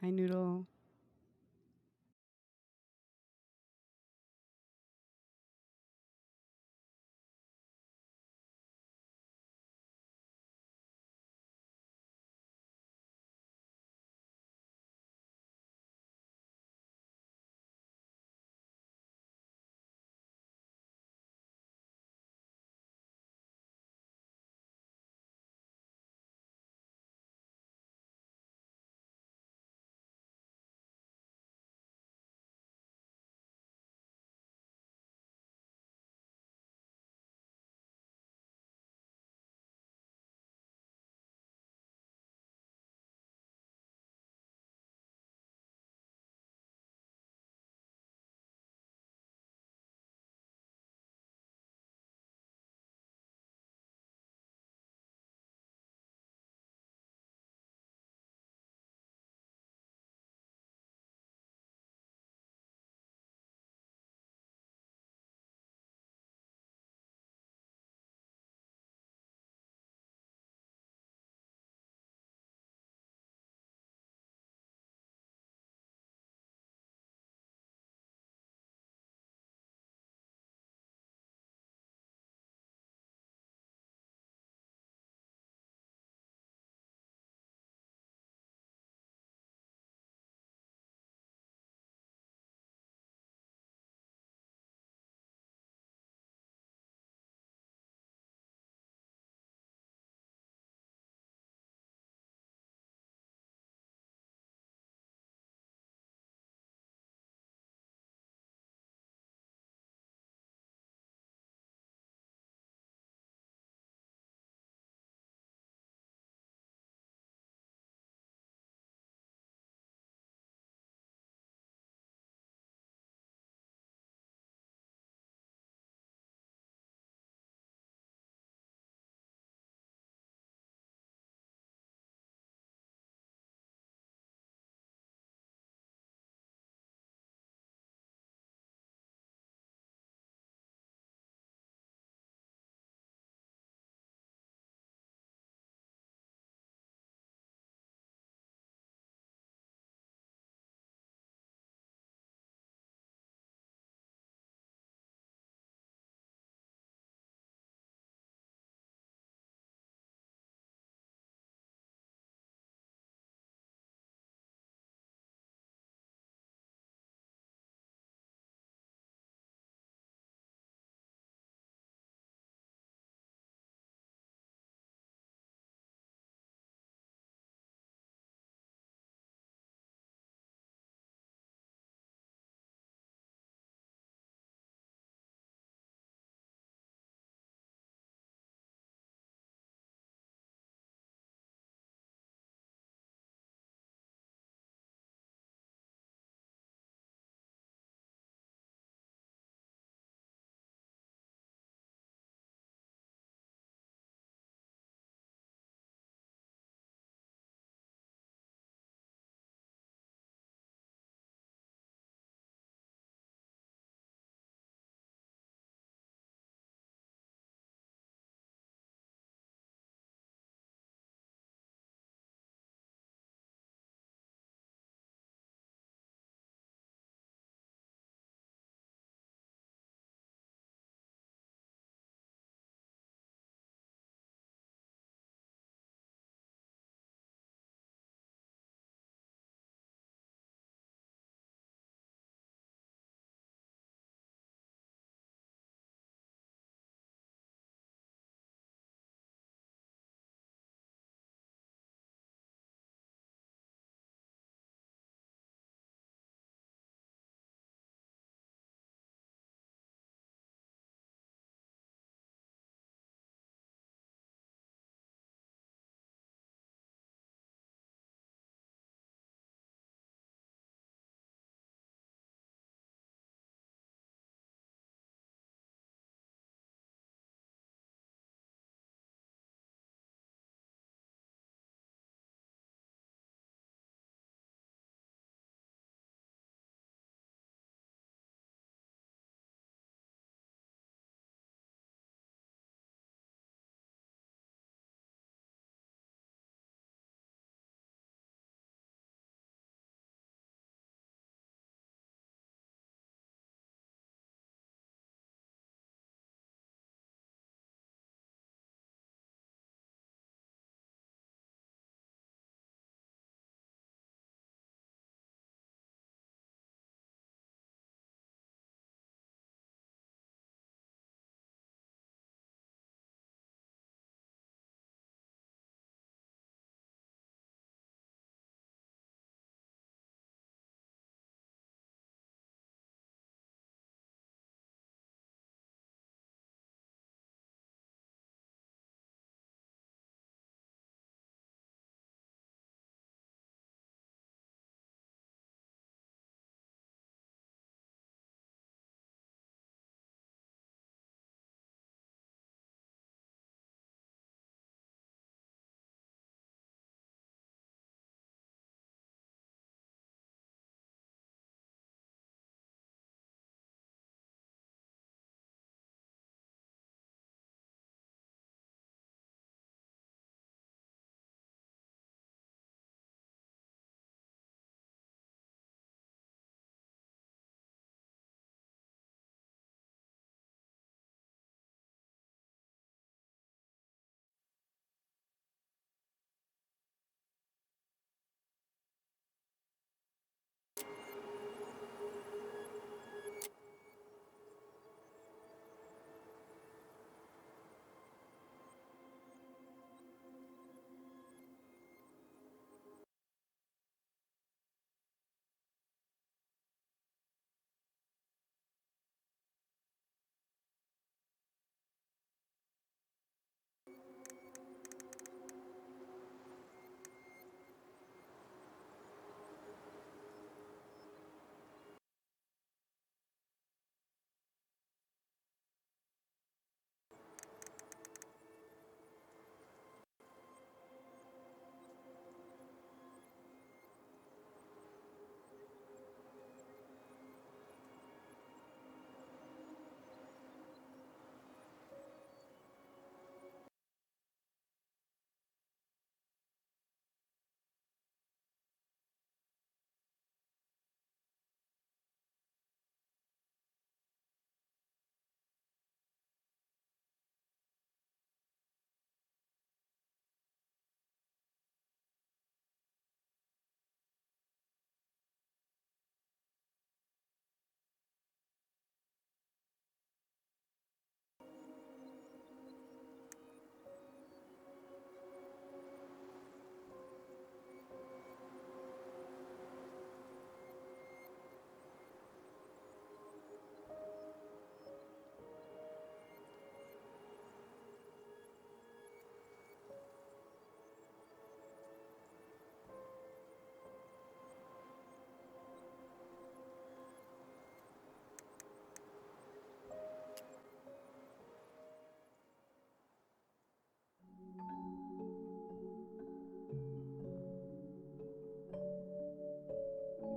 Hi, Noodle.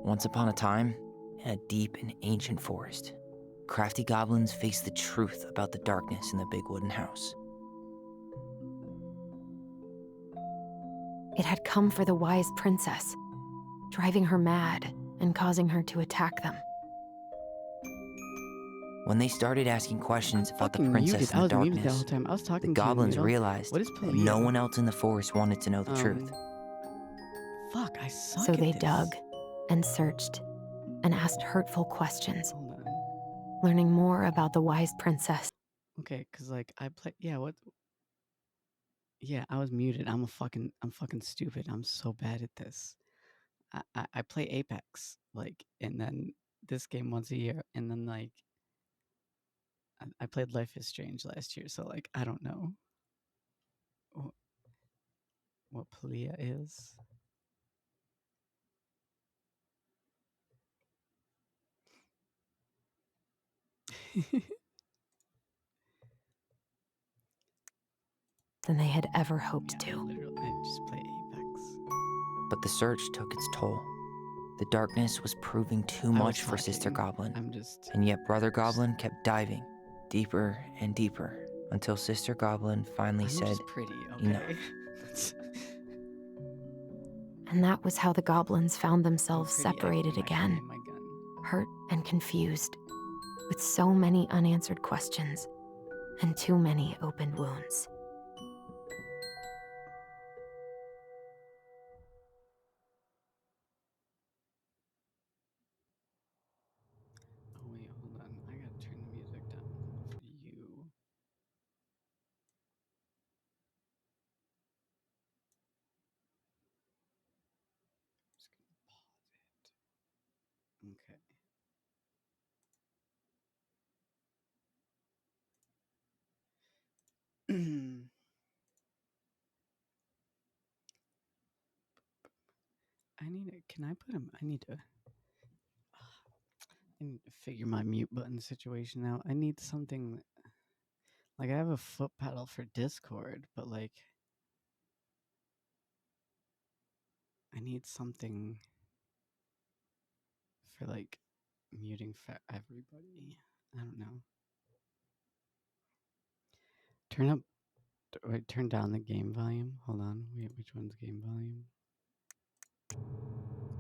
Once upon a time, in a deep and ancient forest, crafty goblins faced the truth about the darkness in the big wooden house. It had come for the wise princess, driving her mad and causing her to attack them. When they started asking questions about the Fucking princess muted. in I the was muted the whole darkness, time. I was the talking to you, goblins Needle. realized What is that no Palia? one else in the forest wanted to know the truth. Fuck, I suck So at they this. dug and searched and asked hurtful questions, Hold on. learning more about the wise princess. Okay, cause like I play. Yeah, what? Yeah, I was muted. I'm fucking stupid. I'm so bad at this. I play Apex, like, and then this game once a year, and then like I played Life is Strange last year, so like I don't know what Palia is. Than they had ever hoped to. Literally, I just play Apex. But the search took its toll. The darkness was proving too I was much for Sister talking. Goblin, I'm just. and yet Brother Goblin kept diving deeper and deeper until Sister Goblin finally I'm said, just pretty, enough. okay? And that was how the goblins found themselves So pretty, I separated can again, aim my gun. hurt and confused, with so many unanswered questions and too many open wounds. Oh wait, hold on. I gotta turn the music down for you. Just gonna pause it. Okay. Can I put him? I need to figure my mute button situation out. I need something. Like, I have a foot pedal for Discord, but like, I need something for like muting for everybody. I don't know. Turn down the game volume. Hold on. Wait, which one's game volume?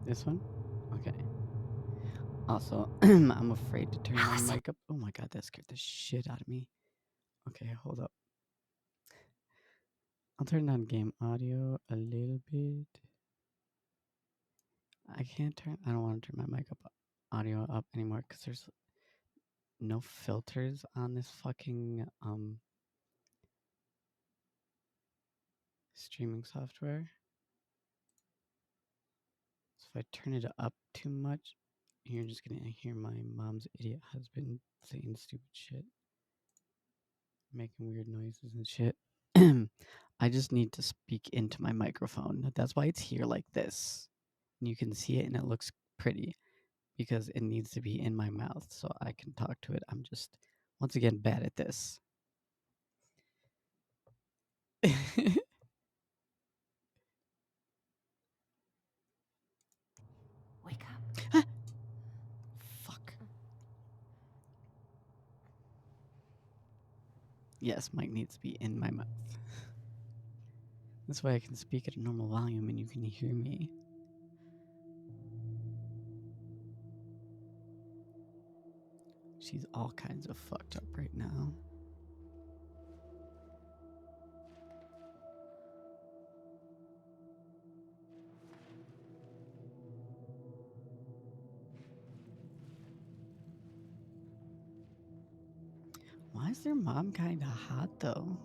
This one? Okay. Also, I'm afraid to turn my mic up. Oh my god, that scared the shit out of me. Okay, hold up. I'll turn down game audio a little bit. I don't want to turn my mic up audio up anymore because there's no filters on this fucking streaming software. So if I turn it up too much, you're just gonna hear my mom's idiot husband saying stupid shit, making weird noises and shit. I just need to speak into my microphone. That's why it's here like this. And you can see it and it looks pretty because it needs to be in my mouth so I can talk to it. I'm just, once again, bad at this. Wake up. Fuck. Yes, mic needs to be in my mouth. This way I can speak at a normal volume and you can hear me. She's all kinds of fucked up right now. Why is their mom kind of hot though?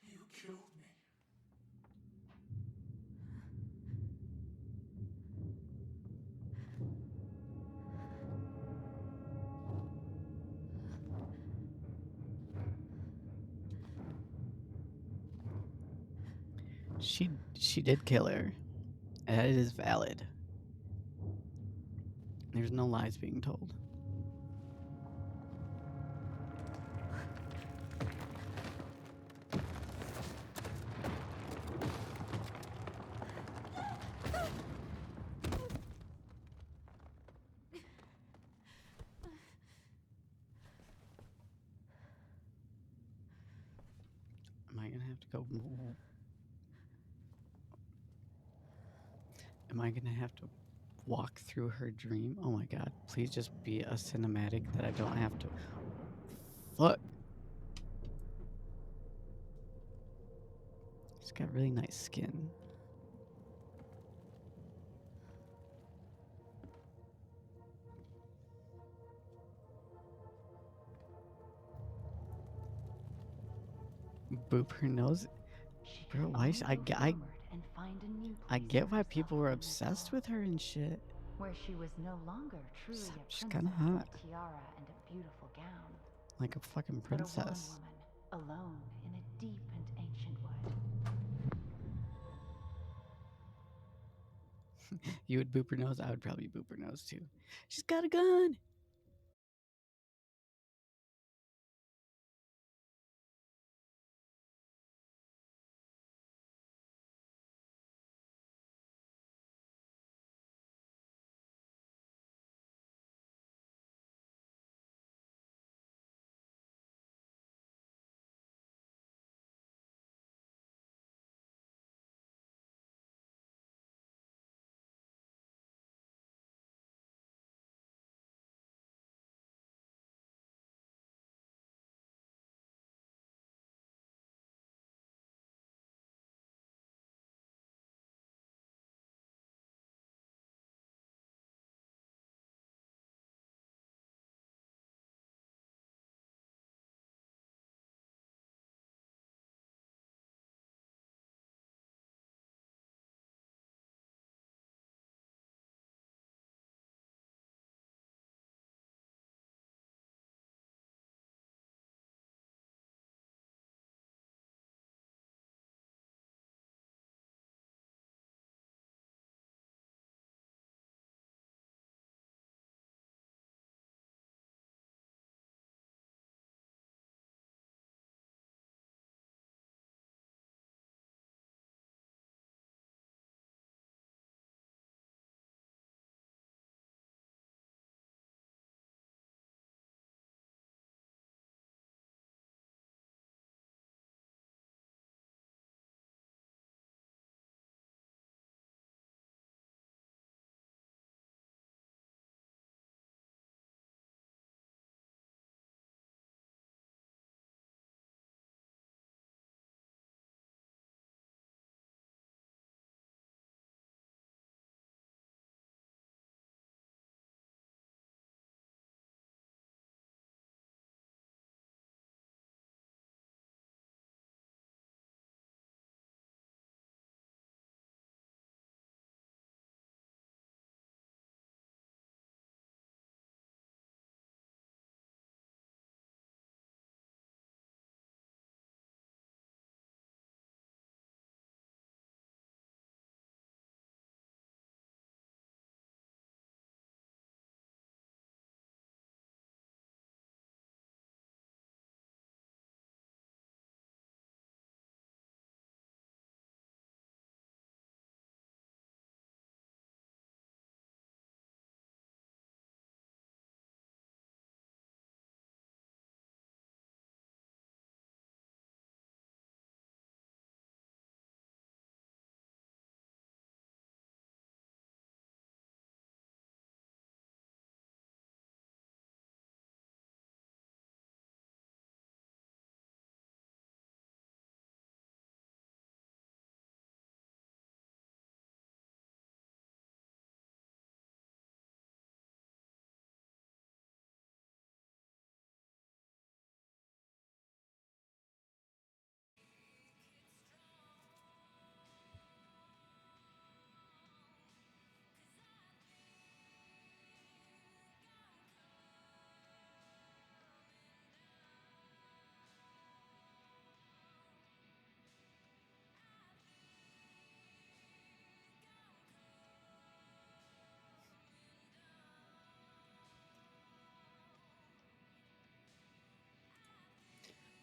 You killed me. She did kill her. That is valid. There's no lies being told. to go. Am I gonna have to walk through her dream? Oh my god! Please just be a cinematic that I don't have to. Fuck. She's got really nice skin. Boop her nose. Bro, why I get why people were obsessed with her and shit. Where she was no longer truly She's a kinda princess in hot. a tiara and a beautiful gown, Like a fucking but a princess. woman, alone in a deep and ancient wood. You would boop her nose? I would probably boop her nose too. She's got a gun!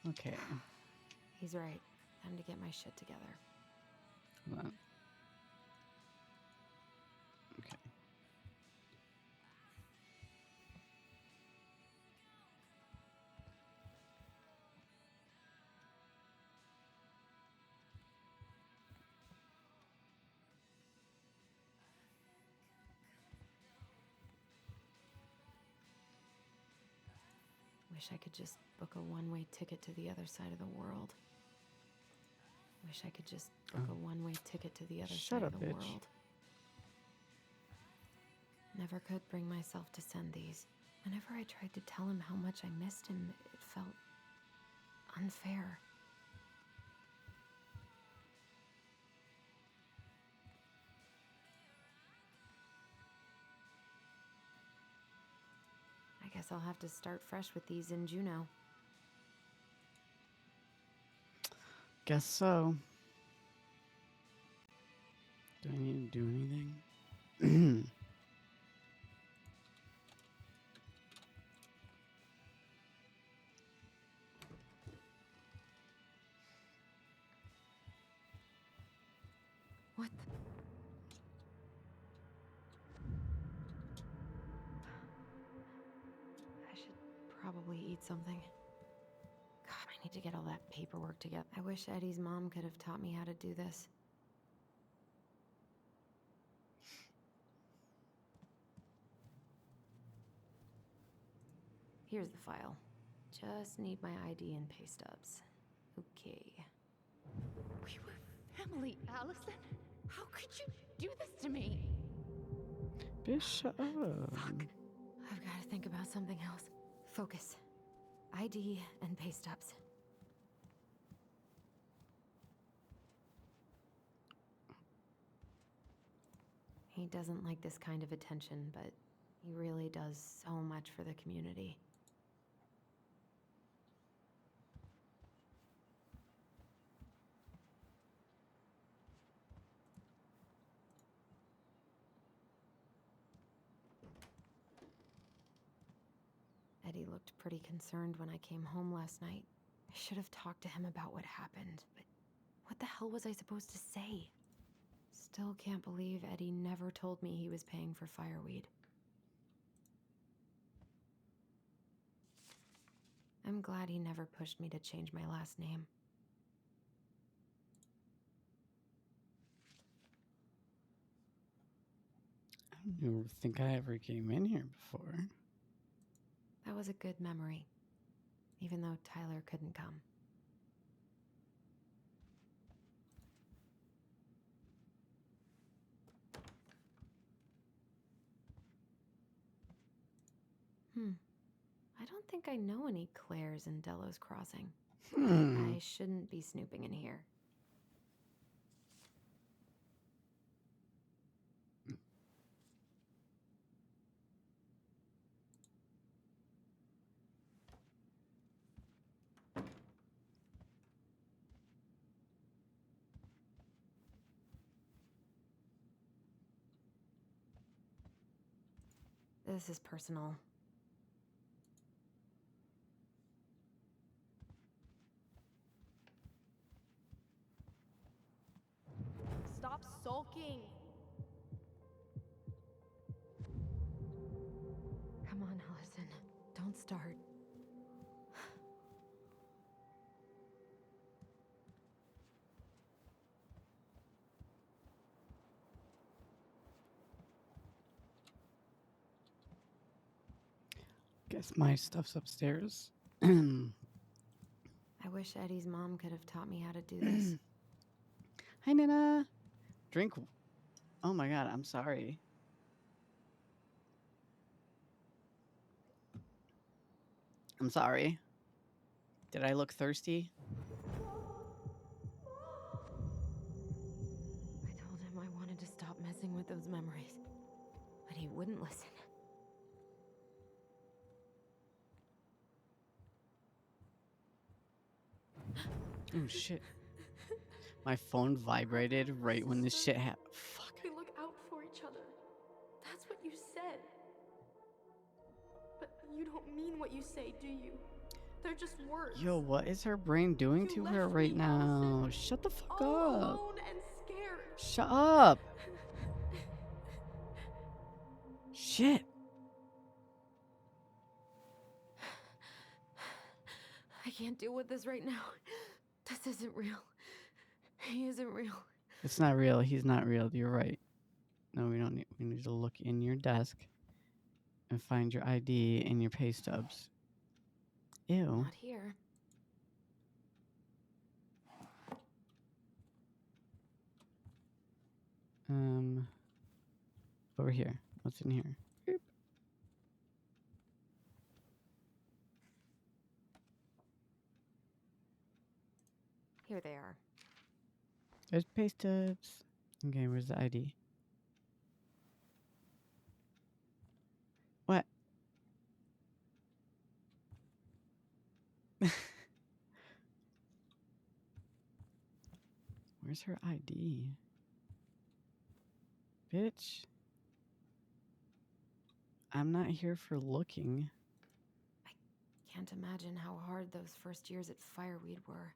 Okay. He's right. Time to get my shit together. Hold on. Okay. Wish I could just book a one-way ticket to the other side of the world. Wish I could just book a one-way ticket to the other Shut side up, of the bitch. world. Never could bring myself to send these. Whenever I tried to tell him how much I missed him, it felt unfair. I guess I'll have to start fresh with these in Juneau. Guess so. Do I need to do anything? What? I should probably eat something. God, I need to get all that paperwork together. I wish Eddie's mom could have taught me how to do this. Here's the file. Just need my ID and pay stubs. Okay. We were family, Allison. How could you do this to me? Bitch, shut up. Fuck. I've got to think about something else. Focus. ID and pay stubs. He doesn't like this kind of attention, but he really does so much for the community. Eddie looked pretty concerned when I came home last night. I should have talked to him about what happened, but what the hell was I supposed to say? Still can't believe Eddie never told me he was paying for fireweed. I'm glad he never pushed me to change my last name. I don't think I ever came in here before. That was a good memory, even though Tyler couldn't come. I don't think I know any Claires in Delos Crossing. I shouldn't be snooping in here. This is personal. Stop sulking. Come on, Allison. Don't start. Guess my stuff's upstairs. I wish Eddie's mom could have taught me how to do this. Hi, Nina. Drink. Oh my god, I'm sorry. I'm sorry. Did I look thirsty? I told him I wanted to stop messing with those memories, but he wouldn't listen. Oh shit. My phone vibrated right when this shit happened. Fuck. We look out for each other. That's what you said. But you don't mean what you say, do you? They're just words. Yo, what is her brain doing You to her left right me, now? Allison, Shut the fuck all up. alone and scared. Shut up. Shit. I can't deal with this right now. This isn't real. He isn't real. It's not real. He's not real. You're right. No, we don't need. We need to look in your desk and find your ID and your pay stubs. Ew. Not here. Over here. What's in here? Boop. Here they are. There's pay stubs. Okay, where's the ID? What? Where's her ID? Bitch. I'm not here for looking. Can't imagine how hard those first years at Fireweed were.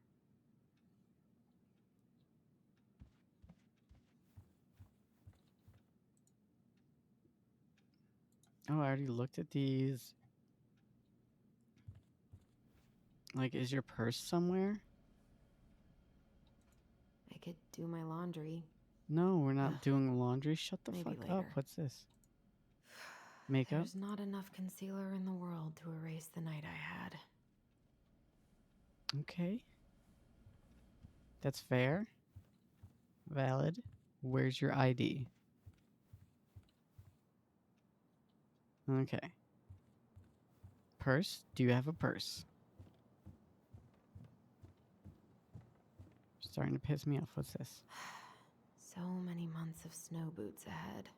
Oh, I already looked at these. Like, is your purse somewhere? I could do my laundry. No, we're not Ugh. doing laundry. Shut the Maybe fuck up. later. What's this? Makeup? There's not enough concealer in the world to erase the night I had. Okay. That's fair. Valid. Where's your ID? Okay. Purse? Do you have a purse? Starting to piss me off. What's this? So many months of snow boots ahead.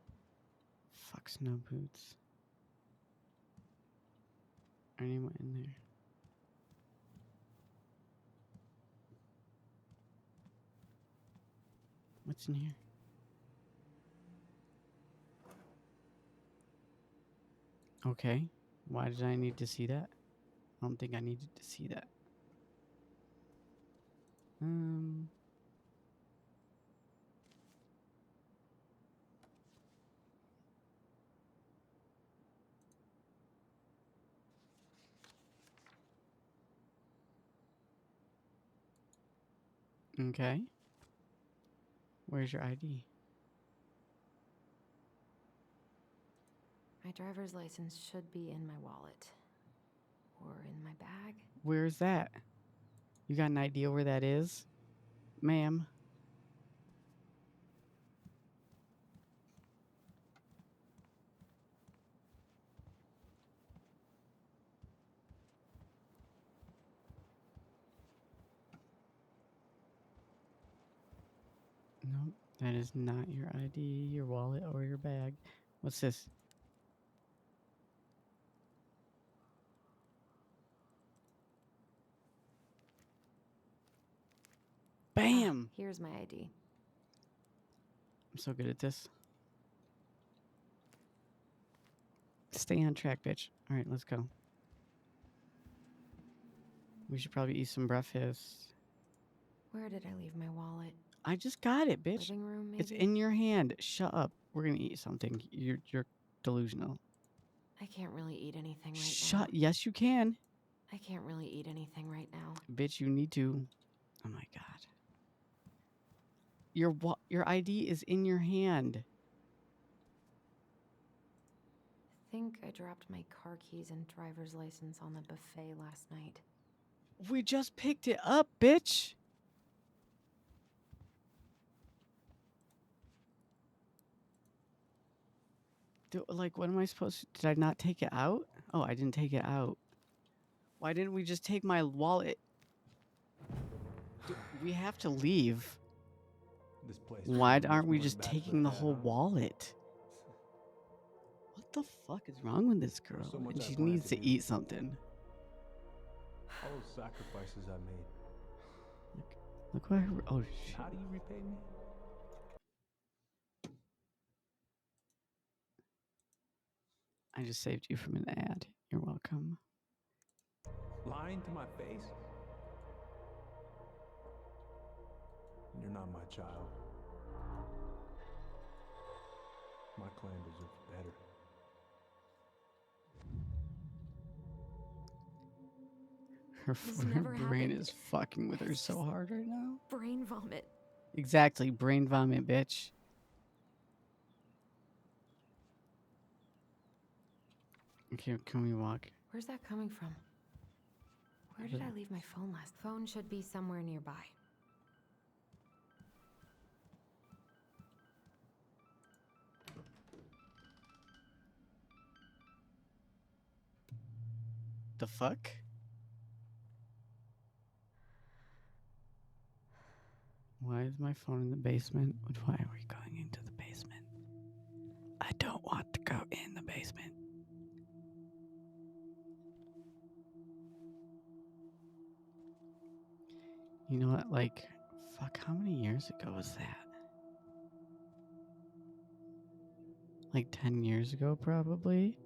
Fuck snow boots. Already went in there. What's in here? Okay. Why did I need to see that? I don't think I needed to see that. Okay. Where's your ID? My driver's license should be in my wallet. Or in my bag. Where's that? You got an idea where that is? Ma'am? Nope. That is not your ID, your wallet, or your bag. What's this? Bam! Here's my ID. I'm so good at this. Stay on track, bitch. All right, let's go. We should probably eat some breakfast. Where did I leave my wallet? I just got it, bitch. Living room, maybe? It's in your hand. Shut up. We're gonna eat something. You're delusional. I can't really eat anything right Shut. now. Yes, you can, I can't really eat anything right now. bitch. You need to. Oh my god. Your ID is in your hand. I think I dropped my car keys and driver's license on the buffet last night. We just picked it up, bitch. Like, what am I supposed to... Did I not take it out? Oh, I didn't take it out. Why didn't we just take my wallet? We have to leave. This place. Why was aren't we more just bad taking the for that, whole huh? wallet? What the fuck is wrong with this girl? So much And I she planned needs to to do. eat something. All those sacrifices I made. Look what her... Oh, shit. How do you repay me? I just saved you from an ad. You're welcome. Lying to my face? You're not my child. My clan deserves better. This Her never brain happened. is fucking with her It's so just hard right now. brain vomit. Exactly. Brain vomit, bitch. Okay, can we walk? Where's that coming from? Where did I leave my phone last? Phone should be somewhere nearby. The fuck? Why is my phone in the basement? Why are we going into the basement? I don't want to go in the basement. You know what? Like, fuck, how many years ago was that? Like 10 years ago, probably?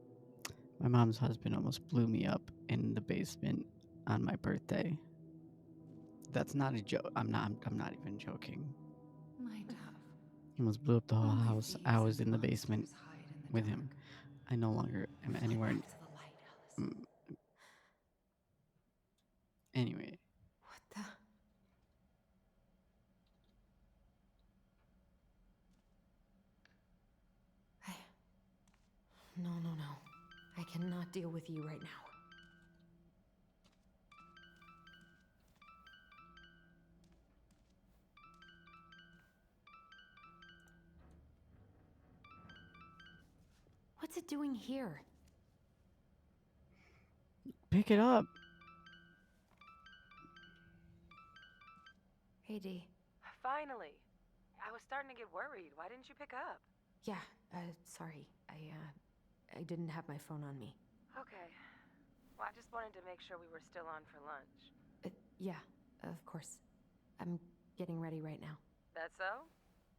My mom's husband almost blew me up in the basement on my birthday. That's not a joke. I'm not even joking. My dove. He almost blew up the whole Only house. thieves I was and in the basement monsters hide in the with dark. him. I no longer am Fly anywhere. back to the light, Allison. Anyway, What the? No, no, no. I cannot deal with you right now. What's it doing here? pick it up. Hey, Dee. Finally. I was starting to get worried. Why didn't you pick up? Yeah, sorry. I didn't have my phone on me. Okay. Well, I just wanted to make sure we were still on for lunch. Yeah, of course. I'm getting ready right now. That so?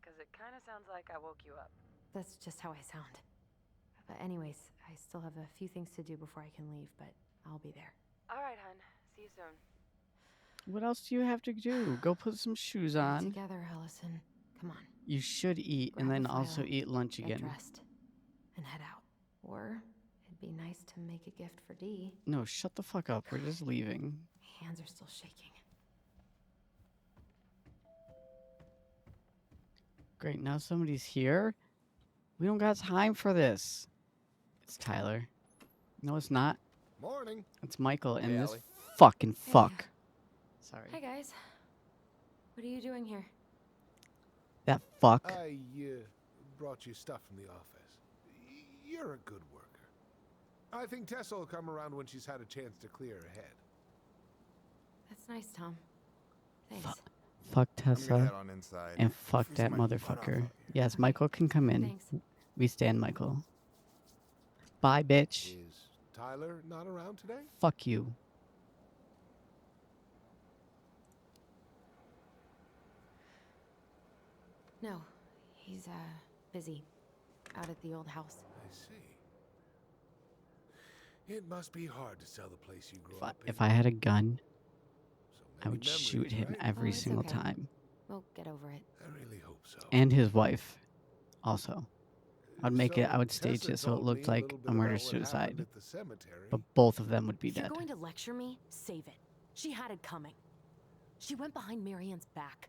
Because it kind of sounds like I woke you up. That's just how I sound. But anyways, I still have a few things to do before I can leave, but I'll be there. All right, hun. See you soon. What else do you have to do? Go put some shoes Get on. together, Allison. Come on. You should eat and Grab then a also file, eat lunch get again. dressed, and head out. Or it'd be nice to make a gift for Dee. No, shut the fuck up. We're just leaving. My hands are still shaking. Great, now somebody's here. We don't got time for this. It's Tyler. No, it's not. Morning. It's Michael and Hey, this Allie. fucking Hey. fuck. Sorry. Hi, guys. What are you doing here? That fuck. I brought you stuff from the office. You're a good worker. I think Tessa will come around when she's had a chance to clear her head. That's nice, Tom. Thanks. Fuck I'm gonna head Tessa. on inside. And fuck Freeze that my butt off motherfucker. out here. Yes, Okay. Michael can come in. Thanks. We stand Michael. Bye, bitch. Is Tyler not around today? Fuck you. No, he's, busy. Out at the old house. I see. It must be hard to sell the place you grew If I, up in. if I had a gun, So I many would shoot memories, him right? every Oh, it's single okay. time. We'll get over it. I really hope so. And his wife, also. I'd make it, I would So stage Tessa it so it told looked me a like little a bit murder about what happened suicide. at the cemetery. But both of them would be If you're dead. going to lecture me, save it. She had it coming. She went behind Marianne's back.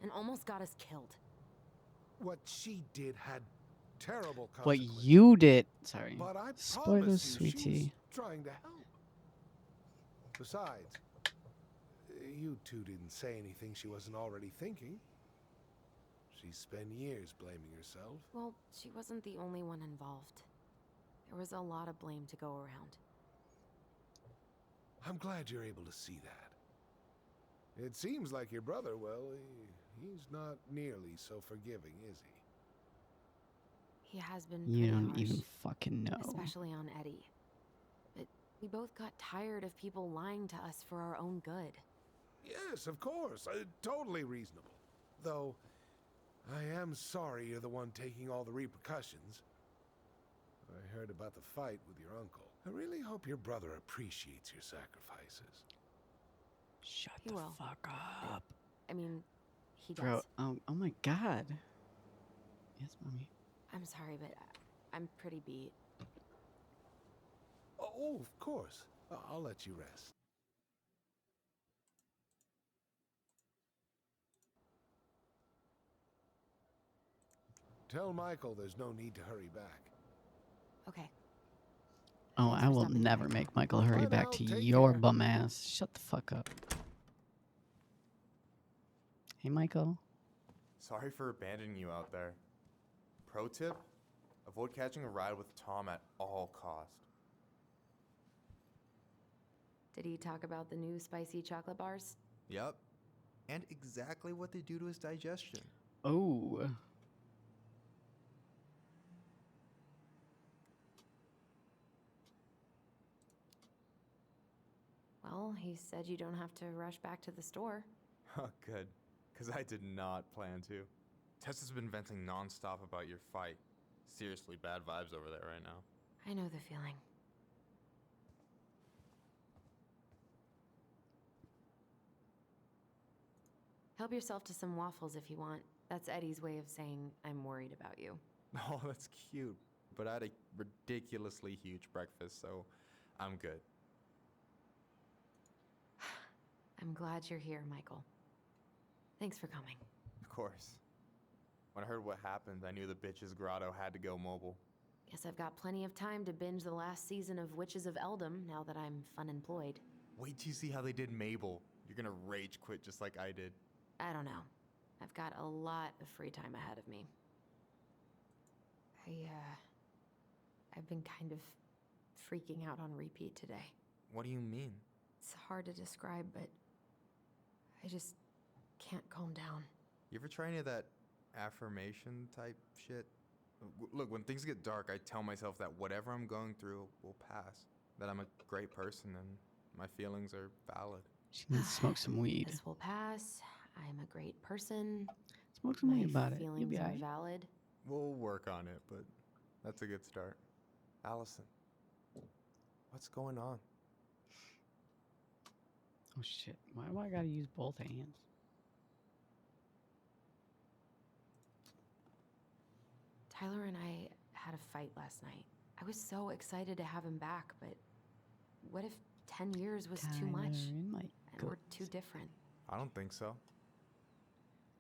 And almost got us killed. What she did had terrible What consequences. you did. Sorry. But I Spoilers, promise you, she was sweetie. trying to help. Besides, you two didn't say anything she wasn't already thinking. She spent years blaming herself. Well, she wasn't the only one involved. There was a lot of blame to go around. I'm glad you're able to see that. It seems like your brother, well, he's not nearly so forgiving, is he? He has been You pretty don't harsh, even fucking know. especially on Eddie. But we both got tired of people lying to us for our own good. Yes, of course. Totally reasonable. Though, I am sorry you're the one taking all the repercussions. I heard about the fight with your uncle. I really hope your brother appreciates your sacrifices. Shut He the will. fuck up. I mean, he does. Bro, oh my god. Yes, mommy. I'm sorry, but I'm pretty beat. Oh, of course. I'll let you rest. Tell Michael there's no need to hurry back. Okay. Oh, Thanks I for will stopping never by. make Michael hurry Bye back now, to take your care. bum ass. Shut the fuck up. Hey, Michael. Sorry for abandoning you out there. Pro tip? Avoid catching a ride with Tom at all cost. Did he talk about the new spicy chocolate bars? Yep. And exactly what they do to his digestion. Oh. Well, he said you don't have to rush back to the store. Oh, good. Because I did not plan to. Tessa's been venting nonstop about your fight. Seriously bad vibes over there right now. I know the feeling. Help yourself to some waffles if you want. That's Eddie's way of saying I'm worried about you. Oh, that's cute. But I had a ridiculously huge breakfast, so I'm good. I'm glad you're here, Michael. Thanks for coming. Of course. When I heard what happened, I knew the bitch's grotto had to go mobile. Guess I've got plenty of time to binge the last season of Witches of Eldom now that I'm unemployed. Wait till you see how they did Mabel. You're gonna rage quit just like I did. I don't know. I've got a lot of free time ahead of me. I've been kind of freaking out on repeat today. What do you mean? It's hard to describe, but I just can't calm down. You ever try any of that affirmation type shit? Look, when things get dark, I tell myself that whatever I'm going through will pass. That I'm a great person and my feelings are valid. She needs to smoke some weed. This will pass. I'm a great person. Smoke some My weed about it. You'll feelings be are alright. valid. We'll work on it, but that's a good start. Allison, what's going on? Oh shit. Why do I gotta use both hands? Tyler and I had a fight last night. I was so excited to have him back, but what if 10 years was too much? And And we're too different. I don't think so.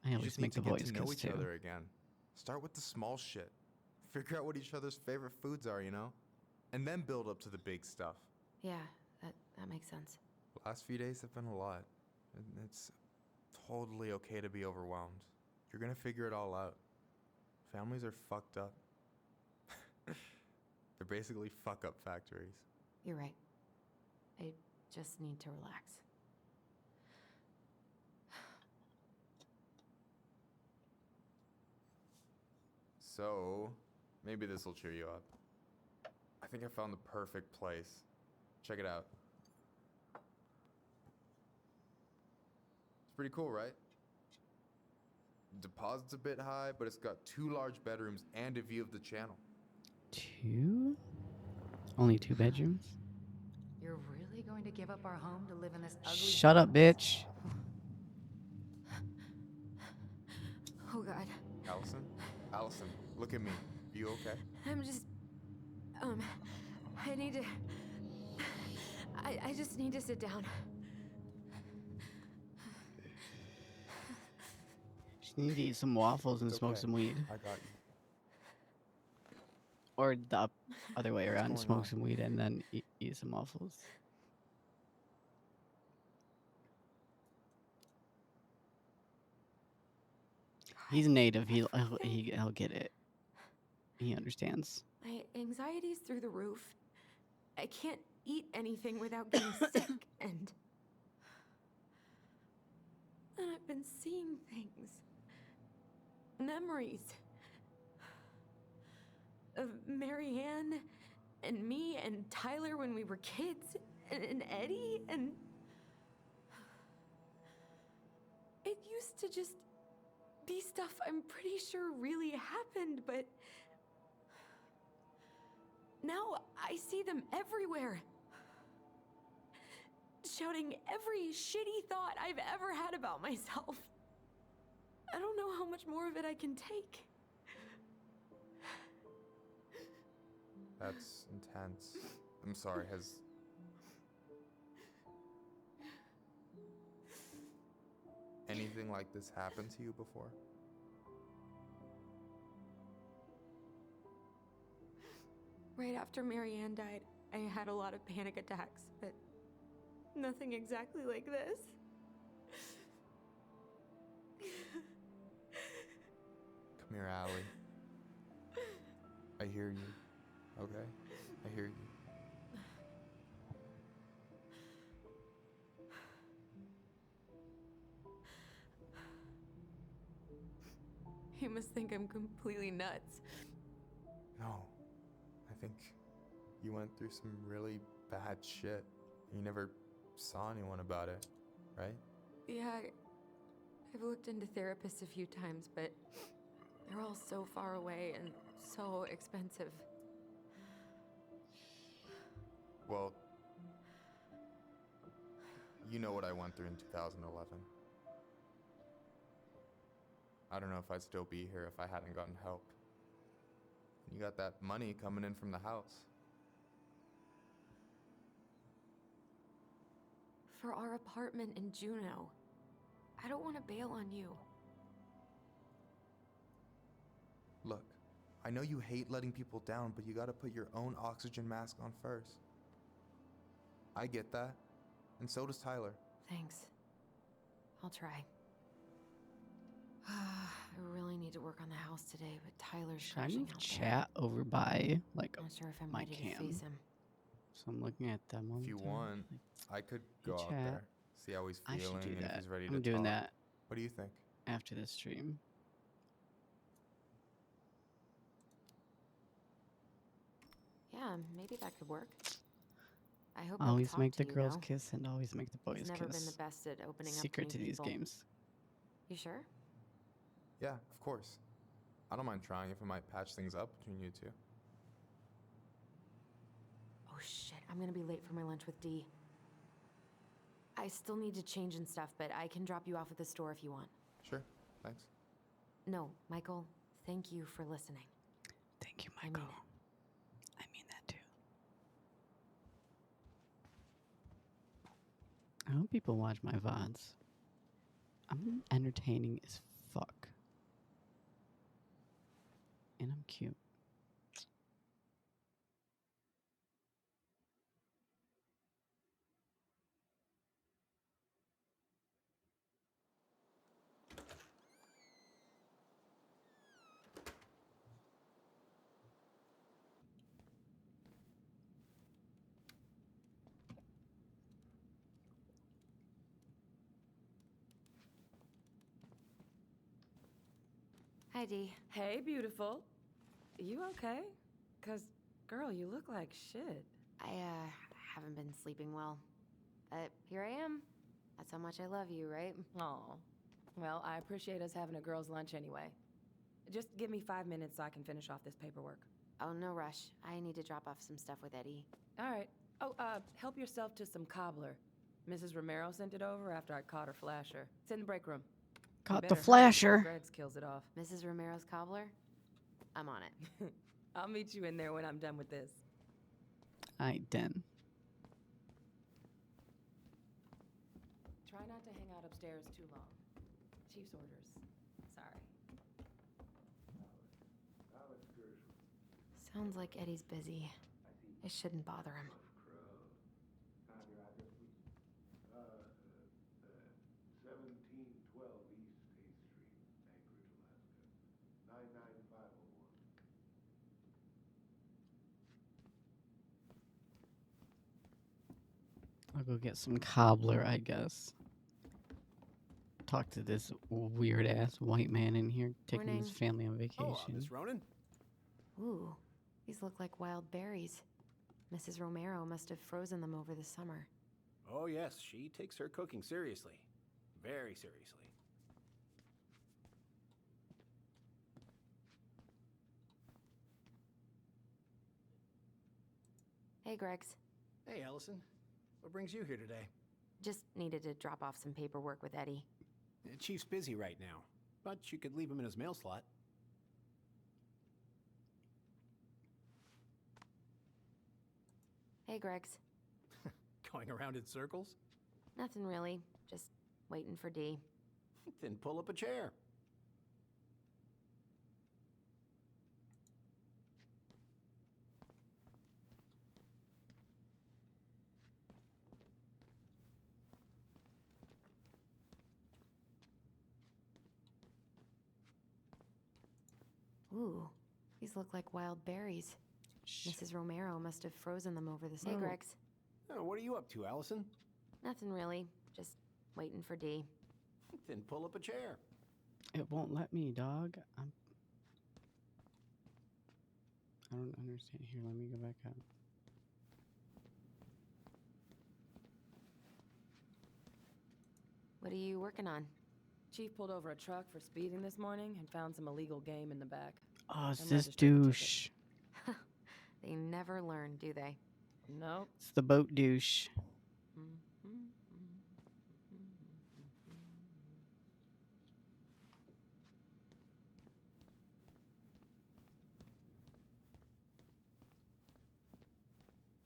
I You always just make need the to voice get to know 'cause each too. other again. Start with the small shit. Figure out what each other's favorite foods are, you know? And then build up to the big stuff. Yeah, that makes sense. Last few days have been a lot. And it's totally okay to be overwhelmed. You're gonna figure it all out. Families are fucked up. They're basically fuck-up factories. You're right. I just need to relax. So, maybe this will cheer you up. I think I found the perfect place. Check it out. It's pretty cool, right? Deposit's a bit high, but it's got 2 large bedrooms and a view of the channel. 2? Only 2 bedrooms? You're really going to give up our home to live in this ugly... Shut up, bitch. Oh God. Allison? Allison, look at me. You okay? I'm just... I need to... I just need to sit down. She needs to eat some waffles and It's smoke okay. some weed. I got you. Or the other way around. going Smoke on? some weed and then eat some waffles. He's a native. He'll get it. He understands. My anxiety's through the roof. I can't eat anything without getting sick, and I've been seeing things. Memories. Of Marianne, and me, and Tyler when we were kids, and Eddie, and... It used to just be stuff I'm pretty sure really happened, but... Now I see them everywhere. Shouting every shitty thought I've ever had about myself. I don't know how much more of it I can take. That's intense. I'm sorry, has... anything like this happened to you before? Right after Marianne died, I had a lot of panic attacks, but nothing exactly like this. Come here, Allie. I hear you. Okay? I hear you. You must think I'm completely nuts. No. I think you went through some really bad shit. You never saw anyone about it, right? Yeah, I've looked into therapists a few times, but they're all so far away and so expensive. Well, you know what I went through in 2011. I don't know if I'd still be here if I hadn't gotten help. You got that money coming in from the house. For our apartment in Juneau. I don't want to bail on you. Look, I know you hate letting people down, but you gotta put your own oxygen mask on first. I get that, and so does Tyler. Thanks. I'll try. I really need to work on the house today, but Tyler's Should I crashing move out chat over by like Not sure if I'm my ready to cam? face him. So I'm looking at them all If the you time. want, Like, I could hey, go out chat. there, see how he's I should feeling, do and if that. he's ready I'm to doing talk. that What do you think? after the stream. Yeah, maybe that could work. I hope Always he'll make talk the to you, girls though. kiss and always make the boys He's never been the kiss. best at opening Secret up to new these people. games. You sure? Yeah, of course. I don't mind trying if it might patch things up between you two. Oh shit, I'm gonna be late for my lunch with Dee. I still need to change and stuff, but I can drop you off at the store if you want. Sure, thanks. No, Michael, thank you for listening. Thank you, I mean Michael. it. I mean that too. I hope people watch my VODs. I'm entertaining as fuck. And I'm cute. Hi, Dee. Hey, beautiful. You okay? 'Cause, girl, you look like shit. I, haven't been sleeping well. But here I am. That's how much I love you, right? Aw. Well, I appreciate us having a girls' lunch anyway. Just give me 5 minutes so I can finish off this paperwork. Oh, no rush. I need to drop off some stuff with Eddie. All right. Oh, help yourself to some cobbler. Mrs. Romero sent it over after I caught her flasher. It's in the break room. You Caught the better hurry flasher. before Greggs kills it off. Mrs. Romero's cobbler? I'm on it. I'll meet you in there when I'm done with this. Aight then. Try not to hang out upstairs too long. Chief's orders. Sorry. Sounds like Eddie's busy. I shouldn't bother him. 1712 East 8th Street, Anchorage, Alaska. 99501. I'll go get some cobbler, I guess. Talk to this weird ass white man in here taking his Morning. family on Oh, vacation. Miss Ronan? Ooh, these look like wild berries. Mrs. Romero must have frozen them over the summer. Oh, yes, she takes her cooking seriously. Very seriously. Hey, Greggs. Hey, Allison. What brings you here today? Just needed to drop off some paperwork with Eddie. Chief's busy right now, but you could leave him in his mail slot. Hey, Greggs. Going around in circles? Nothing really. Just waiting for Dee. Then pull up a chair. Ooh, these look like wild berries. Mrs. Romero must have frozen them over the summer. Hey, Gregs. Oh, what are you up to, Allison? Nothing really. Just waiting for D. Then pull up a chair. It won't let me, dog. I don't understand. Here, let me go back up. What are you working on? Chief pulled over a truck for speeding this morning and found some illegal game in the back. Oh, it's I'm this registering the ticket. douche. They never learn, do they? Nope. It's the boat douche.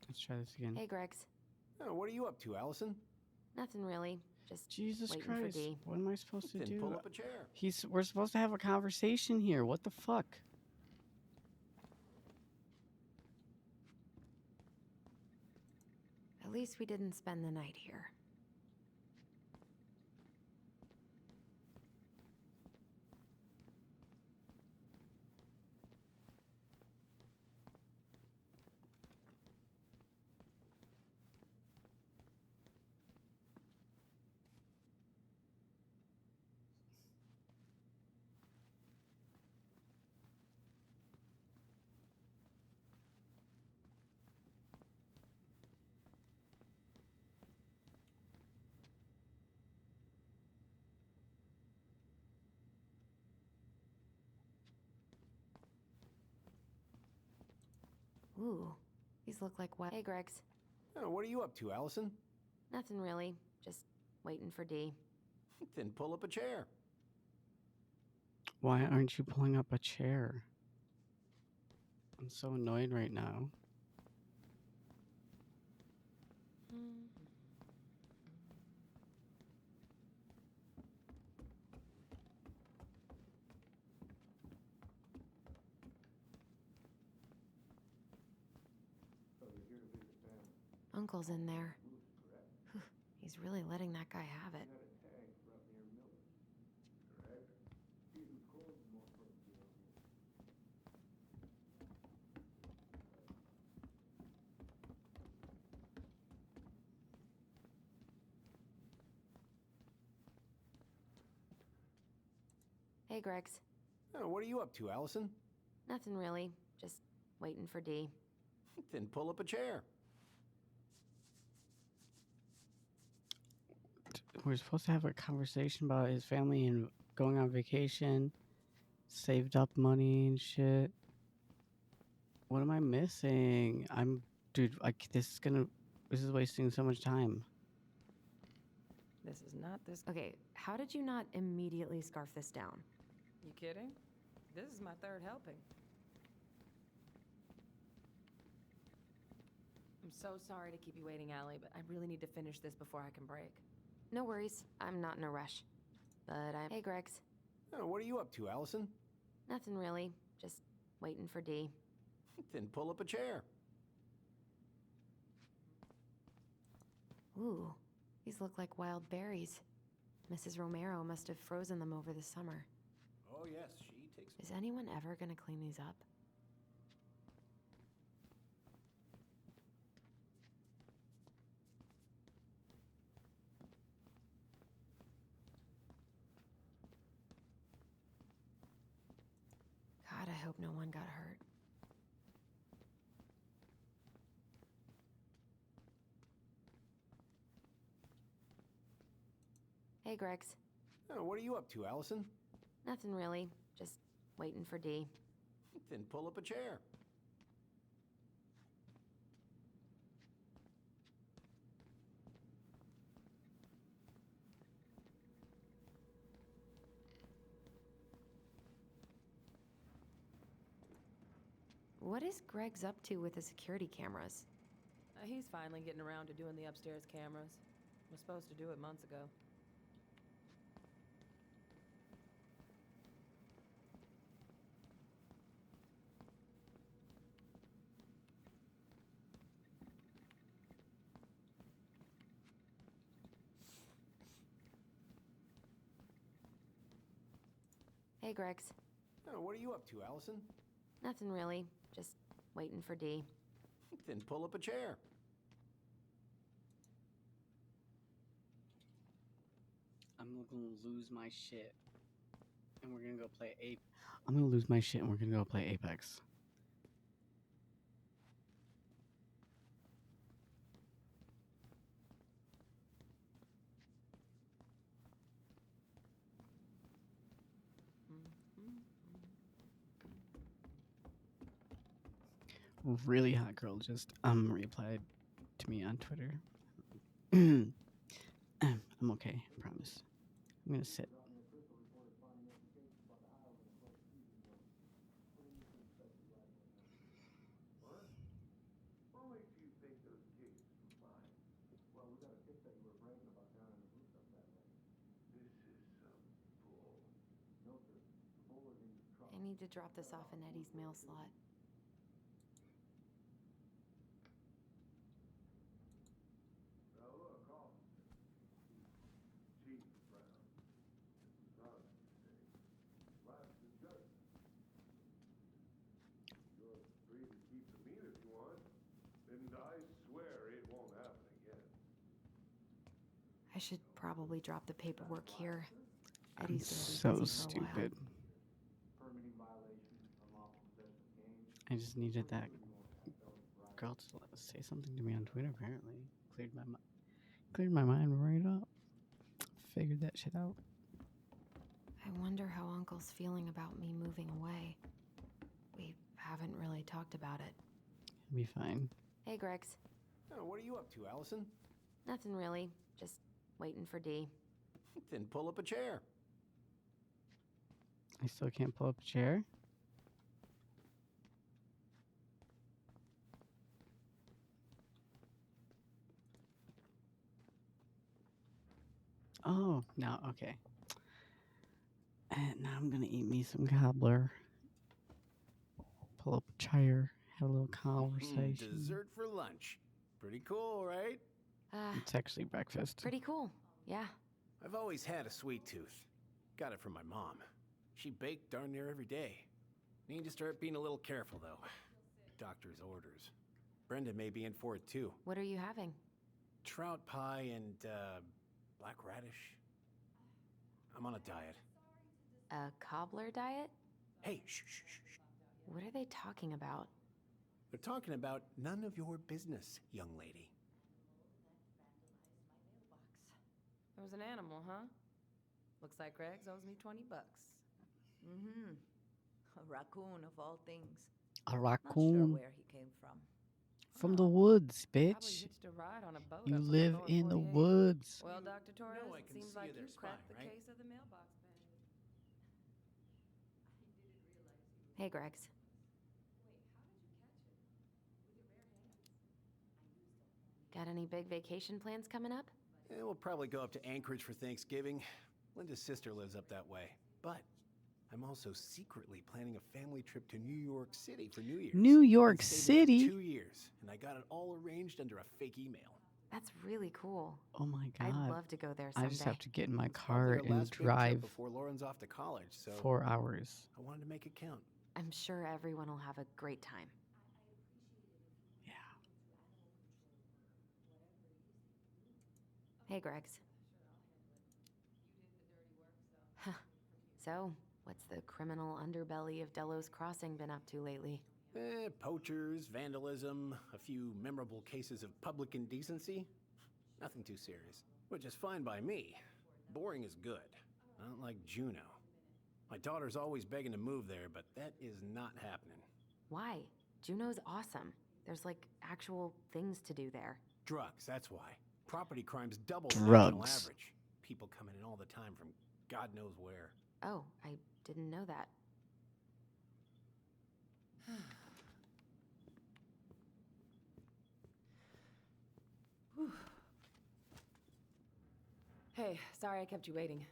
Let's try this again. Hey, Gregs. Oh, what are you up to, Allison? Nothing really. Just Jesus waiting Christ. for D. What am I supposed to Then do? pull up a chair. We're supposed to have a conversation here. What the fuck? At least we didn't spend the night here. Ooh, these look like wild. Hey, Gregs. Oh, what are you up to, Allison? Nothing really. Just waiting for D. Then pull up a chair. Why aren't you pulling up a chair? I'm so annoyed right now. Uncle's in there. Whew, he's really letting that guy have it. Hey, Gregs. Oh, what are you up to, Allison? Nothing really. Just waiting for D. Then pull up a chair. We're supposed to have a conversation about his family and going on vacation. Saved up money and shit. What am I missing? Dude, this is wasting so much time. This is not this. Okay, how did you not immediately scarf this down? You kidding? This is my third helping. I'm so sorry to keep you waiting, Allie, but I really need to finish this before I can break. No worries. I'm not in a rush. But Hey, Gregs. Oh, what are you up to, Allison? Nothing really. Just waiting for D. Then pull up a chair. Ooh, these look like wild berries. Mrs. Romero must have frozen them over the summer. Oh, yes, she takes... Is anyone ever gonna clean these up? God, I hope no one got hurt. Hey, Gregs. Oh, what are you up to, Allison? Nothing really. Just waiting for D. Then pull up a chair. What is Greg's up to with the security cameras? He's finally getting around to doing the upstairs cameras. Was supposed to do it months ago. Hey, Gregs. Oh, what are you up to, Allison? Nothing really. Just waiting for D. Then pull up a chair. I'm gonna lose my shit, and we're gonna go play Ape. I'm gonna lose my shit, and we're gonna go play Apex. Really hot girl just replied to me on Twitter. I'm okay, I promise. I'm gonna sit. What makes you think those gigs were mine? Well, we got a tip that you were bragging about down in the rooftop that night. This is some bull. No, sir. The bull is in your truck. I need to drop this off in Eddie's mail slot. Now look, officer. Chief Brown. This is not a mistake. Last the judgment. You're free to keep the meat if you want. And I swear it won't happen again. I should probably drop the paperwork here. I'm Eddie's gonna be so busy for a while. stupid. Permitting violation, unlawful possession of game. I just needed that girl to say something to me on Twitter. Apparently, cleared my mind right up. Figured that shit out. I wonder how Uncle's feeling about me moving away. We haven't really talked about it. It'll be fine. Hey, Gregs. Oh, what are you up to, Allison? Nothing really. Just waiting for D. Then pull up a chair. I still can't pull up a chair. Oh, now, okay. And now I'm gonna eat me some cobbler. Pull up a chair, have a little conversation. Dessert for lunch. Pretty cool, right? It's actually breakfast. Pretty cool. Yeah. I've always had a sweet tooth. Got it from my mom. She baked darn near every day. Need to start being a little careful, though. Doctor's orders. Brenda may be in for it, too. What are you having? Trout pie and, black radish. I'm on a diet. A cobbler diet? Hey, shh, shh, shh, shh. What are they talking about? They're talking about none of your business, young lady. There was an animal, huh? Looks like Greg's owes me $20. Mm-hmm. A raccoon of all things. A Not sure raccoon where he came from. from the woods, Probably bitch. hitched a ride on a boat You up from live lower in the 48. woods. Well, Dr. Torres, know I it can seems see like you there you cracked the spying, right? case of the mailbox bandit. Hey, Gregs. Got any big vacation plans coming up? Yeah, we'll probably go up to Anchorage for Thanksgiving. Linda's sister lives up that way. But I'm also secretly planning a family trip to New York City for New Year's. New York Been saving City? for 2 years, and I got it all arranged under a fake email. That's really cool. Oh my I'd god. love to go there I someday. just have to get in my It's probably car our and last big trip drive before Lauren's off to college, so 4 hours. I wanted to make it count. I'm sure everyone will have a great time. Yeah. Hey, Gregs. Huh. So, what's the criminal underbelly of Delos Crossing been up to lately? Poachers, vandalism, a few memorable cases of public indecency. Nothing too serious, which is fine by me. Boring is good. Not like Juneau. My daughter's always begging to move there, but that is not happening. Why? Juneau's awesome. There's like actual things to do there. Drugs, that's why. Property crimes double the national Drugs. average. People coming in all the time from God knows where. Oh, I didn't know that. Hey, sorry I kept you waiting.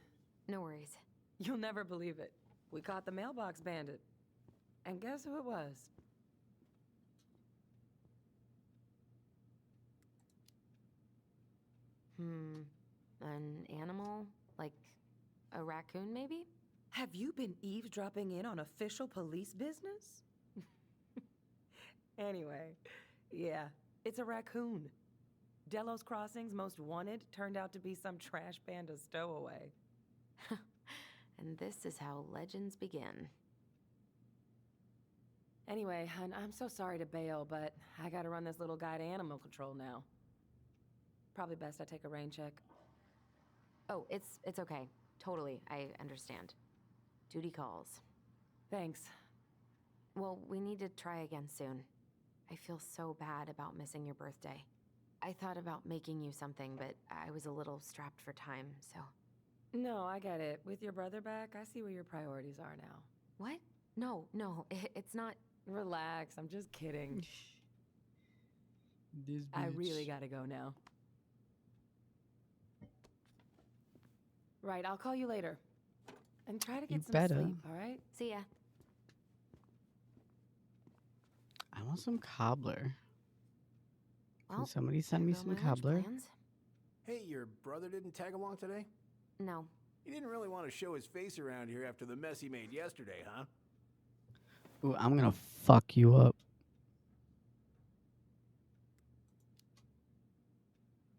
No worries. You'll never believe it. We caught the mailbox bandit. And guess who it was? An animal? Like a raccoon, maybe? Have you been eavesdropping in on official police business? Anyway, yeah, it's a raccoon. Delos Crossing's most wanted turned out to be some trash panda stowaway. And this is how legends begin. Anyway, hun, I'm so sorry to bail, but I gotta run this little guy to animal control now. Probably best I take a rain check. Oh, it's okay. Totally, I understand. Duty calls. Thanks. Well, we need to try again soon. I feel so bad about missing your birthday. I thought about making you something, but I was a little strapped for time, so... No, I get it. With your brother back, I see where your priorities are now. What? No, it's not... Relax, I'm just kidding. This I bitch. really gotta go now. Right, I'll call you later. And try to get some better. sleep, all right? See ya. I want some cobbler. Can Well, somebody send me there go some my lunch cobbler? plans. Hey, your brother didn't tag along today? No. He didn't really want to show his face around here after the mess he made yesterday, huh? Ooh, I'm gonna fuck you up.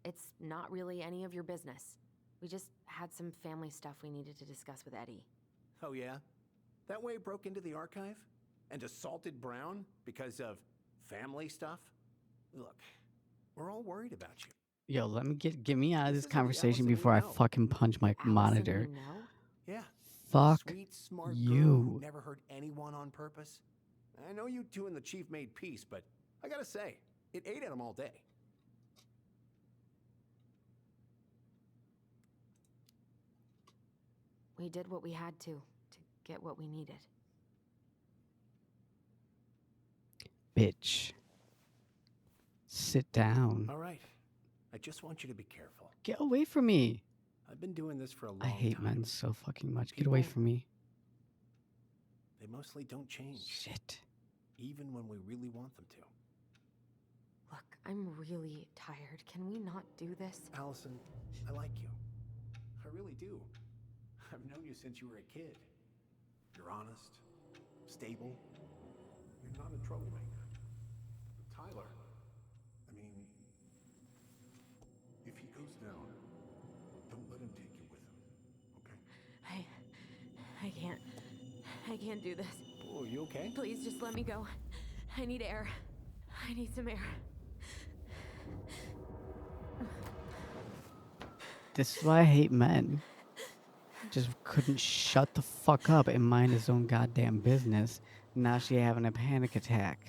It's not really any of your business. We just had some family stuff we needed to discuss with Eddie. Oh, yeah? That way broke into the archive? And assaulted Brown because of family stuff? Look, we're all worried about you. Yo, let me get me out of this This isn't the conversation Allison we before I know. fucking punch my monitor. You know? Yeah. Fuck Sweet, smart girl you. who never hurt anyone on purpose. I know you two and the chief made peace, but I gotta say, it ate at him all day. We did what we had to get what we needed. Bitch. Sit down. All right. I just want you to be careful. Get away from me. I've been doing this for a long I hate time. men so fucking much. Get away People- from me. They mostly don't change. Shit. Even when we really want them to. Look, I'm really tired. Can we not do this? Allison, I like you. I really do. I've known you since you were a kid. You're honest, stable. You're not a troublemaker. But Tyler, I mean, if he goes down, don't let him take you with him, okay? I can't do this. Oh, you okay? Please just let me go. I need air. I need some air. This is why I hate men. Just couldn't shut the fuck up and mind his own goddamn business. Now she having a panic attack.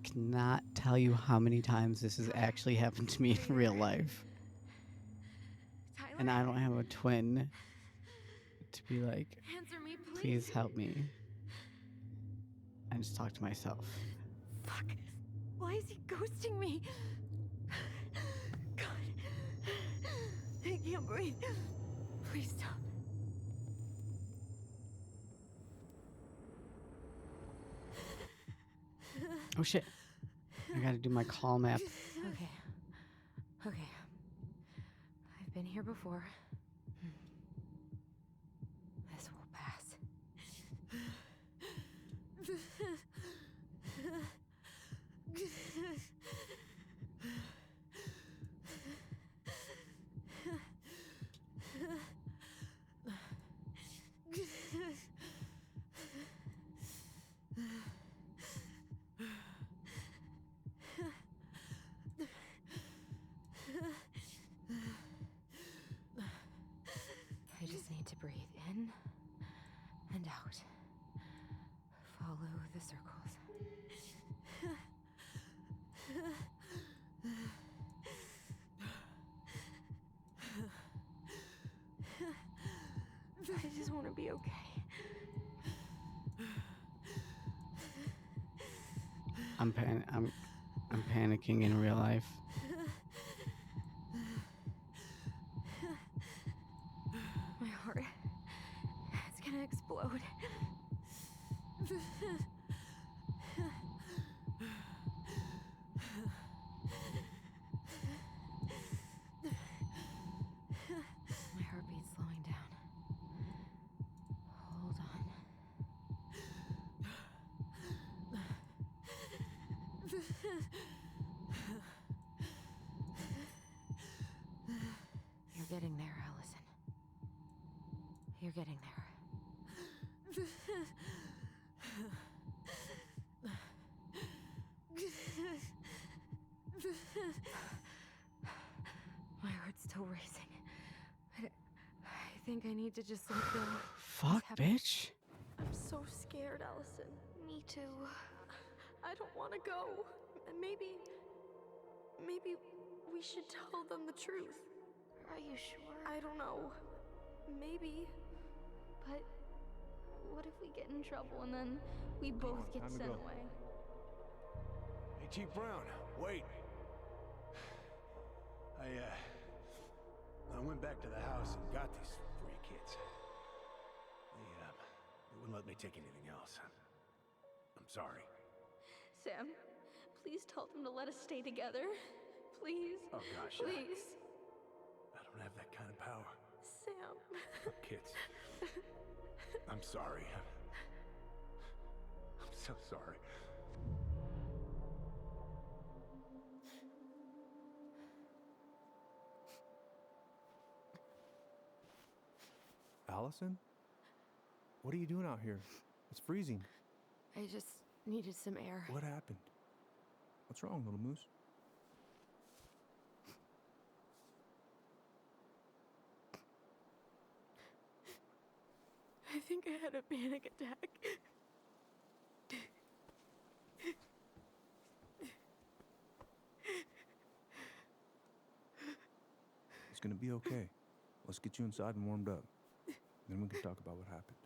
Cannot tell you how many times this has actually happened to me in real life. Tyler, And I don't have a twin to be like, answer me, please help me. I just talk to myself. Fuck. Why is he ghosting me? God. I can't breathe. Please stop. Oh shit. I gotta do my call map. Okay. I've been here before. This will pass. I just need to breathe in and out. Follow the circles. I just want to be okay. I'm panicking in real life. My heart, it's gonna explode. My heartbeat's slowing You're getting there, Allison. You're getting there. My heart's still racing. I think I need to just let go. Fuck, bitch. I'm so scared, Allison. Me too. I don't want to go. Maybe we should tell them the truth. Are you sure? I don't know. Maybe. But what if we get in trouble and then we both get sent away? Hey, Chief Brown, wait. I went back to the house and got these for you kids. They wouldn't let me take anything else. I'm sorry. Sam, please tell them to let us stay together. Please. Oh gosh. Please. I don't have that kind of power. Sam. Kids. I'm sorry. I'm so sorry. Allison? What are you doing out here? It's freezing. I just needed some air. What happened? What's wrong, little moose? I think I had a panic attack. It's gonna be okay. Let's get you inside and warmed up. Then we can talk about what happened.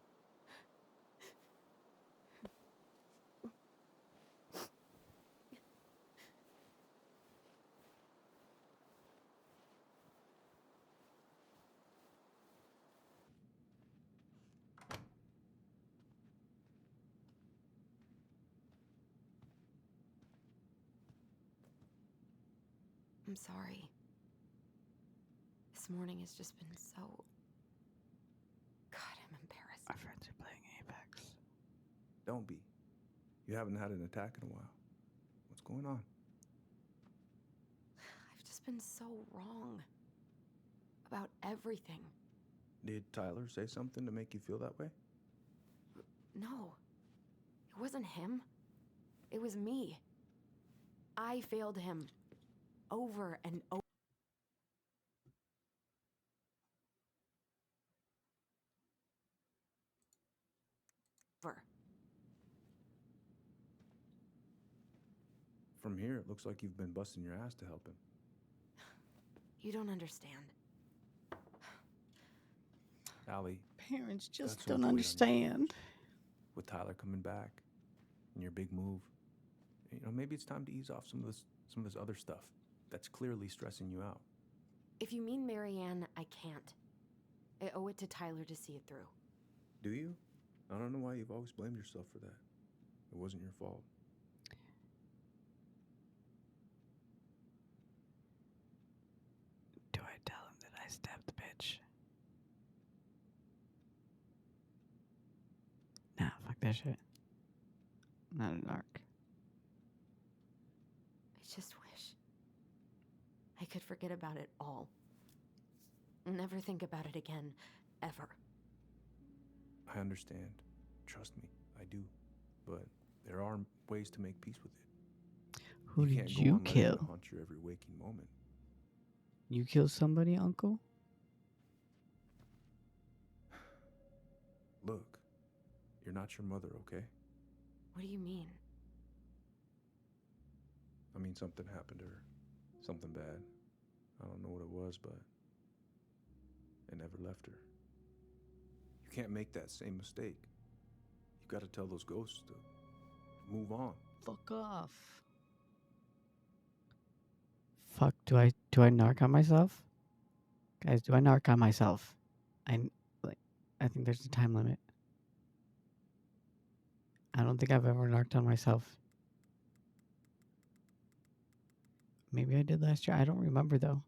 I'm sorry. This morning has just been so... God, I'm embarrassed. My friends are playing Apex. Don't be. You haven't had an attack in a while. What's going on? I've just been so wrong. About everything. Did Tyler say something to make you feel that way? No. It wasn't him. It was me. I failed him. Over and over. From here, it looks like you've been busting your ass to help him. You don't understand. Allie, Parents just that's some don't weight on you. understand. With Tyler coming back and your big move, maybe it's time to ease off some of this other stuff that's clearly stressing you out. If you mean Marianne, I can't. I owe it to Tyler to see it through. Do you? I don't know why you've always blamed yourself for that. It wasn't your fault. Do I tell him that I stabbed the bitch? Nah, fuck that shit. I'm not a narc. I just wish I could forget about it all. Never think about it again, ever. I understand. Trust me, I do. But there are ways to make peace with it. Who can't did go you on letting it kill? haunt your every waking moment. You killed somebody, Uncle? Look, you're not your mother, okay? What do you mean? I mean, something happened to her. Something bad. I don't know what it was, but it never left her. You can't make that same mistake. You've got to tell those ghosts to move on. Fuck off. Fuck, do I narc on myself? Guys, do I narc on myself? I think there's a time limit. I don't think I've ever narked on myself. Maybe I did last year. I don't remember though.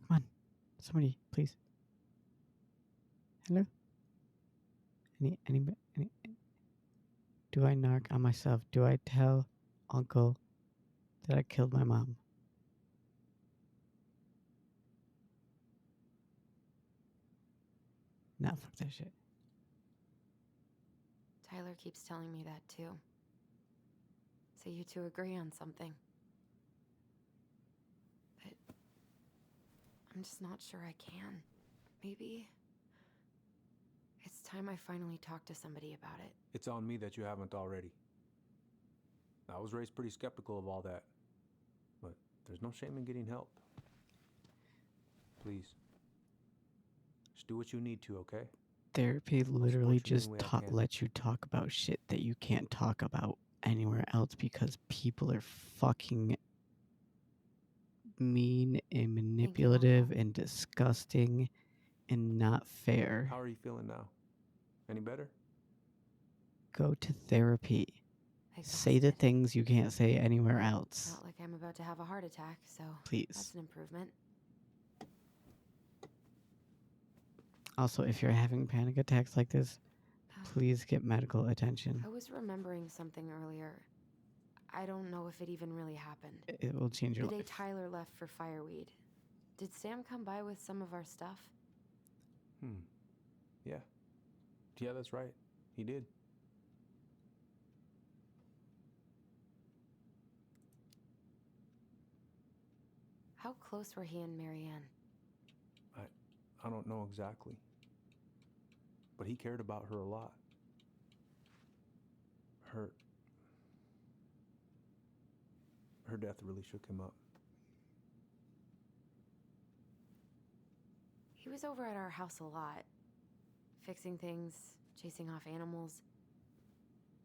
Come on. Somebody, please. Hello? Any do I narc on myself? Do I tell uncle that I killed my mom. Nah, fuck that shit. Tyler keeps telling me that too. So you two agree on something. But I'm just not sure I can. Maybe it's time I finally talk to somebody about it. It's on me that you haven't already. I was raised pretty skeptical of all that, but there's no shame in getting help. Please. Just do what you need to, okay? Therapy I'll support literally you any just way I can. lets you talk about shit that you can't talk about anywhere else because people are fucking mean and manipulative and disgusting and not fair. How are you feeling now? Any better? Go to therapy. Say the things you can't say anywhere else. Not like I'm about to have a heart attack, so Please. that's an improvement. Also, if you're having panic attacks like this, please get medical attention. I was remembering something earlier. I don't know if it even really happened. It will change your The day life. Tyler left for fireweed, did Sam come by with some of our stuff? Yeah. Yeah, that's right. He did. How close were he and Marianne? I don't know exactly. But he cared about her a lot. Her death really shook him up. He was over at our house a lot, fixing things, chasing off animals.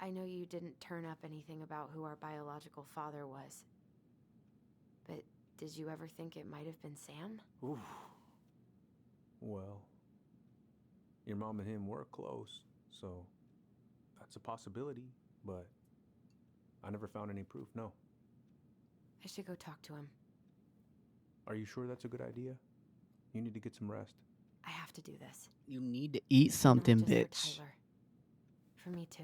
I know you didn't turn up anything about who our biological father was. But did you ever think it might have been Sam? Oof. Well, your mom and him were close, so that's a possibility, but I never found any proof, no. I should go talk to him. Are you sure that's a good idea? You need to get some rest. I have to do this. You need to eat something, Not just bitch. for Tyler. For me too.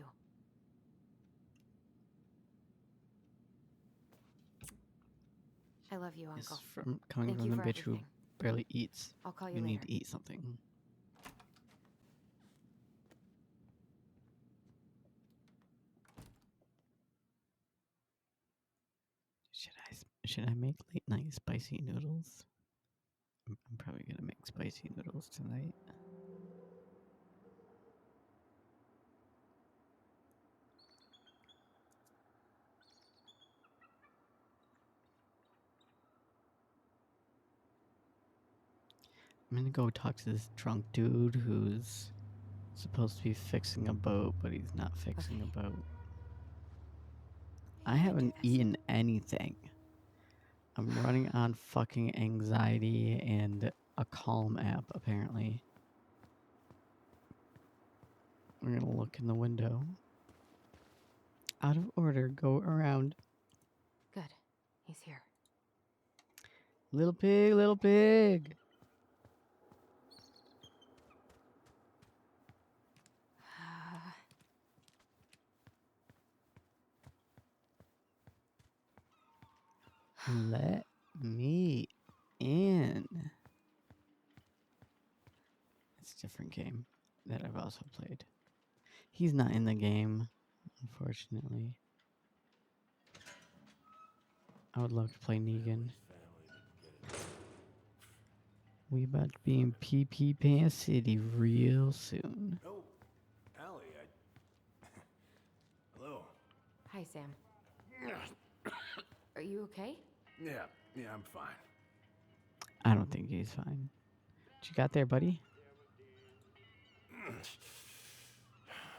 I love you, This Uncle. is from coming Thank from you the for bitch who everything. barely eats. I'll call you You need later. to eat something. Should I make late night spicy noodles? I'm probably gonna make spicy noodles tonight. I'm gonna go talk to this drunk dude who's supposed to be fixing a boat, but he's not fixing a boat. I haven't eaten anything. I'm running on fucking anxiety and a Calm app, apparently. We're gonna look in the window. Out of order, go around. Good. He's here. Little pig, little pig. Let me in. It's a different game that I've also played. He's not in the game, unfortunately. I would love to play Negan. We about to be in PP Pan City real soon. Oh, Allie, Hello. Hi, Sam. Are you okay? Yeah, I'm fine. I don't think he's fine. What you got there, buddy?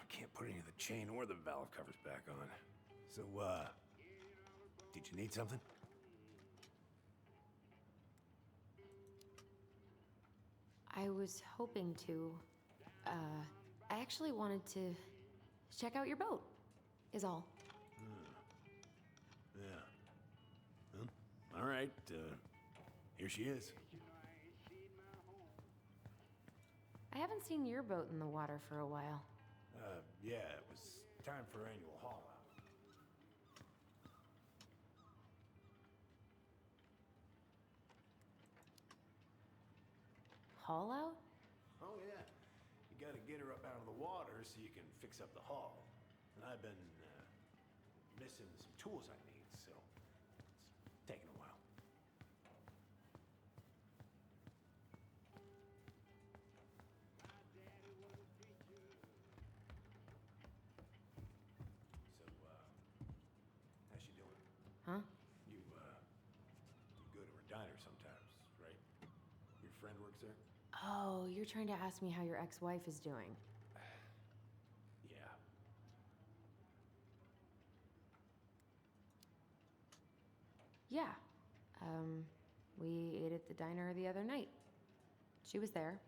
Can't put any of the chain or the valve covers back on. So, did you need something? I was hoping to. I actually wanted to check out your boat, is all. Yeah. Well, all right, here she is. I haven't seen your boat in the water for a while. Yeah, it was time for annual haul out. hull out? Oh, yeah. You gotta get her up out of the water so you can fix up the hull. And I've been missing some tools I need, so it's taking a while. So, how's she doing? Huh? You go to her diner sometimes, right? Your friend works there? Oh, you're trying to ask me how your ex-wife is doing. Yeah. Yeah. We ate at the diner the other night. She was there.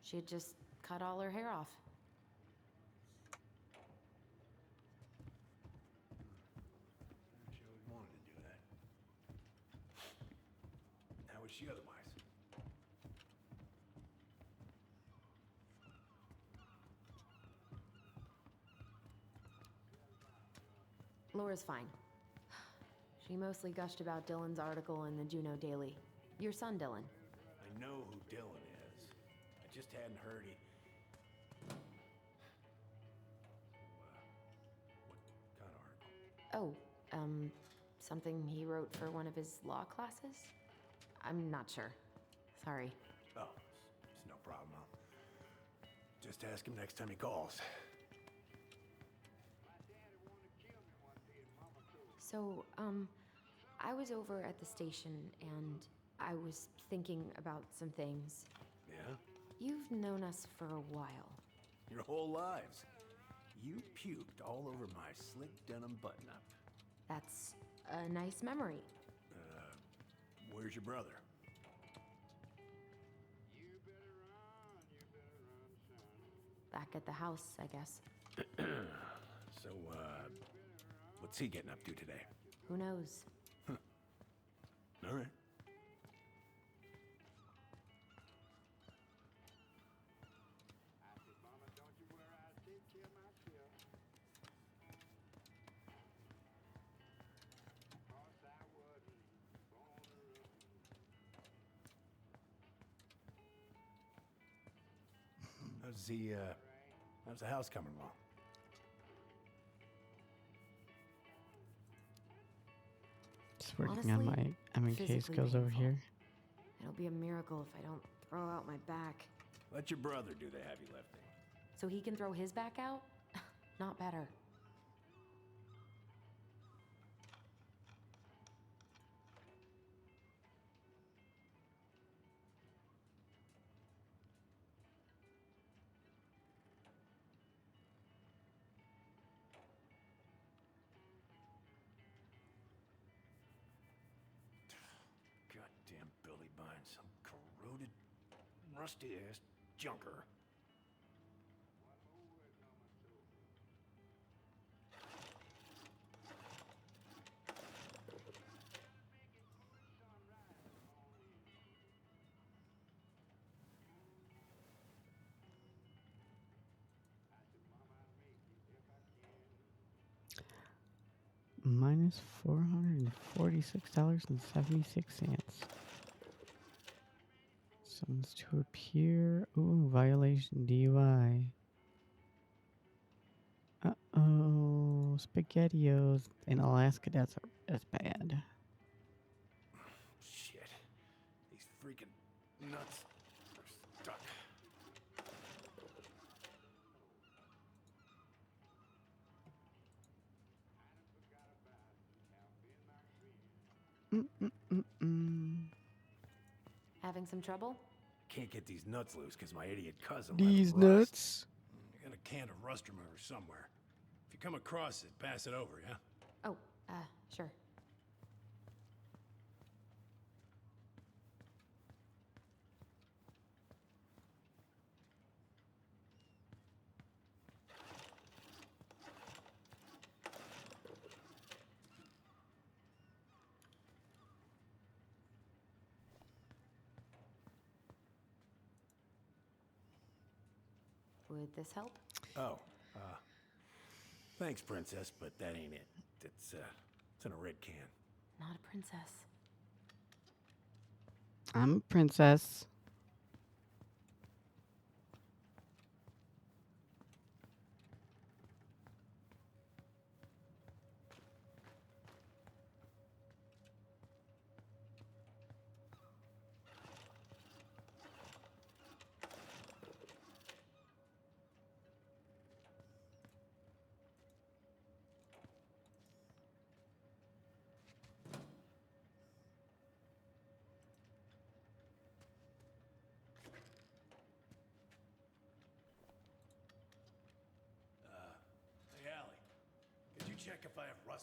She had just cut all her hair off. She always wanted to do that. How was she otherwise? Laura's fine. She mostly gushed about Dylan's article in the Juneau Daily. Your son, Dylan. I know who Dylan is. I just hadn't heard he... what kind of article? Oh, something he wrote for one of his law classes? I'm not sure. Sorry. Oh, it's no problem. I'll just ask him next time he calls. So, I was over at the station and I was thinking about some things. Yeah? You've known us for a while. Your whole lives. You puked all over my slick denim button-up. That's a nice memory. Where's your brother? Back at the house, I guess. So, what's he getting up to today? Who knows? All right. How's the house coming along? Just working on Honestly, my case physically goes over painful. here. It'll be a miracle if I don't throw out my back. Let your brother do the heavy lifting. So he can throw his back out? Not better. Goddamn Billy buying some corroded, rusty-ass junker. Minus $446.76. Summons to appear. Ooh, violation DUI. Uh-oh. SpaghettiOs in Alaska, that's bad. Shit. These freaking nuts are stuck. Having some trouble? Can't get these nuts loose because my idiot cousin These let 'em rust. nuts. I got a can of rust remover somewhere. If you come across it, pass it over, yeah? Oh, sure. Would this help? Oh, thanks, Princess, but that ain't it. It's in a red can. Not a princess. I'm a princess.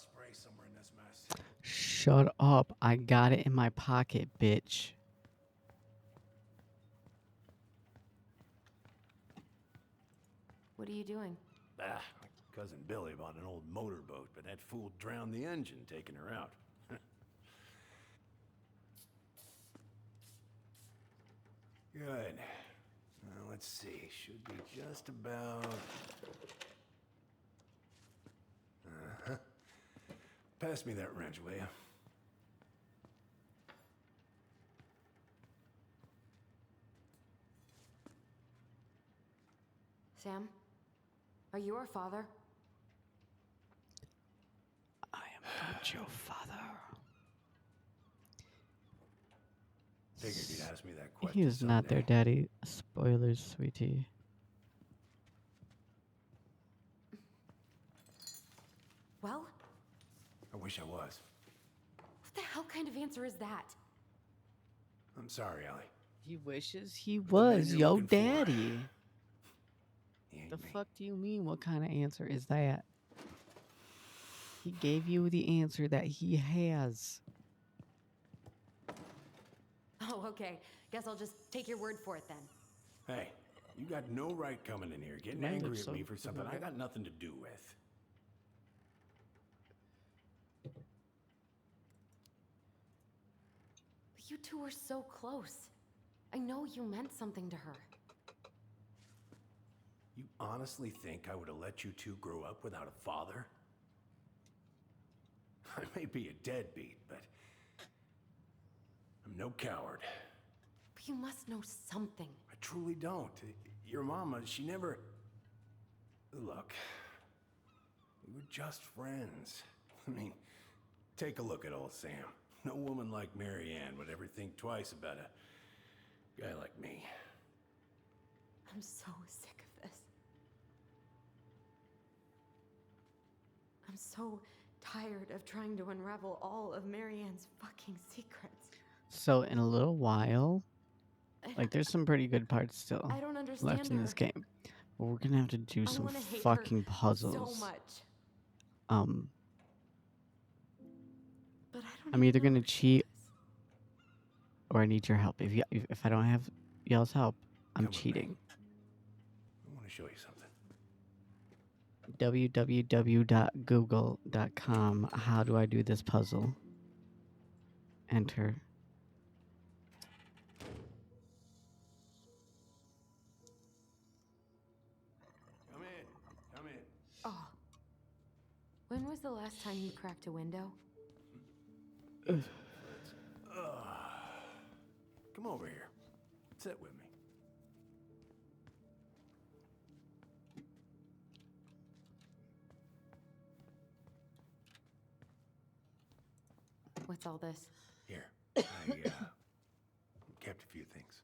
spray somewhere in this mess. Shut up. I got it in my pocket, bitch. What are you doing? My cousin Billy bought an old motorboat, but that fool drowned the engine taking her out. Good. Now, let's see. Should be just about... Uh-huh. Pass me that wrench, will you? Sam? Are you our father? I am not your father. Figured you'd ask me that question He is not their someday. daddy. Spoilers, sweetie. Well? I wish I was. What the hell kind of answer is that? I'm sorry, Ellie. He wishes he But the man was you're yo looking for, daddy. he ain't The me. fuck do you mean? What kind of answer is that? He gave you the answer that he has. Oh, okay. Guess I'll just take your word for it then. Hey, you got no right coming in here getting My angry lips at me so for something I okay. got nothing to do with. But you two were so close. I know you meant something to her. You honestly think I would have let you two grow up without a father? I may be a deadbeat, but I'm no coward. But you must know something. I truly don't. Your mama, she never... Look, we were just friends. I mean, take a look at old Sam. No woman like Mary Ann would ever think twice about a guy like me. I'm so sick of this. I'm so tired of trying to unravel all of Marianne's fucking secrets. So in a little while, like there's some pretty good parts still I don't left understand in her. this game. But we're gonna have to do I some want to hate her fucking so puzzles. much. But I don't I'm even either know gonna who she cheat is. or I need your help. If I don't have y'all's help, I'm Come with me. cheating. I want to show you something. www.google.com. How do I do this puzzle? Enter. Come in. Come in. Oh. When was the last time you cracked a window? Easy, Fritz. Come over here. Sit with me. What's all this? Here. I kept a few things.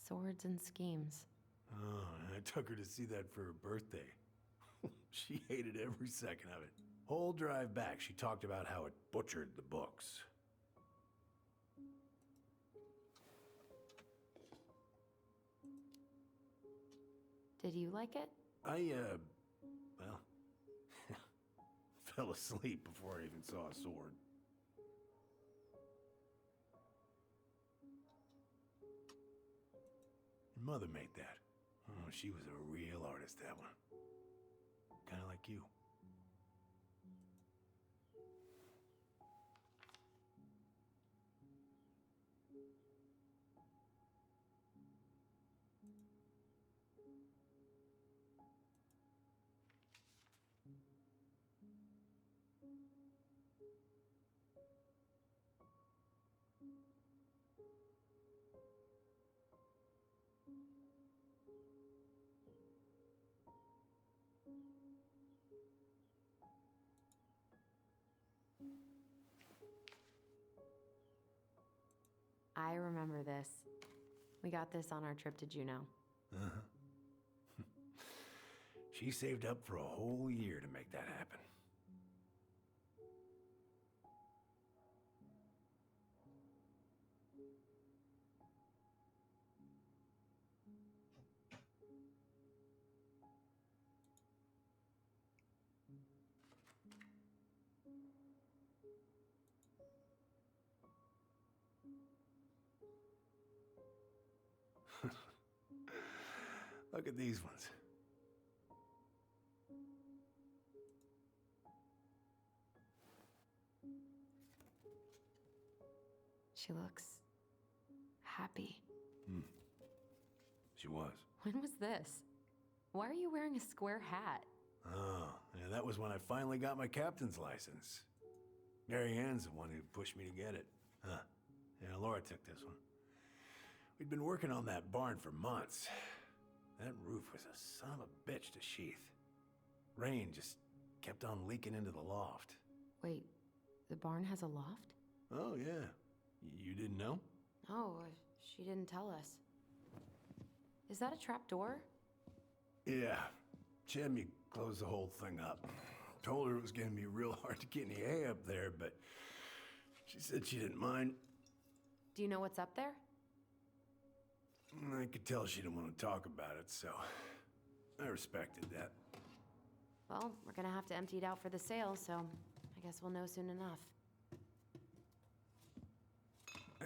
Swords and schemes. Oh, I took her to see that for her birthday. She hated every second of it. Whole drive back, she talked about how it butchered the books. Did you like it? Well, fell asleep before I even saw a sword. Your mother made that. Oh, she was a real artist, that one. Kind of like you. I remember this. We got this on our trip to Juneau. Uh-huh. She saved up for a whole year to make that happen. Look at these ones. She looks happy. She was. When was this? Why are you wearing a square hat? Oh, yeah, that was when I finally got my captain's license. Mary Ann's the one who pushed me to get it. Huh. Yeah, Laura took this one. We'd been working on that barn for months. That roof was a son of a bitch to sheath. Rain just kept on leaking into the loft. Wait, the barn has a loft? Oh, yeah. You didn't know? Oh, she didn't tell us. Is that a trap door? Yeah. She had me close the whole thing up. Told her it was gonna be real hard to get any hay up there, but she said she didn't mind. Do you know what's up there? I could tell she didn't want to talk about it, so I respected that. Well, we're gonna have to empty it out for the sale, so I guess we'll know soon enough.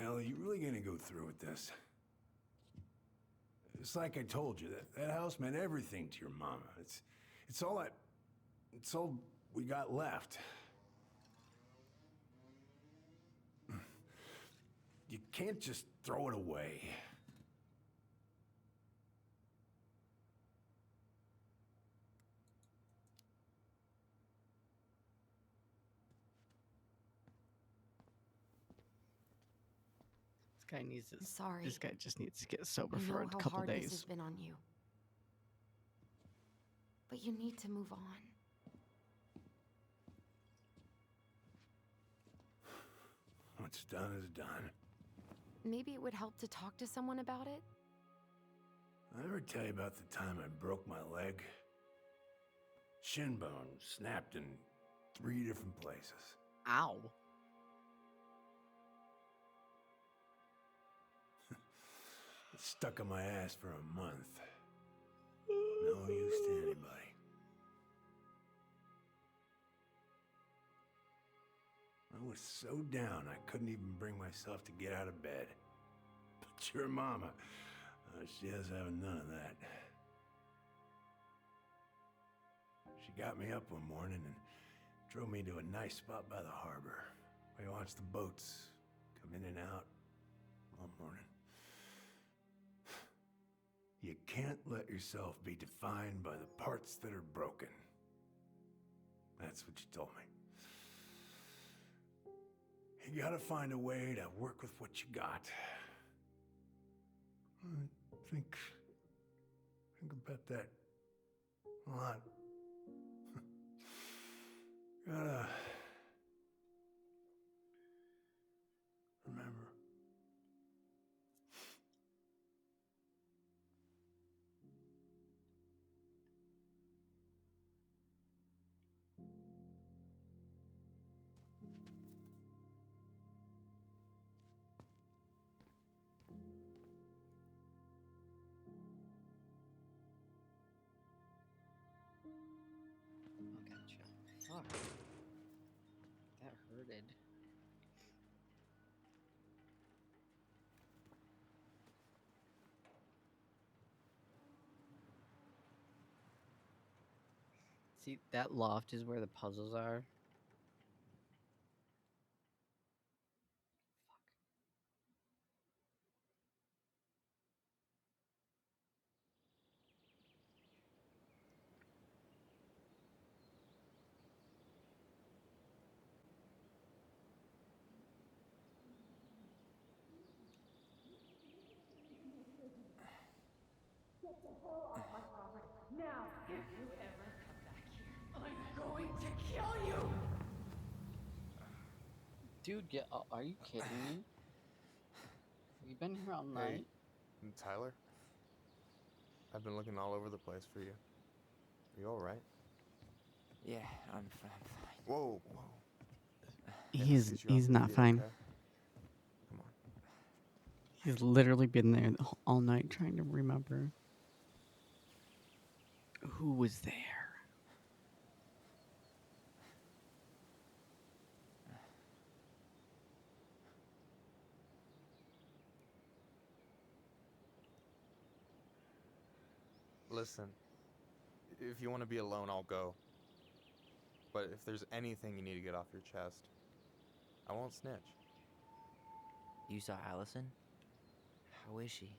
Ellie, you really gonna go through with this? It's like I told you, that house meant everything to your mama. It's all we got left. You can't just throw it away. This guy needs I'm sorry. This guy just needs to get sober I for know a how couple hard this days. has been on you. But you need to move on. What's done is done. Maybe it would help to talk to someone about it? I ever tell you about the time I broke my leg? Shin bone snapped in 3 different places. Ow. It stuck in my ass for a month. No use to anybody. I was so down I couldn't even bring myself to get out of bed. But your mama, she has having none of that. She got me up one morning and drove me to a nice spot by the harbor. We watched the boats come in and out all morning. You can't let yourself be defined by the parts that are broken. That's what you told me. You gotta find a way to work with what you got. Think about that a lot. Gotta remember. Oh, gotcha. Fuck. That hurted. See, that loft is where the puzzles are. Now, if you ever come back here, I'm going to kill you! Dude, are you kidding me? Have you been here all night? Hey, Tyler? I've been looking all over the place for you. Are you alright? Yeah, I'm fine. Whoa. He's Get you off your not feet, fine. okay? Come on. He's literally been there all night trying to remember who was there. Listen, if you want to be alone, I'll go. But if there's anything you need to get off your chest, I won't snitch. You saw Allison? How is she?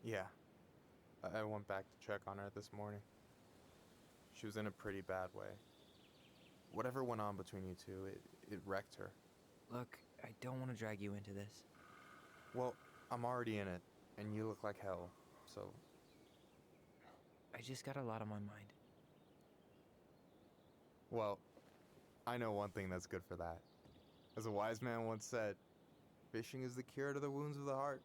Yeah. I went back to check on her this morning. She was in a pretty bad way. Whatever went on between you two, it wrecked her. Look, I don't want to drag you into this. Well, I'm already in it, and you look like hell, so... I just got a lot on my mind. Well, I know one thing that's good for that. As a wise man once said, fishing is the cure to the wounds of the heart.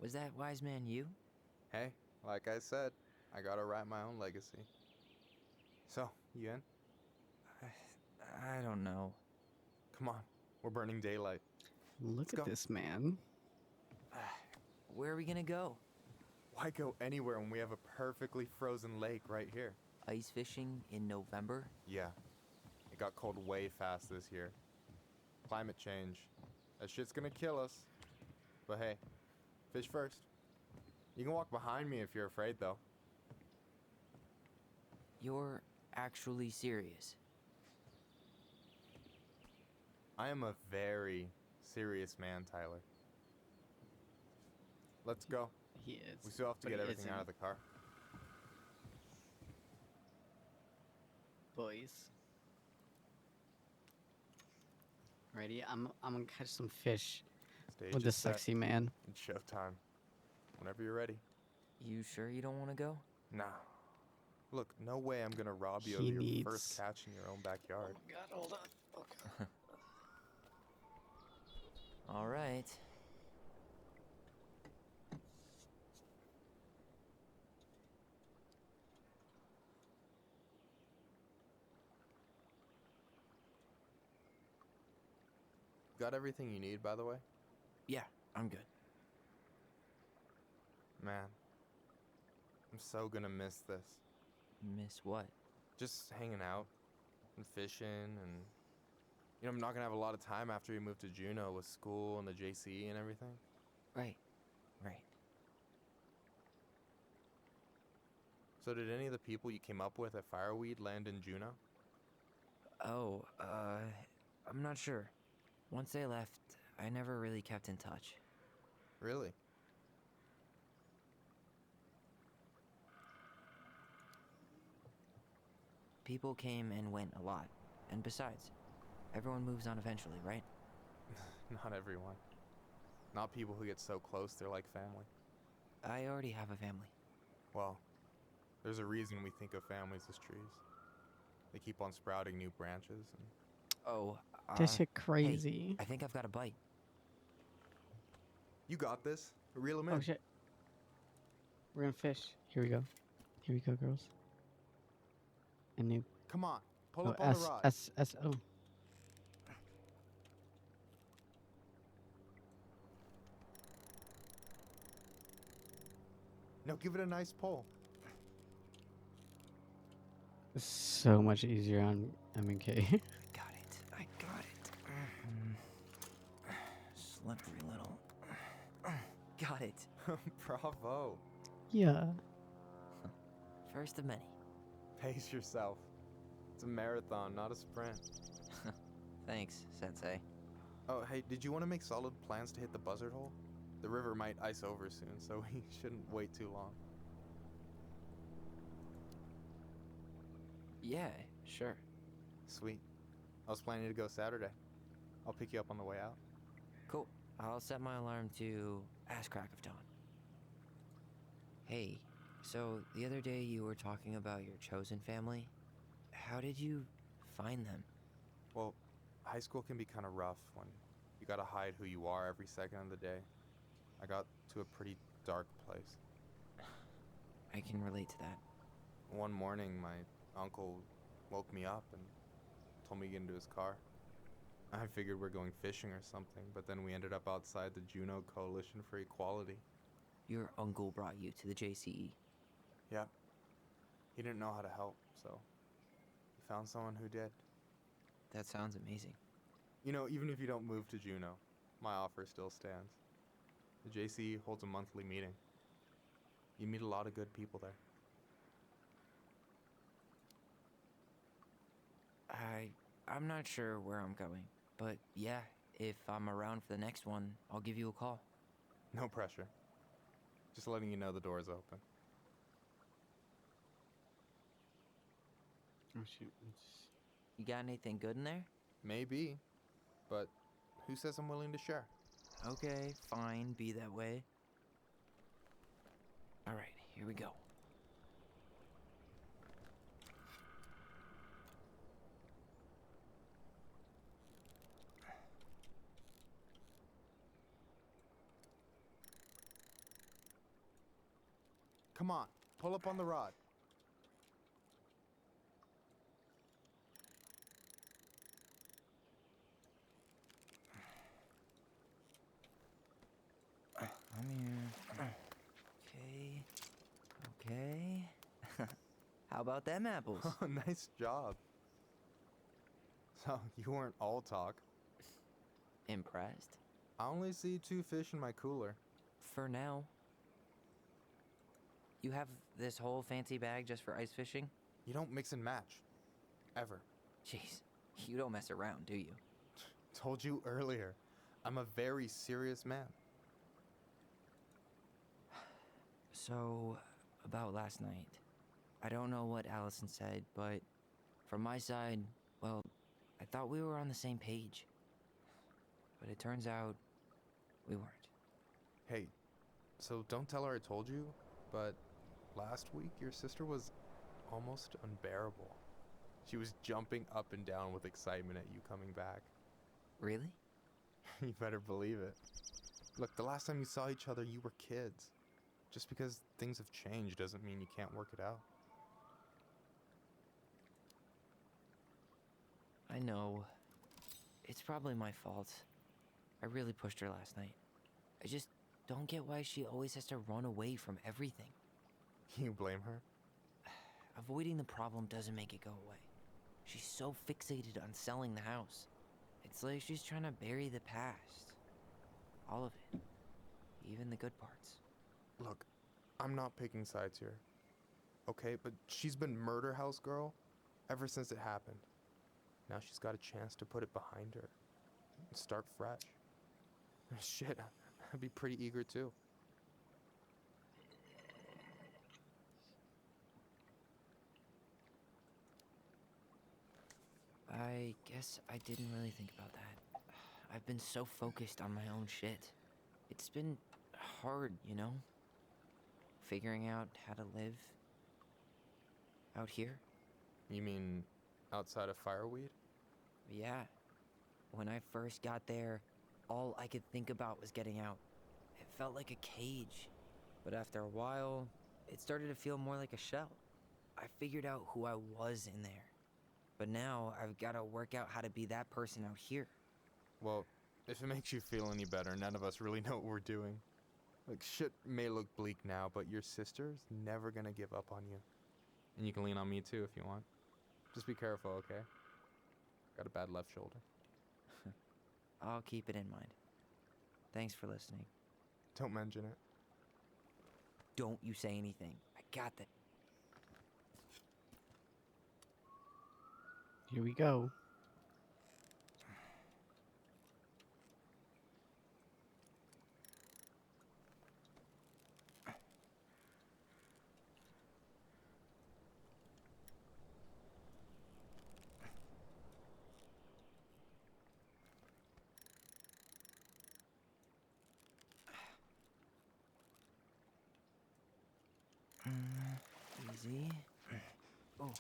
Was that wise man you? Hey, like I said, I gotta write my own legacy. So, you in? I don't know. Come on, we're burning daylight. Look Let's at go. this man. Where are we gonna go? Why go anywhere when we have a perfectly frozen lake right here? Ice fishing in November? Yeah, it got cold way fast this year. Climate change. That shit's gonna kill us. But hey, fish first. You can walk behind me if you're afraid, though. You're actually serious? I am a very serious man, Tyler. Let's go. He is. We still have to but get he everything isn't. out of the car. Boys. Ready? I'm gonna catch some fish Stage with the is set. sexy man. It's showtime. Whenever you're ready. You sure you don't want to go? Nah. Look, no way I'm gonna rob you He of your needs- first catch in your own backyard. my god, hold on. Okay. All right. Got everything you need, by the way? Yeah, I'm good. Man, I'm so gonna miss this. Miss what? Just hanging out and fishing and... You know, I'm not gonna have a lot of time after we move to Juneau with school and the JCE and everything. Right. Right. So did any of the people you came up with at Fireweed land in Juneau? Oh, I'm not sure. Once they left, I never really kept in touch. Really? People came and went a lot. And besides, everyone moves on eventually, right? Not everyone. Not people who get so close they're like family. I already have a family. Well, there's a reason we think of families as trees. They keep on sprouting new branches and... Oh, This shit hey, crazy. I think I've got a bite. You got this. Reel 'em in. Oh shit. We're gonna fish. Here we go. Here we go, girls. And new. Come on. Pull Oh, up on the rod. S-S-O. No, give it a nice pull. It's so much easier on M&K. Got it. I got it. Slippery little. Got it. Bravo. Yeah. First of many. Pace yourself. It's a marathon, not a sprint. Thanks, Sensei. Oh, hey, did you want to make solid plans to hit the buzzard hole? The river might ice over soon, so we shouldn't wait too long. Yeah, sure. Sweet. I was planning to go Saturday. I'll pick you up on the way out. Cool. I'll set my alarm to ass crack of dawn. Hey, so the other day you were talking about your chosen family. How did you find them? Well, high school can be kind of rough when you gotta hide who you are every second of the day. I got to a pretty dark place. I can relate to that. One morning, my uncle woke me up and told me to get into his car. I figured we're going fishing or something, but then we ended up outside the Juneau Coalition for Equality. Your uncle brought you to the JCE. Yep. He didn't know how to help, so he found someone who did. That sounds amazing. You know, even if you don't move to Juneau, my offer still stands. The JC holds a monthly meeting. You meet a lot of good people there. I'm not sure where I'm going, but yeah, if I'm around for the next one, I'll give you a call. No pressure. Just letting you know the door is open. Oh shoot. You got anything good in there? Maybe, but who says I'm willing to share? Okay, fine, be that way. All right, here we go. Come on, pull up on the rod. I'm here. Okay. Okay. How about them apples? Nice job. So, you weren't all talk. Impressed? I only see 2 fish in my cooler. For now. You have this whole fancy bag just for ice fishing? You don't mix and match. Ever. Jeez, you don't mess around, do you? Told you earlier. I'm a very serious man. So, about last night. I don't know what Allison said, but from my side, well, I thought we were on the same page. But it turns out we weren't. Hey, so don't tell her I told you, but last week your sister was almost unbearable. She was jumping up and down with excitement at you coming back. Really? You better believe it. Look, the last time you saw each other, you were kids. Just because things have changed doesn't mean you can't work it out. I know. It's probably my fault. I really pushed her last night. I just don't get why she always has to run away from everything. You blame her? Avoiding the problem doesn't make it go away. She's so fixated on selling the house. It's like she's trying to bury the past. All of it. Even the good parts. Look, I'm not picking sides here. Okay, but she's been murder house girl ever since it happened. Now she's got a chance to put it behind her and start fresh. Shit, I'd be pretty eager too. I guess I didn't really think about that. I've been so focused on my own shit. It's been hard, you know? Figuring out how to live out here. You mean outside of fireweed? Yeah. When I first got there, all I could think about was getting out. It felt like a cage. But after a while, it started to feel more like a shell. I figured out who I was in there. But now I've got to work out how to be that person out here. Well, if it makes you feel any better, none of us really know what we're doing. Like, shit may look bleak now, but your sister's never gonna give up on you. And you can lean on me too if you want. Just be careful, okay? Got a bad left shoulder. I'll keep it in mind. Thanks for listening. Don't mention it. Don't you say anything. I got that. Here we go. Easy. Oh.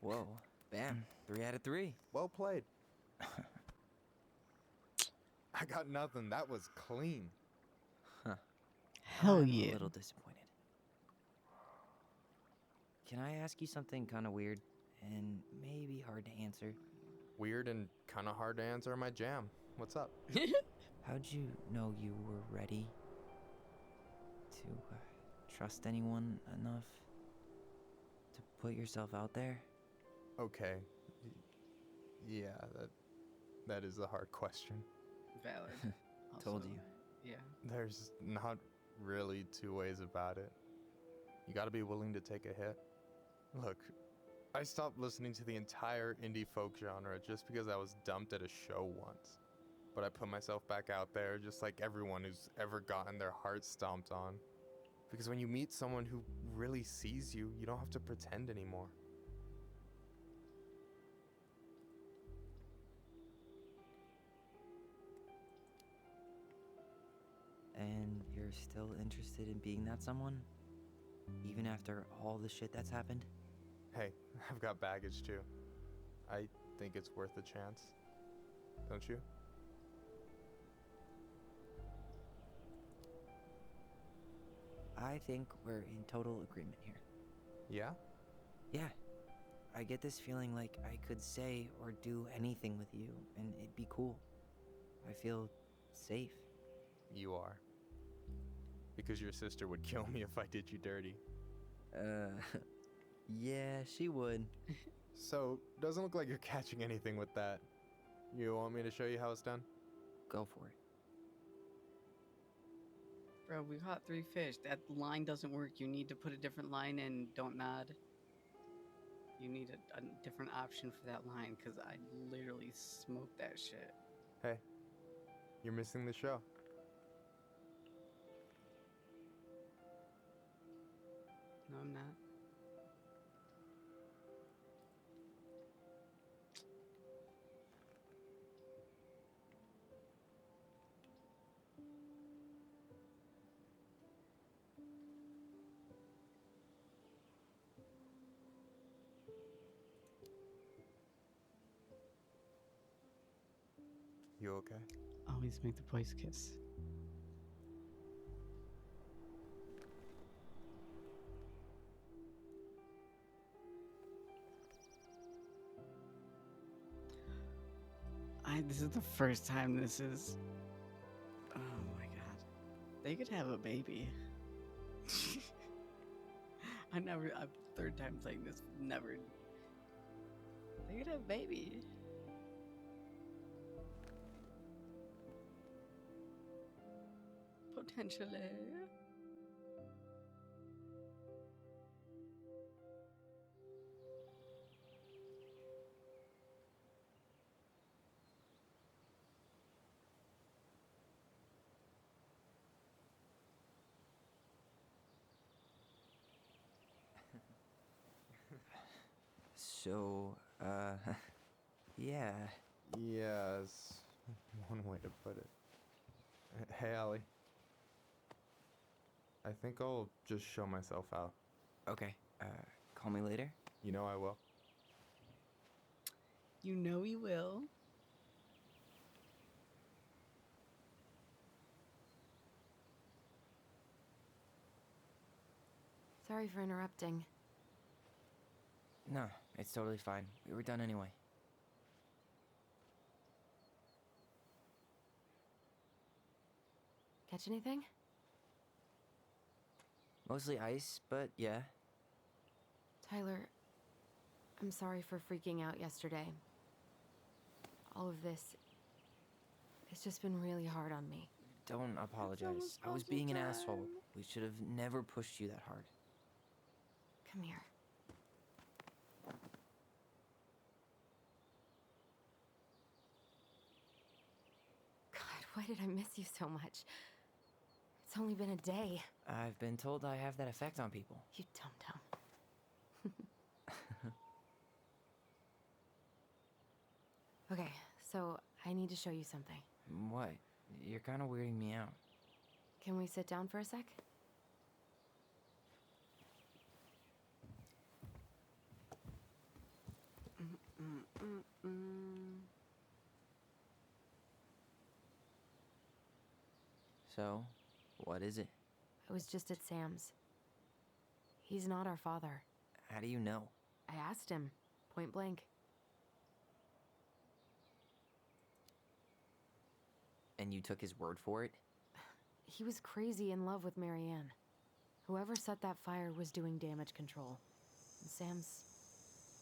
Whoa. Bam. 3 out of 3. Well played. I got nothing. That was clean. Huh. Hell I'm yeah. a little disappointed. Can I ask you something kind of weird and maybe hard to answer? Weird and kind of hard to answer my jam. What's up? How'd you know you were ready to trust anyone enough to put yourself out there? Okay. Yeah, that is a hard question. Valid. Told Also, you. Yeah. There's not really two ways about it. You gotta be willing to take a hit. Look, I stopped listening to the entire indie folk genre just because I was dumped at a show once. But I put myself back out there just like everyone who's ever gotten their heart stomped on. Because when you meet someone who really sees you, you don't have to pretend anymore. And you're still interested in being that someone? Even after all the shit that's happened? Hey, I've got baggage too. I think it's worth a chance. Don't you? I think we're in total agreement here. Yeah? Yeah. I get this feeling like I could say or do anything with you, and it'd be cool. I feel safe. You are. Because your sister would kill me if I did you dirty. Yeah, she would. So, doesn't look like you're catching anything with that. You want me to show you how it's done? Go for it. Bro, we caught 3 fish. That line doesn't work. You need to put a different line in. Don't nod. You need a different option for that line, because I literally smoked that shit. Hey, you're missing the show. No, I'm not. You okay? Always make the boys kiss. This is the first time this is. Oh my god. They could have a baby. I'm third time playing this. Never. They could have a baby. Potentially. So, yeah. Yes, one way to put it. Hey, Allie. I think I'll just show myself out. Okay, call me later? You know I will. You know he will. Sorry for interrupting. No, it's totally fine. We were done anyway. Catch anything? Mostly ice, but yeah. Tyler, I'm sorry for freaking out yesterday. All of this, it's just been really hard on me. Don't apologize. I was being an asshole. We should have never pushed you that hard. Come here. God, why did I miss you so much? It's only been a day. I've been told I have that effect on people. You dum-dum. Okay, so I need to show you something. What? You're kind of weirding me out. Can we sit down for a sec? So, what is it? I was just at Sam's. He's not our father. How do you know? I asked him, point blank. And you took his word for it? He was crazy in love with Marianne. Whoever set that fire was doing damage control. And Sam's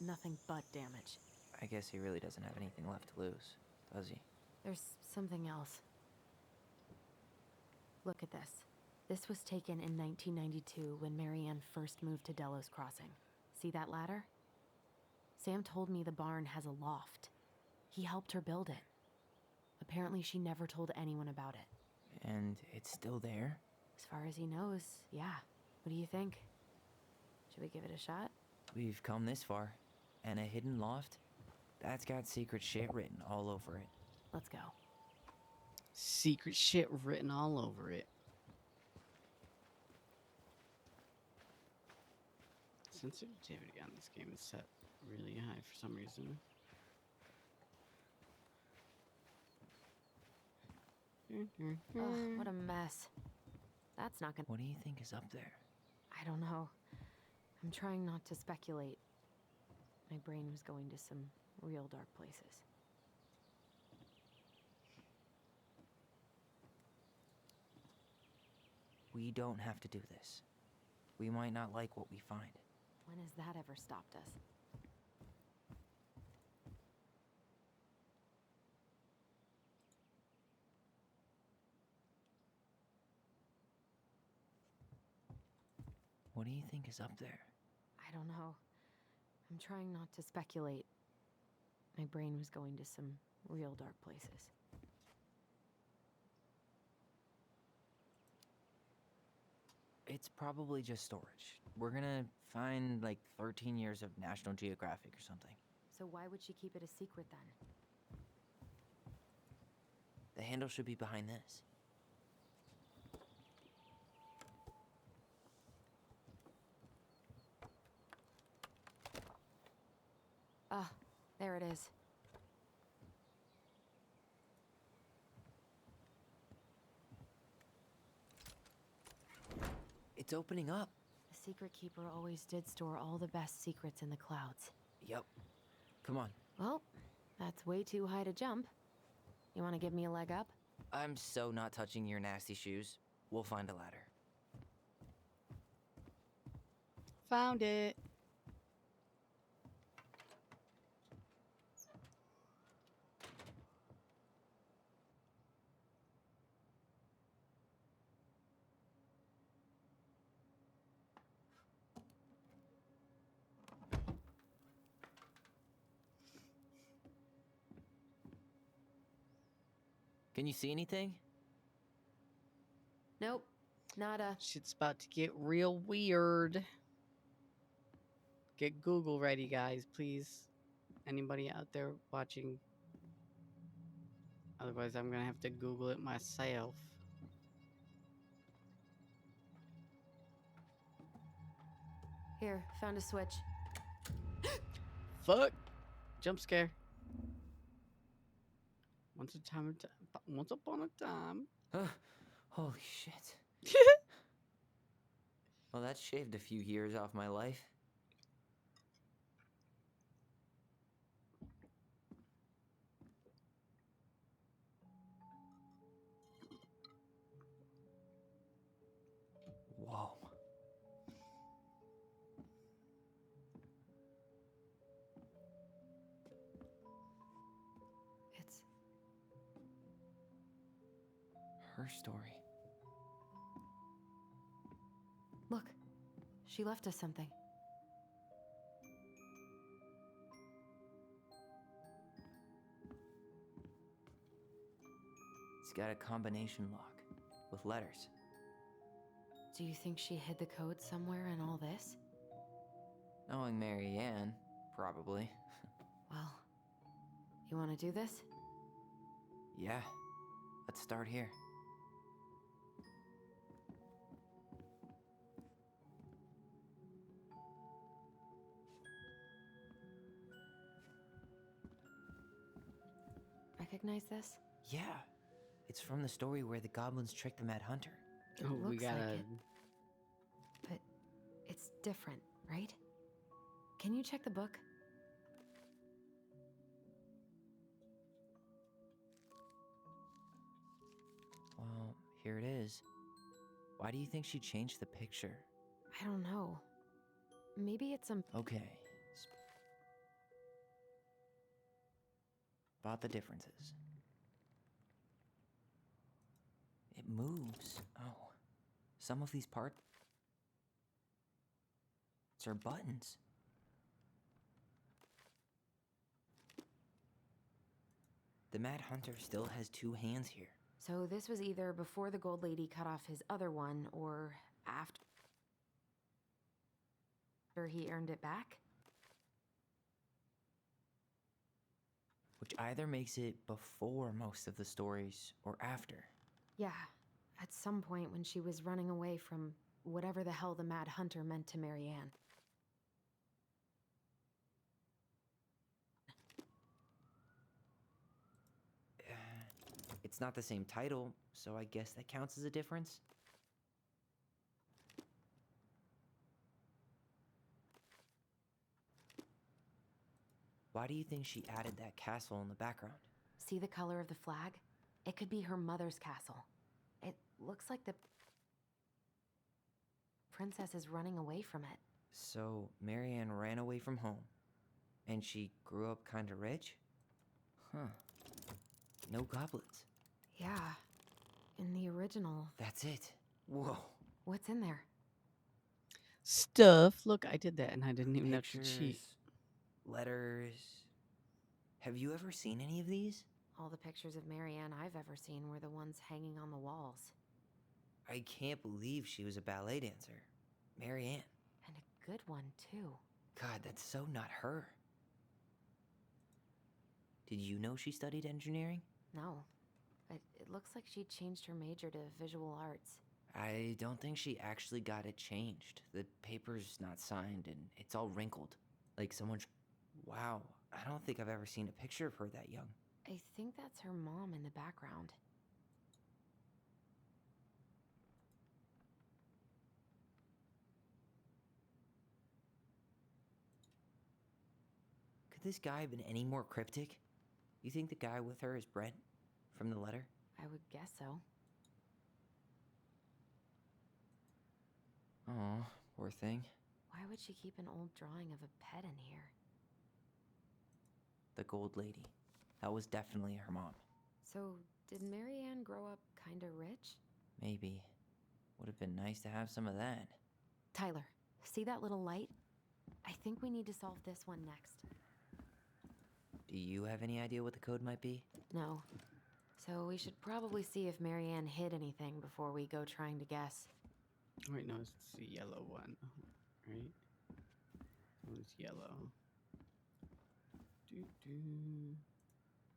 nothing but damage. I guess he really doesn't have anything left to lose, does he? There's something else. Look at this. This was taken in 1992 when Marianne first moved to Delos Crossing. See that ladder? Sam told me the barn has a loft. He helped her build it. Apparently she never told anyone about it. And it's still there? As far as he knows, yeah. What do you think? Should we give it a shot? We've come this far. And a hidden loft? That's got secret shit written all over it. Let's go. Secret shit written all over it. Sensitivity on this game is set really high for some reason. Ugh, what a mess. That's not gonna... What do you think is up there? I don't know. I'm trying not to speculate. My brain was going to some real dark places. We don't have to do this. We might not like what we find. When has that ever stopped us? What do you think is up there? I don't know. I'm trying not to speculate. My brain was going to some real dark places. It's probably just storage. We're gonna find like 13 years of National Geographic or something. So why would she keep it a secret then? The handle should be behind this. Ah, there it is. It's opening up. The secret keeper always did store all the best secrets in the clouds. Yep. Come on. Well, that's way too high to jump. You want to give me a leg up? I'm so not touching your nasty shoes. We'll find a ladder. Found it. Can you see anything? Nope, nada. Shit's about to get real weird. Get Google ready, guys, please. Anybody out there watching? Otherwise, I'm gonna have to Google it myself. Here, found a switch. Fuck! Jump scare. Once upon a time. Holy shit. Well, that shaved a few years off my life. Whoa. It's Her story. Look, she left us something. It's got a combination lock with letters. Do you think she hid the code somewhere in all this? Knowing Mary Ann, probably. Well, you want to do this? Yeah. Let's start here. Recognize this? Yeah. It's from the story where the goblins tricked the Mad Hunter. It Oh, we looks like gotta. it. But it's different, right? Can you check the book? Well, here it is. Why do you think she changed the picture? I don't know. Maybe it's some... Okay. Spot the differences. It moves. Oh. Some of these parts are buttons. The Mad Hunter still has two hands here. So this was either before the Gold Lady cut off his other one, or after he earned it back? Which either makes it before most of the stories or after. Yeah, at some point when she was running away from whatever the hell the Mad Hunter meant to Marianne. It's not the same title, so I guess that counts as a difference. Why do you think she added that castle in the background? See the color of the flag? It could be her mother's castle. It looks like the princess is running away from it. So, Marianne ran away from home, and she grew up kinda rich? Huh. No goblins. Yeah, in the original. That's it. Whoa. What's in there? Stuff. Look, I did that and I didn't even have to cheat. Pictures, letters. Have you ever seen any of these? All the pictures of Marianne I've ever seen were the ones hanging on the walls. I can't believe she was a ballet dancer. Marianne. And a good one, too. God, that's so not her. Did you know she studied engineering? No, but it looks like she changed her major to visual arts. I don't think she actually got it changed. The paper's not signed and it's all wrinkled. Like someone. Wow, I don't think I've ever seen a picture of her that young. I think that's her mom in the background. Could this guy have been any more cryptic? You think the guy with her is Brent? From the letter? I would guess so. Oh, poor thing. Why would she keep an old drawing of a pet in here? The Gold Lady. That was definitely her mom. So, did Marianne grow up kinda rich? Maybe. Would have been nice to have some of that. Tyler, see that little light? I think we need to solve this one next. Do you have any idea what the code might be? No. So we should probably see if Marianne hid anything before we go trying to guess. Wait, no, it's the yellow one, right? That one's yellow.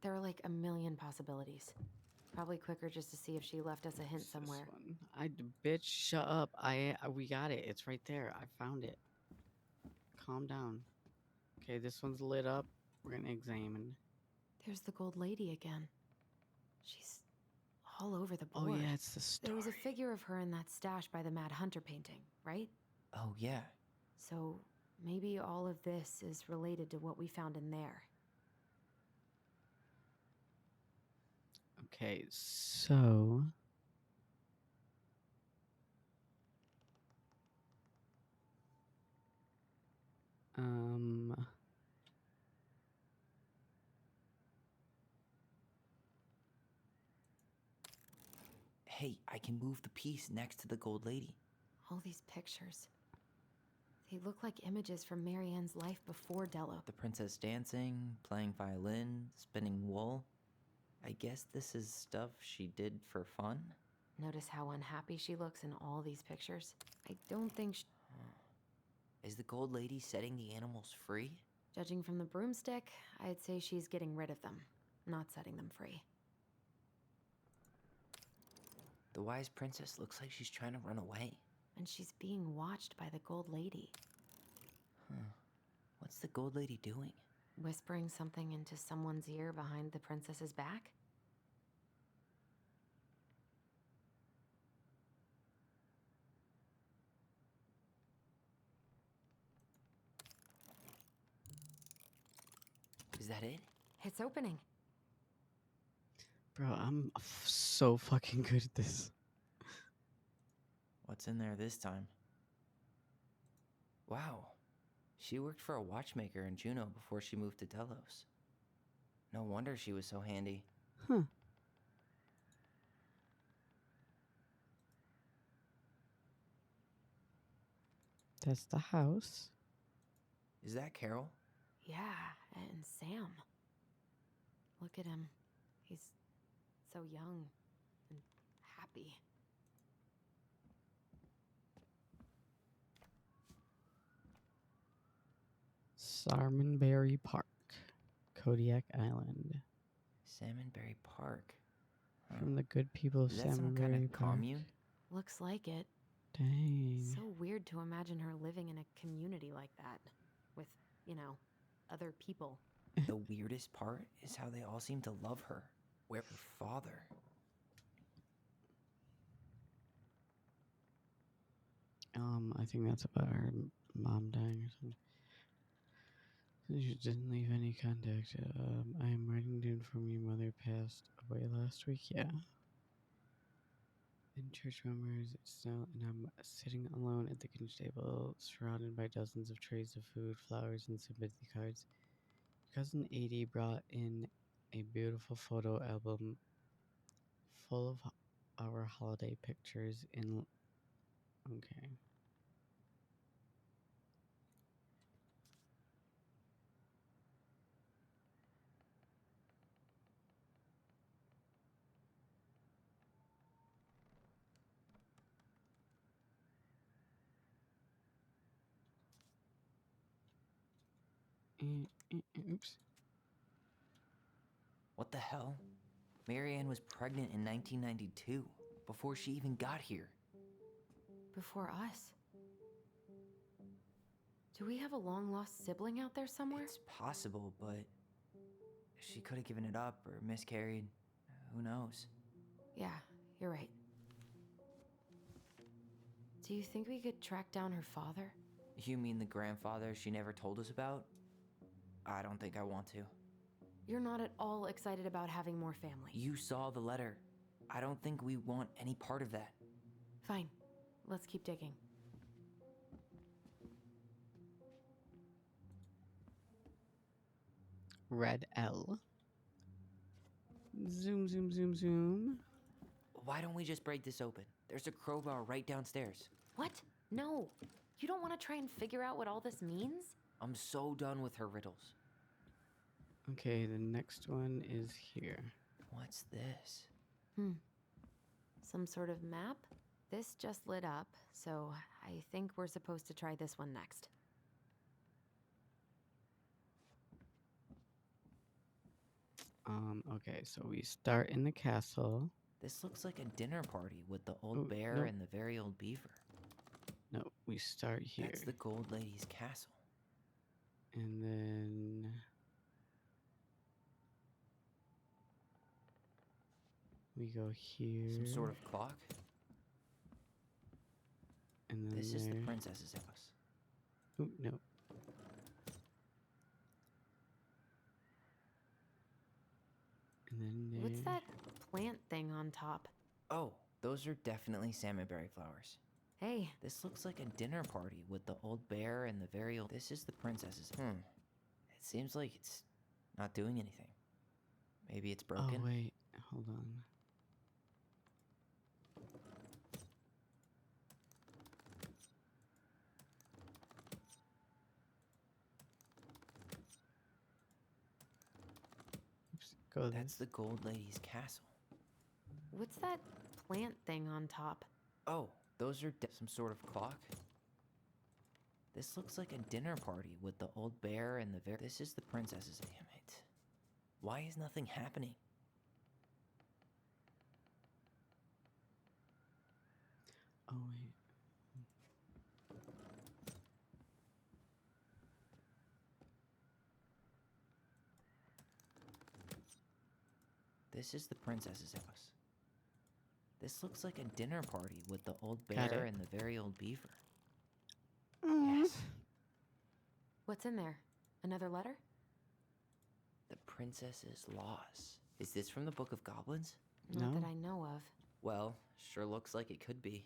There are like a million possibilities. Probably quicker just to see if she left us a hint It's somewhere. this one. Bitch, shut up. We got it. It's right there. I found it. Calm down. Okay, this one's lit up. We're gonna examine. There's the Gold Lady again. She's all over the Oh board. yeah, it's the story. There was a figure of her in that stash by the Mad Hunter painting, right? Oh, yeah. So maybe all of this is related to what we found in there. Okay, so Hey, I can move the piece next to the Gold Lady. All these pictures. They look like images from Marianne's life before Dello. The princess dancing, playing violin, spinning wool. I guess this is stuff she did for fun? Notice how unhappy she looks in all these pictures? I don't think Is the Gold Lady setting the animals free? Judging from the broomstick, I'd say she's getting rid of them, not setting them free. The wise princess looks like she's trying to run away. And she's being watched by the Gold Lady. What's the Gold Lady doing? Whispering something into someone's ear behind the princess's back? Is that it? It's opening. bro, I'm so fucking good at this. What's in there this time? Wow. She worked for a watchmaker in Juneau before she moved to Delos. No wonder she was so handy. Huh. That's the house. Is that Carol? Yeah, and Sam. Look at him. He's so young and happy. Salmonberry Park, Kodiak Island. Salmonberry Park. Huh. From the good people of Is that some kind Salmonberry of Park. commune? Looks like it. Dang. So weird to imagine her living in a community like that. With, other people. The weirdest part is how they all seem to love her. Where her father? I think that's about her mom dying or something. She didn't leave any contact. I am writing to inform your mother passed away last week. Yeah. In church members, it's now, and I'm sitting alone at the kitchen table, surrounded by dozens of trays of food, flowers, and sympathy cards. Cousin Adie brought in a beautiful photo album full of our holiday pictures in. Okay. Oops. What the hell? Marianne was pregnant in 1992, before she even got here. Before us. Do we have a long-lost sibling out there somewhere? It's possible, but she could have given it up or miscarried. Who knows? Yeah, you're right. Do you think we could track down her father? You mean the grandfather she never told us about? I don't think I want to. You're not at all excited about having more family. You saw the letter. I don't think we want any part of that. Fine. Let's keep digging. Red L. Zoom, zoom, zoom, zoom. Why don't we just break this open? There's a crowbar right downstairs. What? No. You don't want to try and figure out what all this means? I'm so done with her riddles. Okay, the next one is here. What's this? Some sort of map? This just lit up, so I think we're supposed to try this one next. Okay, so we start in the castle. This looks like a dinner party with the old Ooh, bear nope. and the very old beaver. No, we start here. That's the Gold Lady's castle. And then we go here. Some sort of clock? And then This is the there. princess's house. Ooh, no. And then there. What's that plant thing on top? Oh, those are definitely salmonberry flowers. Hey, This looks like a dinner party with the old bear and the very old... This is the princess's... It seems like it's not doing anything. Maybe it's broken? Oh, wait. Hold on. Oops, go That's the Gold Lady's castle. what's that plant thing on top? Oh, those are some sort of clock? This looks like a dinner party with the old bear and the very... This is the princess's... Damn it. Why is nothing happening? Oh, wait. This is the princess's house. This looks like a dinner party with the old Got bear it. and the very old beaver. Mm. Yes. What's in there? Another letter? The princess's laws. Is this from the Book of Goblins? Not No. that I know of. Well, sure looks like it could be.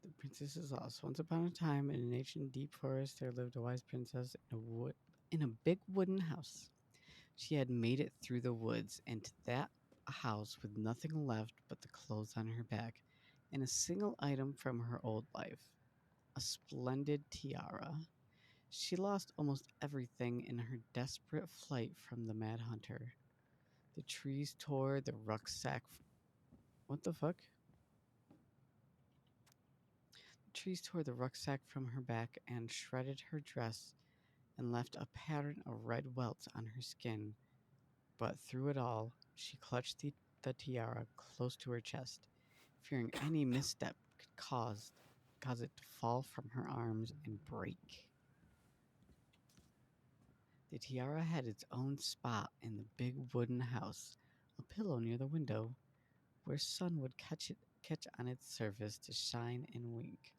The princess is lost. Once upon a time, in an ancient deep forest, there lived a wise princess in a big wooden house. She had made it through the woods and to that house with nothing left but the clothes on her back and a single item from her old life, a splendid tiara. She lost almost everything in her desperate flight from the Mad Hunter. The trees tore the rucksack. What the fuck? The trees tore the rucksack from her back and shredded her dress and left a pattern of red welts on her skin. But through it all, she clutched the tiara close to her chest, fearing any misstep could cause it to fall from her arms and break. The tiara had its own spot in the big wooden house, a pillow near the window, where sun would catch on its surface to shine and wink.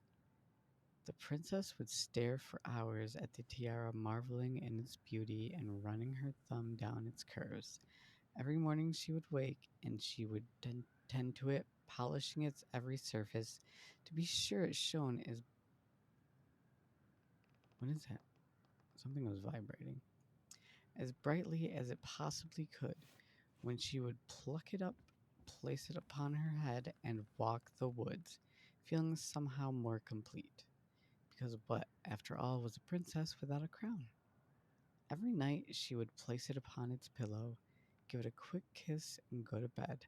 The princess would stare for hours at the tiara, marveling in its beauty and running her thumb down its curves. Every morning she would wake and she would tend to it, polishing its every surface to be sure it shone as. What is that? Something was vibrating. As brightly as it possibly could. When she would pluck it up, place it upon her head, and walk the woods, feeling somehow more complete. Because what, after all, was a princess without a crown? Every night she would place it upon its pillow, give it a quick kiss, and go to bed.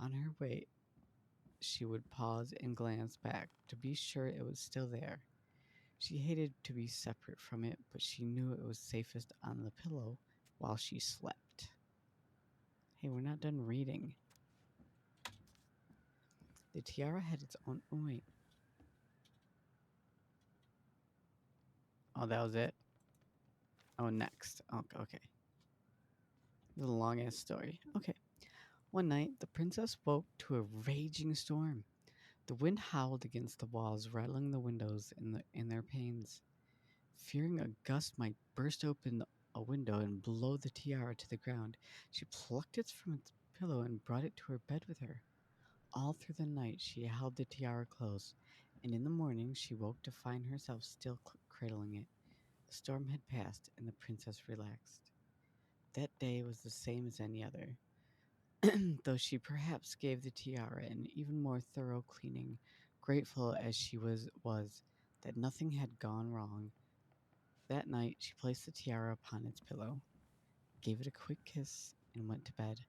On her way, she would pause and glance back to be sure it was still there. She hated to be separate from it, but she knew it was safest on the pillow while she slept. Hey, we're not done reading. The tiara had its own. Oh, wait. Oh, that was it? Oh, next. Oh, okay. This is a long ass story. Okay. One night, the princess woke to a raging storm. The wind howled against the walls, rattling the windows in their panes. Fearing a gust might burst open a window and blow the tiara to the ground, she plucked it from its pillow and brought it to her bed with her. All through the night, she held the tiara close, and in the morning she woke to find herself still cradling it. The storm had passed, and the princess relaxed. That day was the same as any other, though she perhaps gave the tiara an even more thorough cleaning, grateful as she was that nothing had gone wrong. That night she placed the tiara upon its pillow, gave it a quick kiss, and went to bed,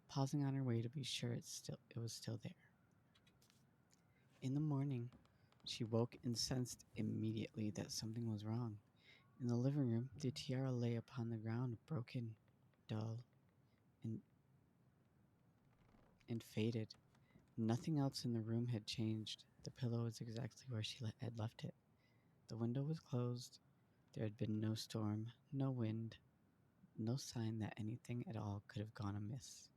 pausing on her way to be sure it was still there. In the morning, she woke and sensed immediately that something was wrong. In the living room, the tiara lay upon the ground, broken, dull, and faded. Nothing else in the room had changed. The pillow was exactly where she had left it. The window was closed. There had been no storm, no wind, no sign that anything at all could have gone amiss.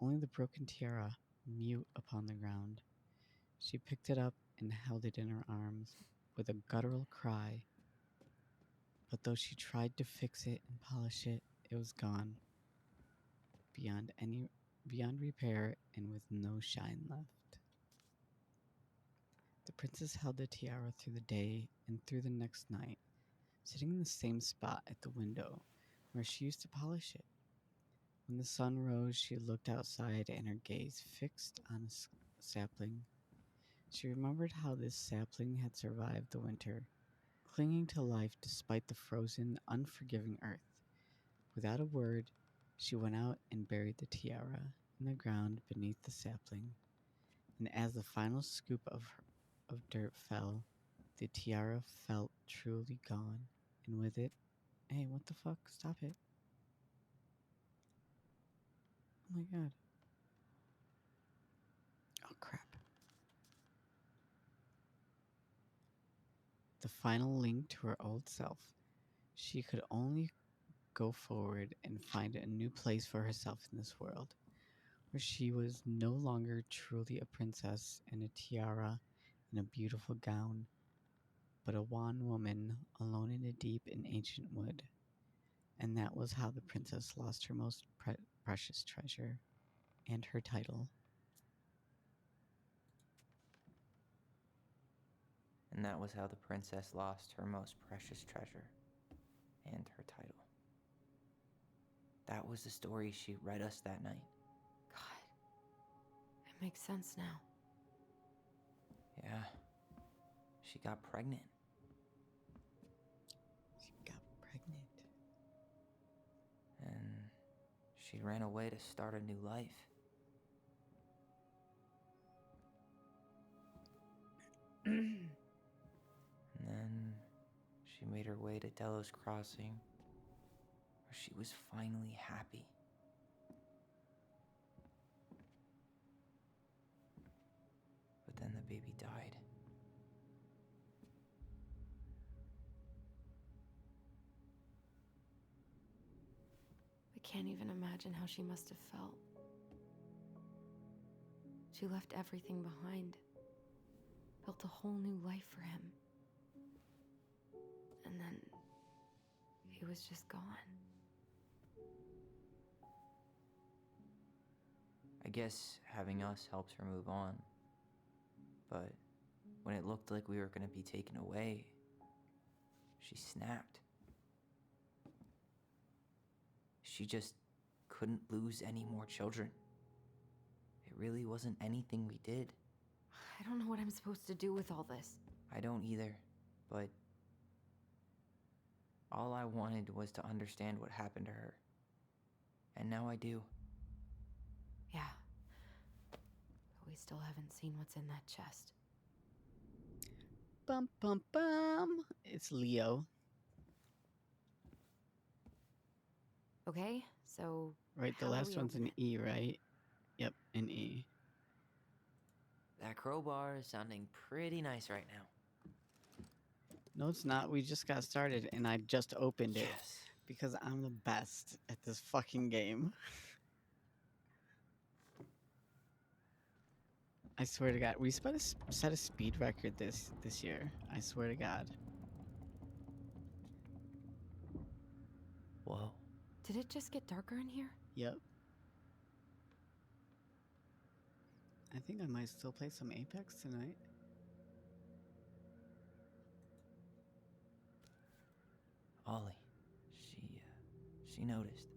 Only the broken tiara, mute upon the ground. She picked it up and held it in her arms with a guttural cry. But though she tried to fix it and polish it, it was gone, beyond repair and with no shine left. The princess held the tiara through the day and through the next night, sitting in the same spot at the window where she used to polish it. When the sun rose, she looked outside and her gaze fixed on a sapling. She remembered how this sapling had survived the winter, clinging to life despite the frozen, unforgiving earth. Without a word, she went out and buried the tiara in the ground beneath the sapling. And as the final scoop of dirt fell, the tiara felt truly gone, and with it, hey, what the fuck? Stop it. Oh my god. Oh crap. The final link to her old self. She could only go forward and find a new place for herself in this world, where she was no longer truly a princess in a tiara and a beautiful gown, but a wan woman alone in a deep and ancient wood. And that was how the princess lost her most precious treasure and her title. And that was how the princess lost her most precious treasure and her title. That was the story she read us that night. God, it makes sense now. Yeah, she got pregnant. She got pregnant. And she ran away to start a new life. And then she made her way to Delos Crossing, where she was finally happy. But then the baby died. I can't even imagine how she must have felt. She left everything behind, built a whole new life for him. And then he was just gone. I guess having us helped her move on. But when it looked like we were gonna be taken away, she snapped. She just couldn't lose any more children. It really wasn't anything we did. I don't know what I'm supposed to do with all this. I don't either, but all I wanted was to understand what happened to her. And now I do. Yeah. But we still haven't seen what's in that chest. Bum, bum, bum. It's Leo. Okay, so Right, the how do last we one's open an it? E, right? Yep, an E. That crowbar is sounding pretty nice right now. No, it's not. We just got started, and I just opened it. Yes. Because I'm the best at this fucking game. I swear to God, we set a speed record this year. I swear to God. Whoa. Did it just get darker in here? Yep. I think I might still play some Apex tonight. Ollie. She noticed.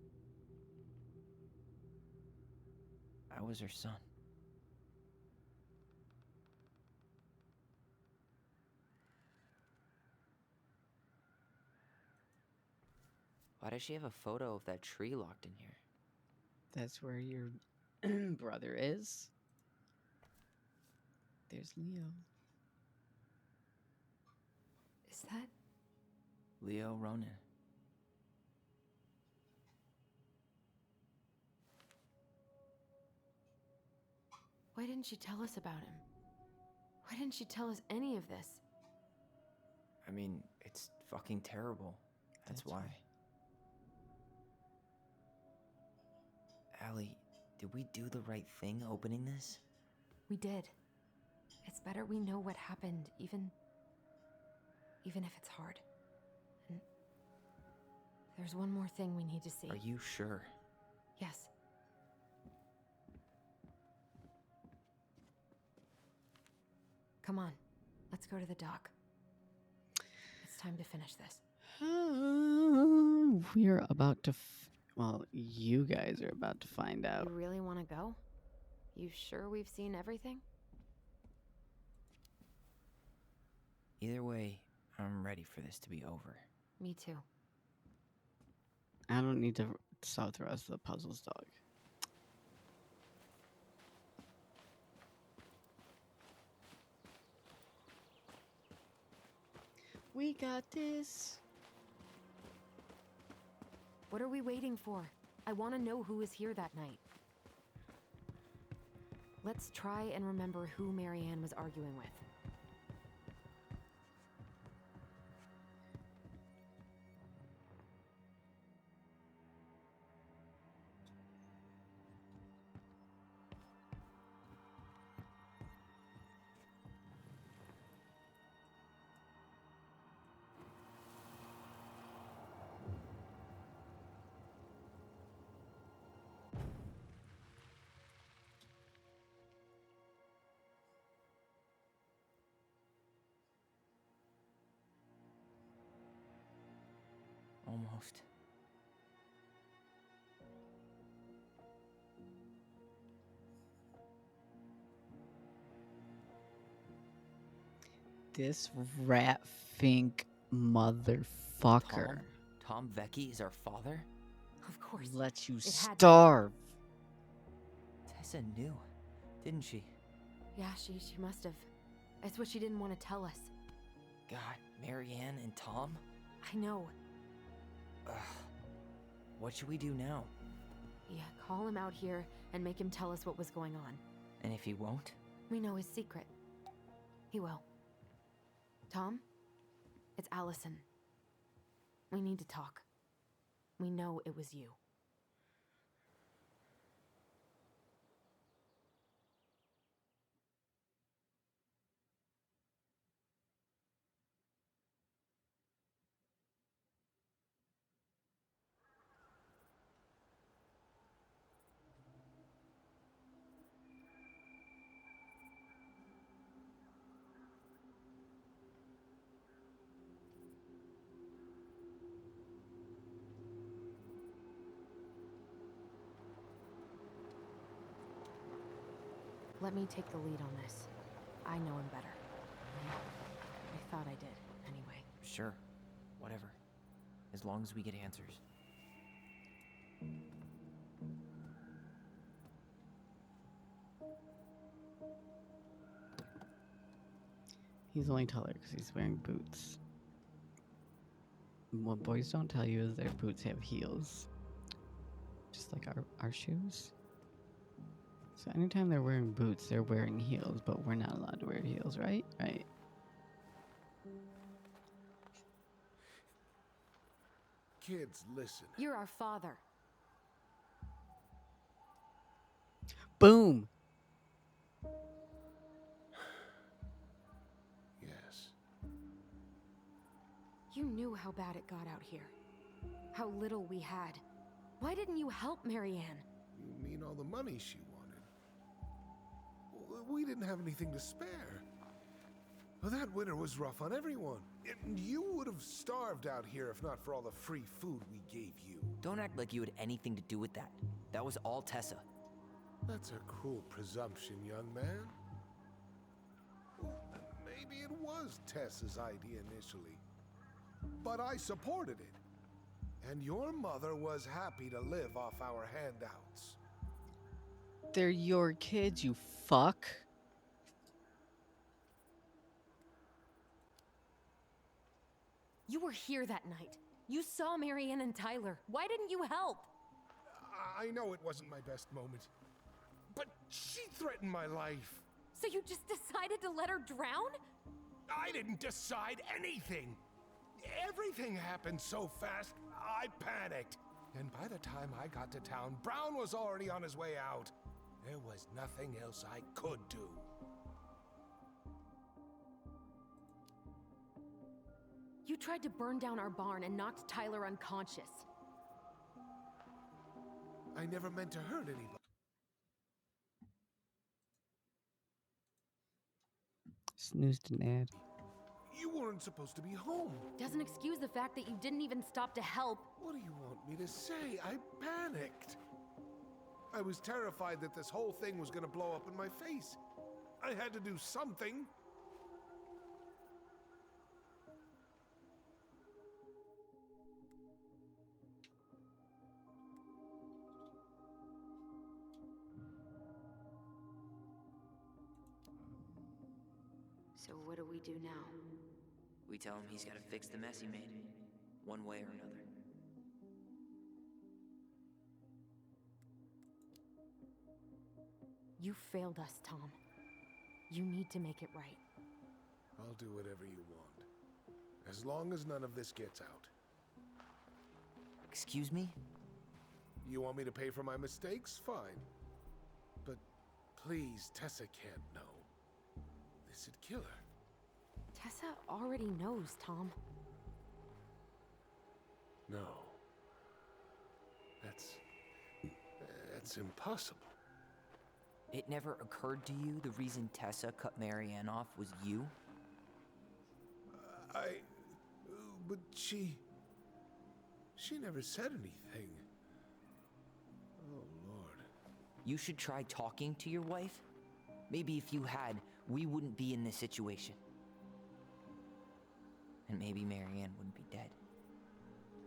I was her son. Why does she have a photo of that tree locked in here? That's where your brother is. There's Leo. Is that? Leo Ronan. Why didn't she tell us about him? Why didn't she tell us any of this? I mean, it's fucking terrible. That's why. Allie, did we do the right thing opening this? We did. It's better we know what happened, even if it's hard. And there's one more thing we need to see. Are you sure? Yes. Come on, let's go to the dock. It's time to finish this. We're about to, well, you guys are about to find out. You really want to go? You sure we've seen everything? Either way, I'm ready for this to be over. Me too. I don't need to solve the rest of the puzzles, dog. We got this. What are we waiting for? I want to know who was here that night. Let's try and remember who Marianne was arguing with. Almost. This rat fink motherfucker Tom Vecchi is our father? Of course. let you It had to be. starve. Tessa knew, didn't she? Yeah, she must have. It's what she didn't want to tell us. God, Marianne and Tom? I know. Ugh. What should we do now? Yeah, call him out here and make him tell us what was going on. And if he won't? We know his secret. He will. Tom? It's Allison. We need to talk. We know it was you. Let me take the lead on this. I know him better. I thought I did, anyway. Sure, whatever. As long as we get answers. He's only taller because he's wearing boots. What boys don't tell you is their boots have heels. Just like our shoes. So anytime they're wearing boots, they're wearing heels, but we're not allowed to wear heels, right? Right. Kids, listen. You're our father. Boom! Yes. You knew how bad it got out here. How little we had. Why didn't you help Marianne? You mean all the money she wanted? We didn't have anything to spare. Well, that winter was rough on everyone. You would have starved out here if not for all the free food we gave you. Don't act like you had anything to do with that. That was all Tessa. That's a cruel presumption, young man. Maybe it was Tessa's idea initially, but I supported it. And your mother was happy to live off our handouts. They're your kids, you fuck. You were here that night. You saw Marianne and Tyler. Why didn't you help? I know it wasn't my best moment, but she threatened my life. So you just decided to let her drown? I didn't decide anything. Everything happened so fast, I panicked. And by the time I got to town, Brown was already on his way out. There was nothing else I could do. You tried to burn down our barn and knocked Tyler unconscious. I never meant to hurt anybody. Snoozed an ad. You weren't supposed to be home. Doesn't excuse the fact that you didn't even stop to help. What do you want me to say? I panicked. I was terrified that this whole thing was going to blow up in my face. I had to do something. So what do we do now? We tell him he's gotta fix the mess he made, one way or another. You failed us, Tom. You need to make it right. I'll do whatever you want. As long as none of this gets out. Excuse me? You want me to pay for my mistakes? Fine. But please, Tessa can't know. This'd kill her. Tessa already knows, Tom. No. That's impossible. It never occurred to you the reason Tessa cut Marianne off was you? But she never said anything. Oh, Lord. You should try talking to your wife. Maybe if you had, we wouldn't be in this situation. and maybe Marianne wouldn't be dead.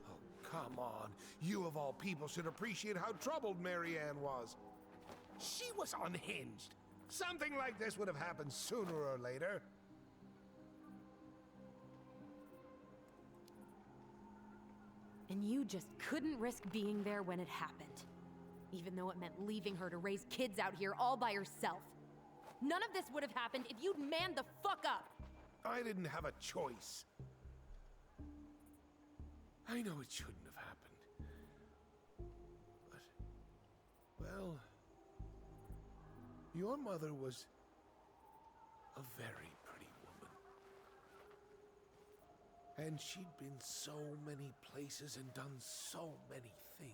Oh, come on. You of all people should appreciate how troubled Marianne was. She was unhinged. Something like this would have happened sooner or later. And you just couldn't risk being there when it happened. Even though it meant leaving her to raise kids out here all by herself. None of this would have happened if you'd manned the fuck up! I didn't have a choice. I know it shouldn't have happened. But, well, your mother was a very pretty woman. And she'd been so many places and done so many things.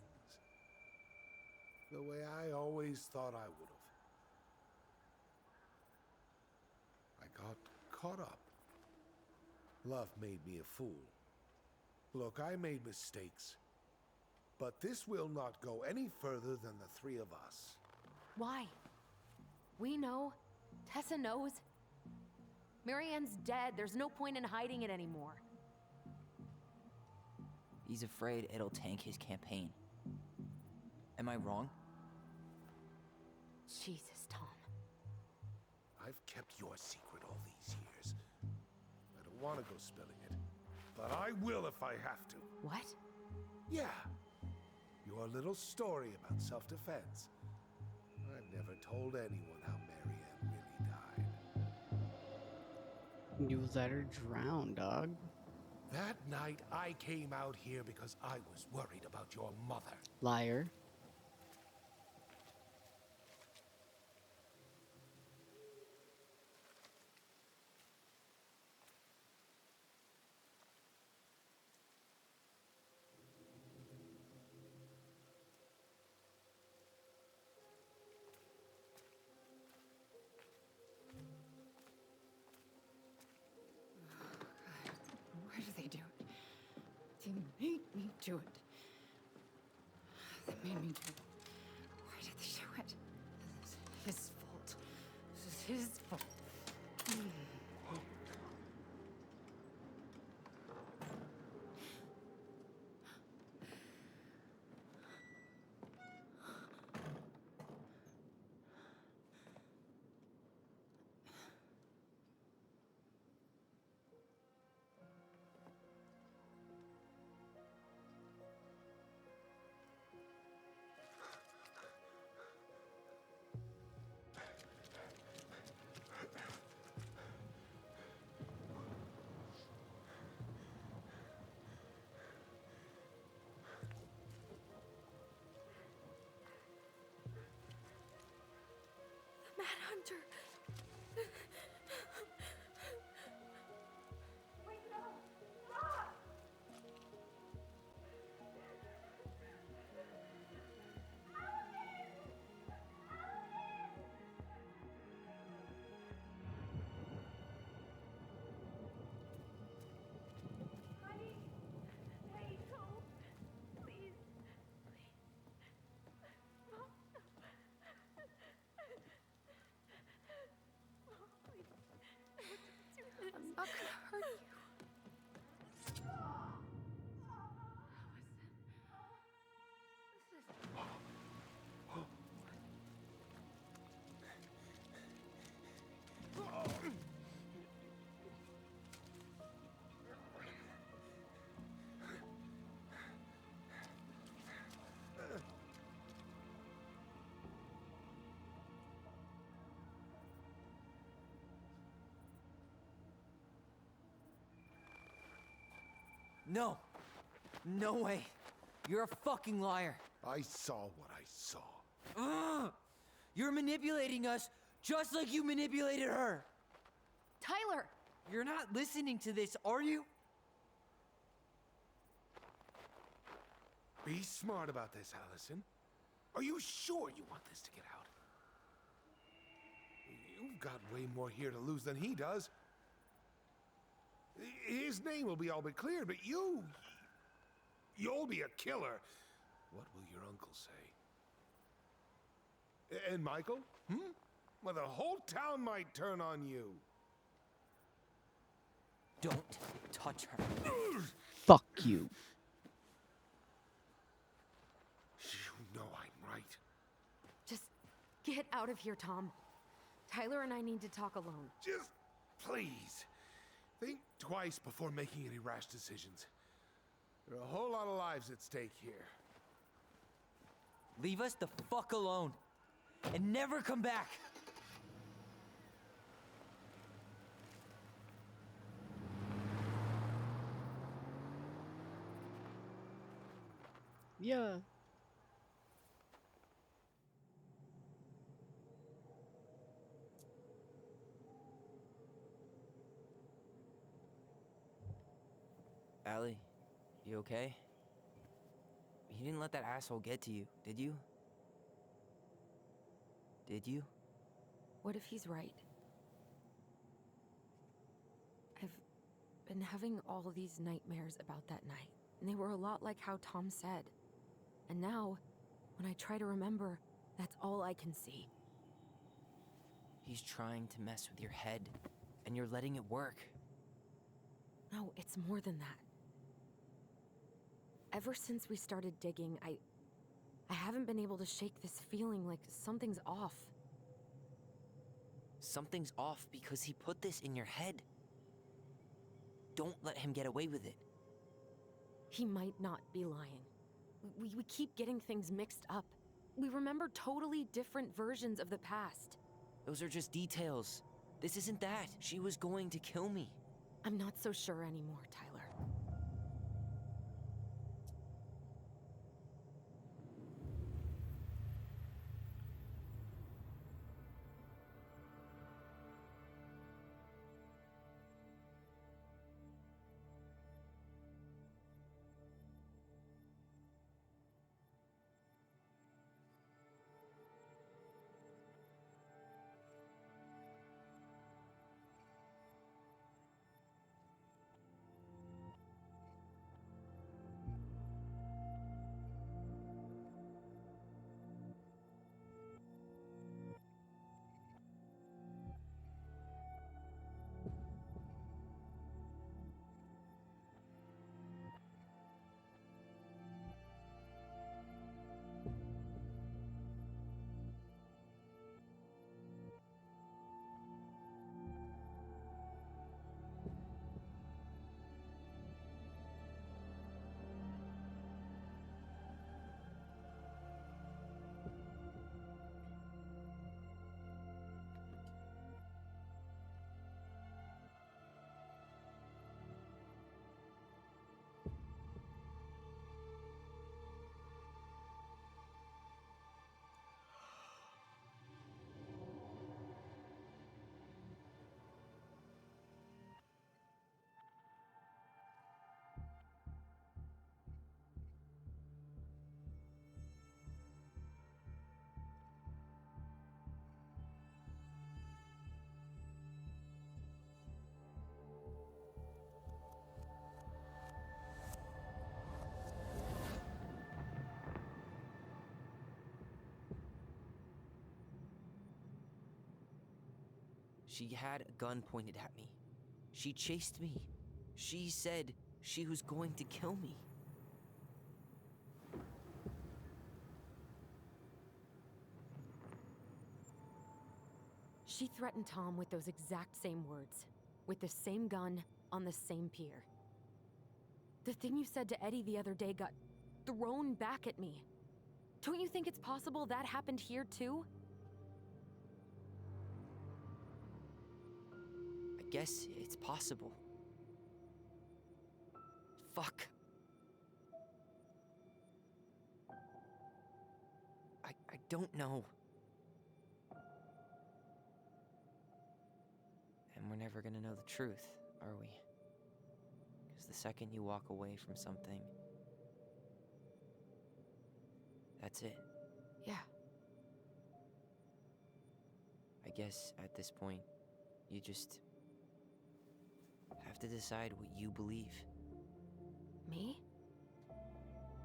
The way I always thought I would have. I got caught up. Love made me a fool. Look, I made mistakes. But this will not go any further than the three of us. Why? We know. Tessa knows. Marianne's dead. There's no point in hiding it anymore. He's afraid it'll tank his campaign. Am I wrong? Jesus, Tom. I've kept your secret all these years. I don't want to go spilling it, but I will if I have to. What? Yeah. Your little story about self-defense. I've never told anyone how Marianne really died. You let her drown, dog. That night, I came out here because I was worried about your mother. Liar. Why do they do it? They made me do it. They made me do it. Why did they do it? This is his fault. This is his fault. Mad Hunter. Wake up! Stop! Honey! Hey, no! Please! I'm not gonna hurt you. No! No way! You're a fucking liar! I saw what I saw. Ugh! You're manipulating us just like you manipulated her! Tyler! You're not listening to this, are you? Be smart about this, Allison. Are you sure you want this to get out? You've got way more here to lose than he does. His name will be all but cleared, but you'll be a killer. What will your uncle say? And Michael? Well, the whole town might turn on you. Don't touch her. Fuck you. You know I'm right. Just get out of here, Tom. Tyler and I need to talk alone. Just please, think twice before making any rash decisions. There are a whole lot of lives at stake here. Leave us the fuck alone. And never come back. Yeah. Allie, you okay? You didn't let that asshole get to you, did you? Did you? What if he's right? I've been having all these nightmares about that night, and they were a lot like how Tom said. And now, when I try to remember, that's all I can see. He's trying to mess with your head, and you're letting it work. No, it's more than that. Ever since we started digging, I haven't been able to shake this feeling like something's off. Something's off because he put this in your head. Don't let him get away with it. He might not be lying. We keep getting things mixed up. We remember totally different versions of the past. Those are just details. This isn't that. She was going to kill me. I'm not so sure anymore, Tyler. She had a gun pointed at me. She chased me. She said she was going to kill me. She threatened Tom with those exact same words, with the same gun, on the same pier. The thing you said to Eddie the other day got thrown back at me. Don't you think it's possible that happened here too? I guess it's possible. Fuck. I don't know. And we're never gonna know the truth, are we? Because the second you walk away from something, that's it. Yeah. I guess at this point, you just have to decide what you believe. Me?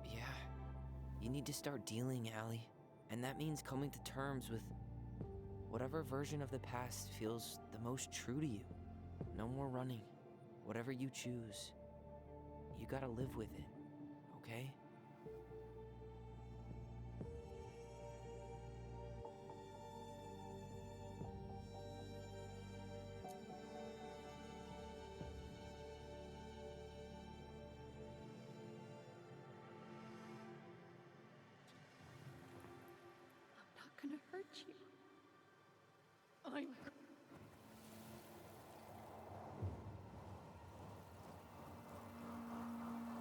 Yeah. You need to start dealing, Allie. And that means coming to terms with whatever version of the past feels the most true to you. No more running. whatever you choose, you gotta live with it, okay? I'm not gonna hurt you. I'm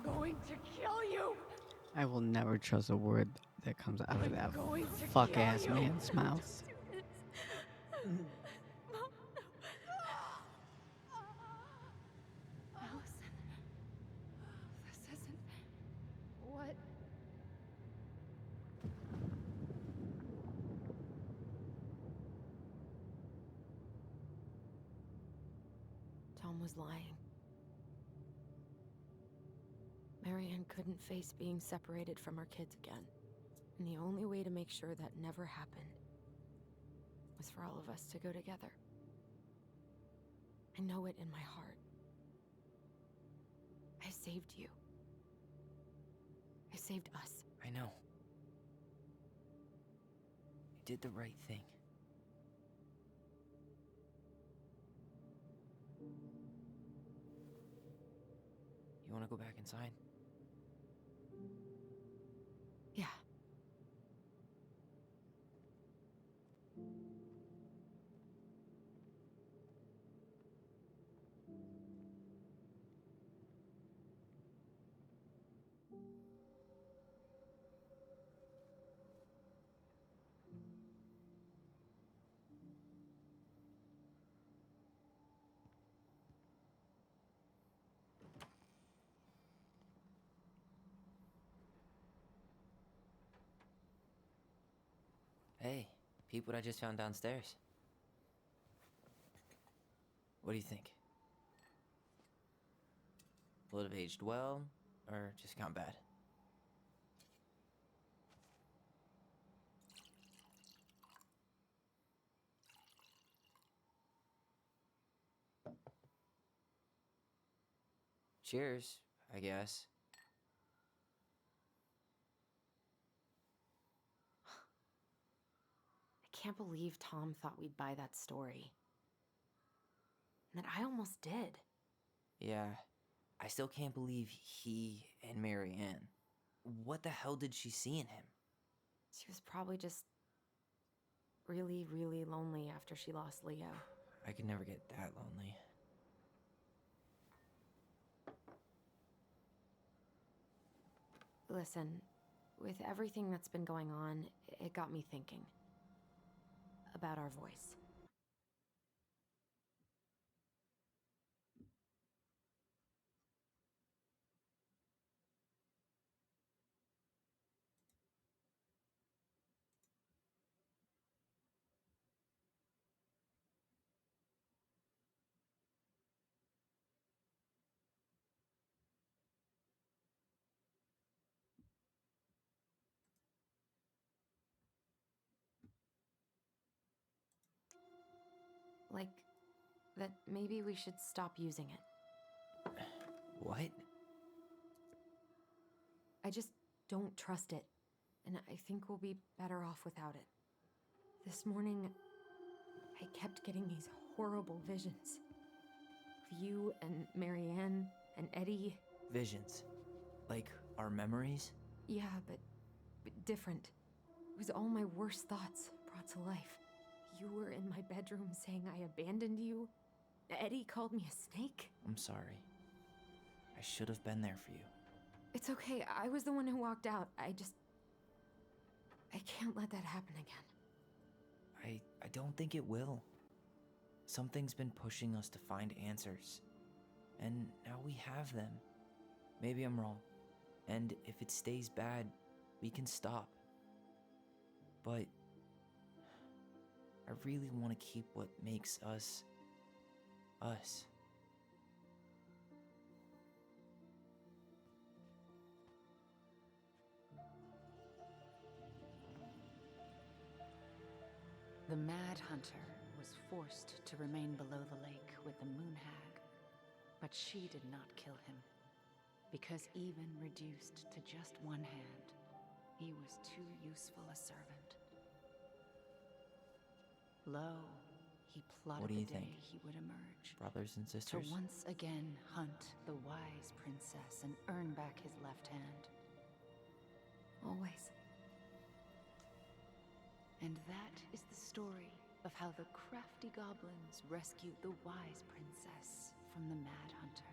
going to kill you. I will never trust a word that comes out of that going to fuck kill ass you. man's mouth. Allison, this isn't what. Tom was lying. Marianne couldn't face being separated from her kids again. And the only way to make sure that never happened was for all of us to go together. I know it in my heart. I saved you. I saved us. I know. You did the right thing. You wanna go back inside? Yeah. Hey, peep what I just found downstairs. What do you think? Will it have aged well, or just gone bad? Cheers, I guess. I can't believe Tom thought we'd buy that story. And that I almost did. Yeah, I still can't believe he and Marianne. What the hell did she see in him? She was probably just really, really lonely after she lost Leo. I could never get that lonely. Listen, with everything that's been going on, it got me thinking about our voice. Like, that maybe we should stop using it. What? I just don't trust it, and I think we'll be better off without it. This morning, I kept getting these horrible visions of you and Marianne and Eddie. Visions. Like our memories? Yeah, but different. It was all my worst thoughts brought to life. You were in my bedroom saying I abandoned you. Eddie called me a snake. I'm sorry. I should have been there for you. It's okay, I was the one who walked out. I can't let that happen again. I don't think it will. Something's been pushing us to find answers. And now we have them. Maybe I'm wrong. And if it stays bad, we can stop. But I really want to keep what makes us, us. The Mad Hunter was forced to remain below the lake with the Moon Hag. But she did not kill him, because even reduced to just one hand, he was too useful a servant. Lo, he plotted What do the you day think? he would emerge. Brothers and To sisters? once again hunt the wise princess and earn back his left hand. Always. And that is the story of how the crafty goblins rescued the wise princess from the Mad Hunter.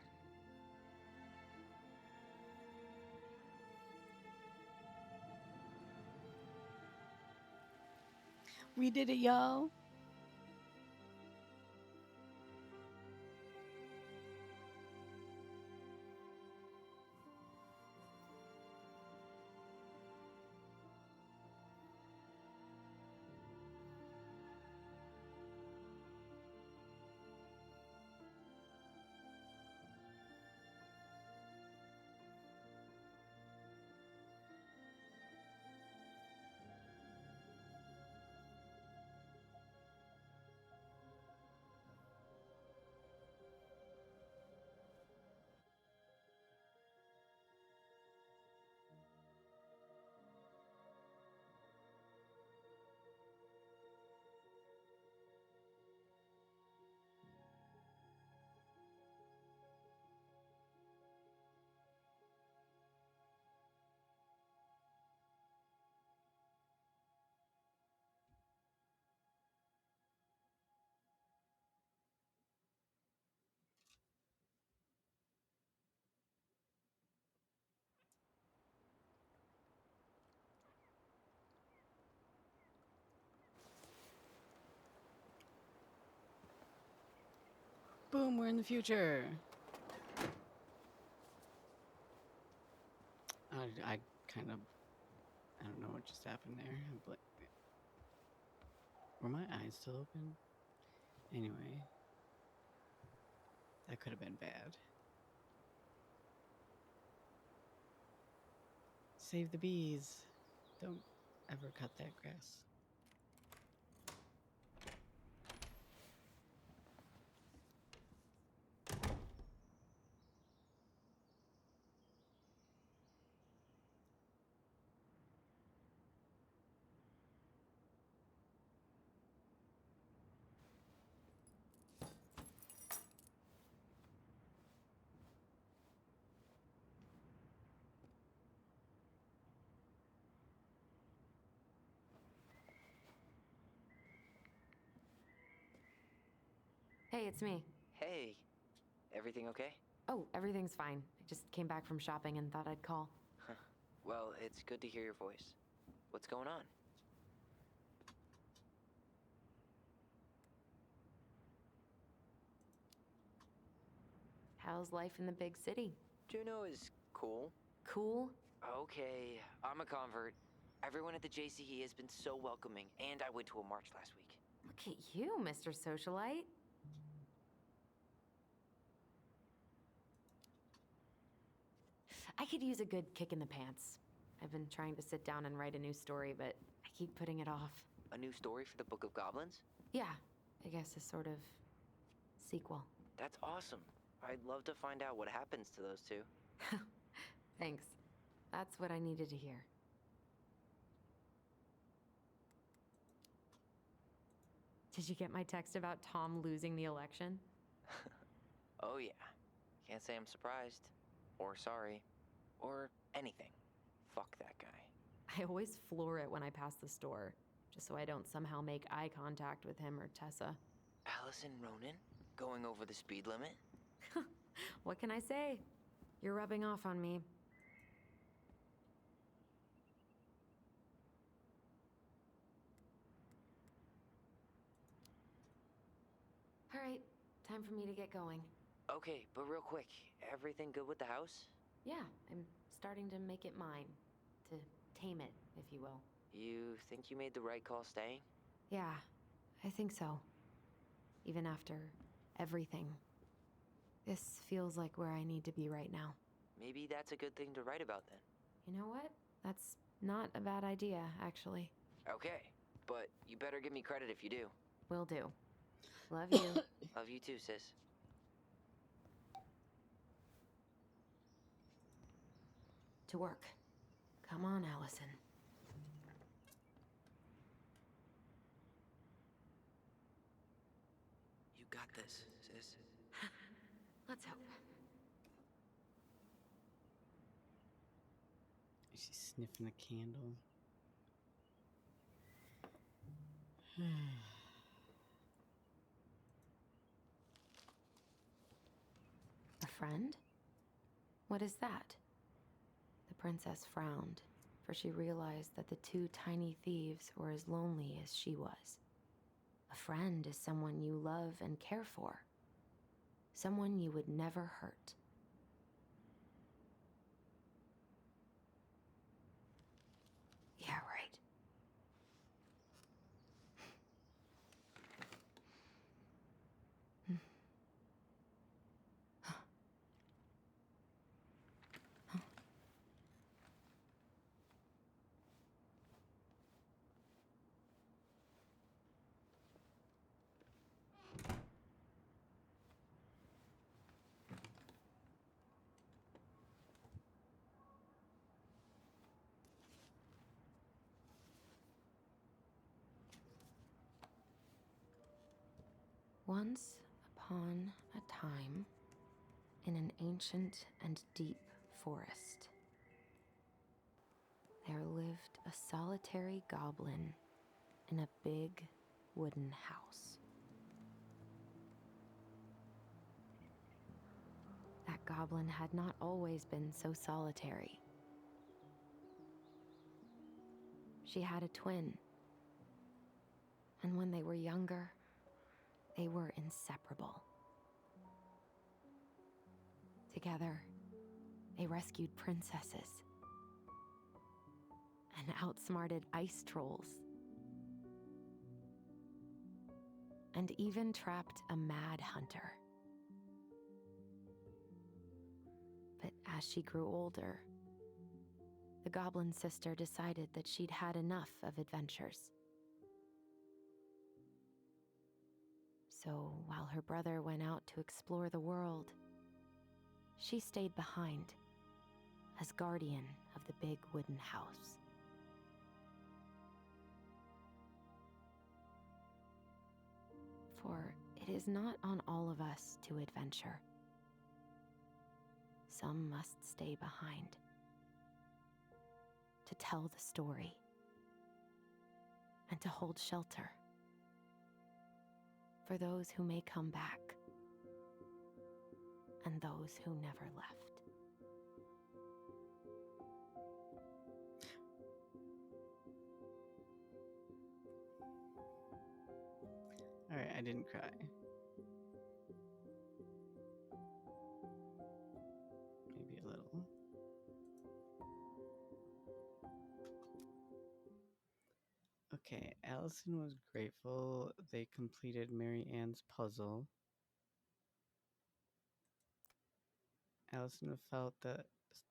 We did it, y'all. Boom, we're in the future. I kind of, I don't know what just happened there, but were my eyes still open? Anyway, that could have been bad. Save the bees. Don't ever cut that grass. Hey, it's me. Hey, everything okay? Oh, everything's fine. I just came back from shopping and thought I'd call. Well, it's good to hear your voice. What's going on? How's life in the big city? Juno is cool. Cool? Okay, I'm a convert. Everyone at the JCE has been so welcoming, and I went to a march last week. Look at you, Mr. Socialite. I could use a good kick in the pants. I've been trying to sit down and write a new story, but I keep putting it off. A new story for the Book of Goblins? Yeah, I guess a sort of sequel. That's awesome. I'd love to find out what happens to those two. Thanks. That's what I needed to hear. Did you get my text about Tom losing the election? Oh yeah. Can't say I'm surprised. Or sorry. Or anything. Fuck that guy. I always floor it when I pass the store, just so I don't somehow make eye contact with him or Tessa. Allison Ronan? Going over the speed limit? What can I say? You're rubbing off on me. All right, time for me to get going. Okay, but real quick, everything good with the house? Yeah, I'm starting to make it mine. To tame it, if you will. You think you made the right call staying? Yeah, I think so. Even after everything. This feels like where I need to be right now. Maybe that's a good thing to write about then. You know what? That's not a bad idea, actually. Okay, but you better give me credit if you do. Will do. Love you. Love you too, sis. To work. Come on, Allison. You got this, sis. Let's hope. She's sniffing a candle. A friend? What is that? The princess frowned, for she realized that the two tiny thieves were as lonely as she was. A friend is someone you love and care for. Someone you would never hurt. Yeah, right. Once upon a time, in an ancient and deep forest, there lived a solitary goblin in a big wooden house. That goblin had not always been so solitary. She had a twin, and when they were younger, they were inseparable. Together, they rescued princesses and outsmarted ice trolls, and even trapped a mad hunter. But as she grew older, the goblin sister decided that she'd had enough of adventures. So while her brother went out to explore the world, she stayed behind as guardian of the big wooden house. For it is not on all of us to adventure. Some must stay behind to tell the story and to hold shelter for those who may come back and those who never left. Alright, I didn't cry. Maybe a little. Okay, Allison was grateful they completed Mary Ann's puzzle. Allison felt that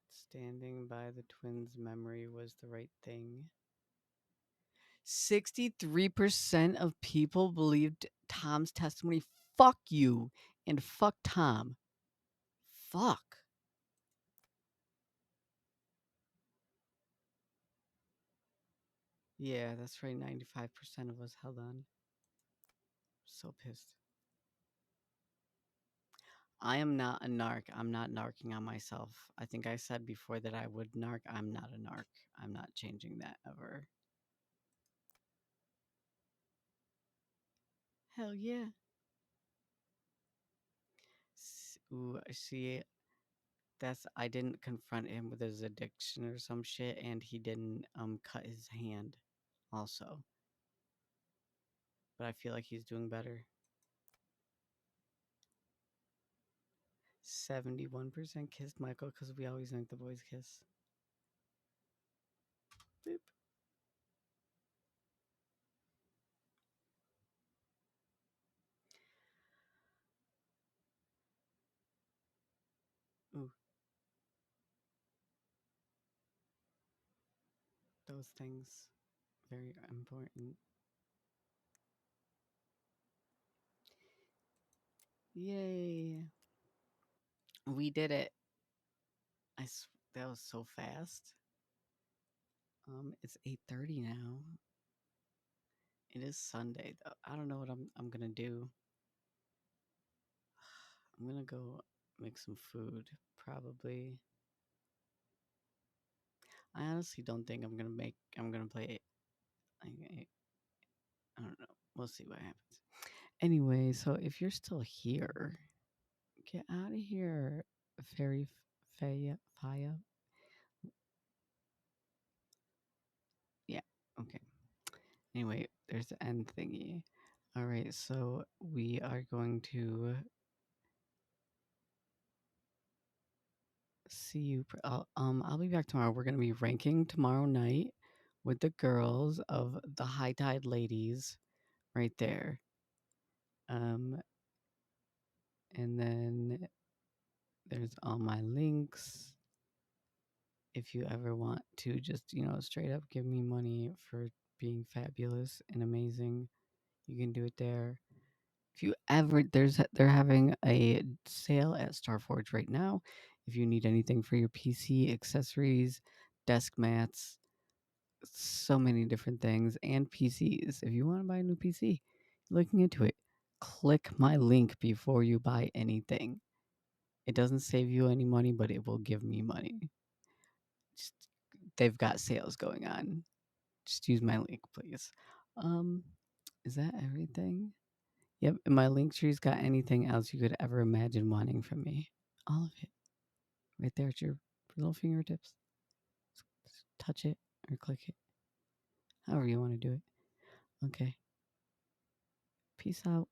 standing by the twins' memory was the right thing. 63% of people believed Tom's testimony. Fuck you and fuck Tom. Fuck. Yeah, that's right. 95% of us held on. So pissed. I am not a narc. I'm not narking on myself. I think I said before that I would narc. I'm not a narc. I'm not changing that ever. Hell yeah. Ooh, see, I didn't confront him with his addiction or some shit, and he didn't cut his hand also. But I feel like he's doing better. 71% kissed Michael because we always make the boys kiss. Boop. Ooh. Those things, very important. Yay. We did it. that was so fast. It's 8:30 now. It is Sunday though. I don't know what I'm gonna do. I'm gonna go make some food, probably. I honestly don't think I'm gonna play it. I don't know. We'll see what happens. Anyway, so if you're still here, get out of here, Fairy Faya. Yeah. Okay. Anyway, there's the end thingy. All right, so we are going to see you. I'll be back tomorrow. We're gonna be ranking tomorrow night with the girls of the High Tide ladies, right there. And then there's all my links. If you ever want to just straight up give me money for being fabulous and amazing, you can do it there. If you ever they're having a sale at Starforge right now. If you need anything for your PC, accessories, desk mats, so many different things, and PCs. If you want to buy a new PC, looking into it, click my link before you buy anything. It doesn't save you any money, but it will give me money. Just, they've got sales going on. Just use my link, please. Is that everything? Yep, and my link tree's got anything else you could ever imagine wanting from me. All of it. Right there at your little fingertips. Just touch it or click it. However you want to do it. Okay. Peace out.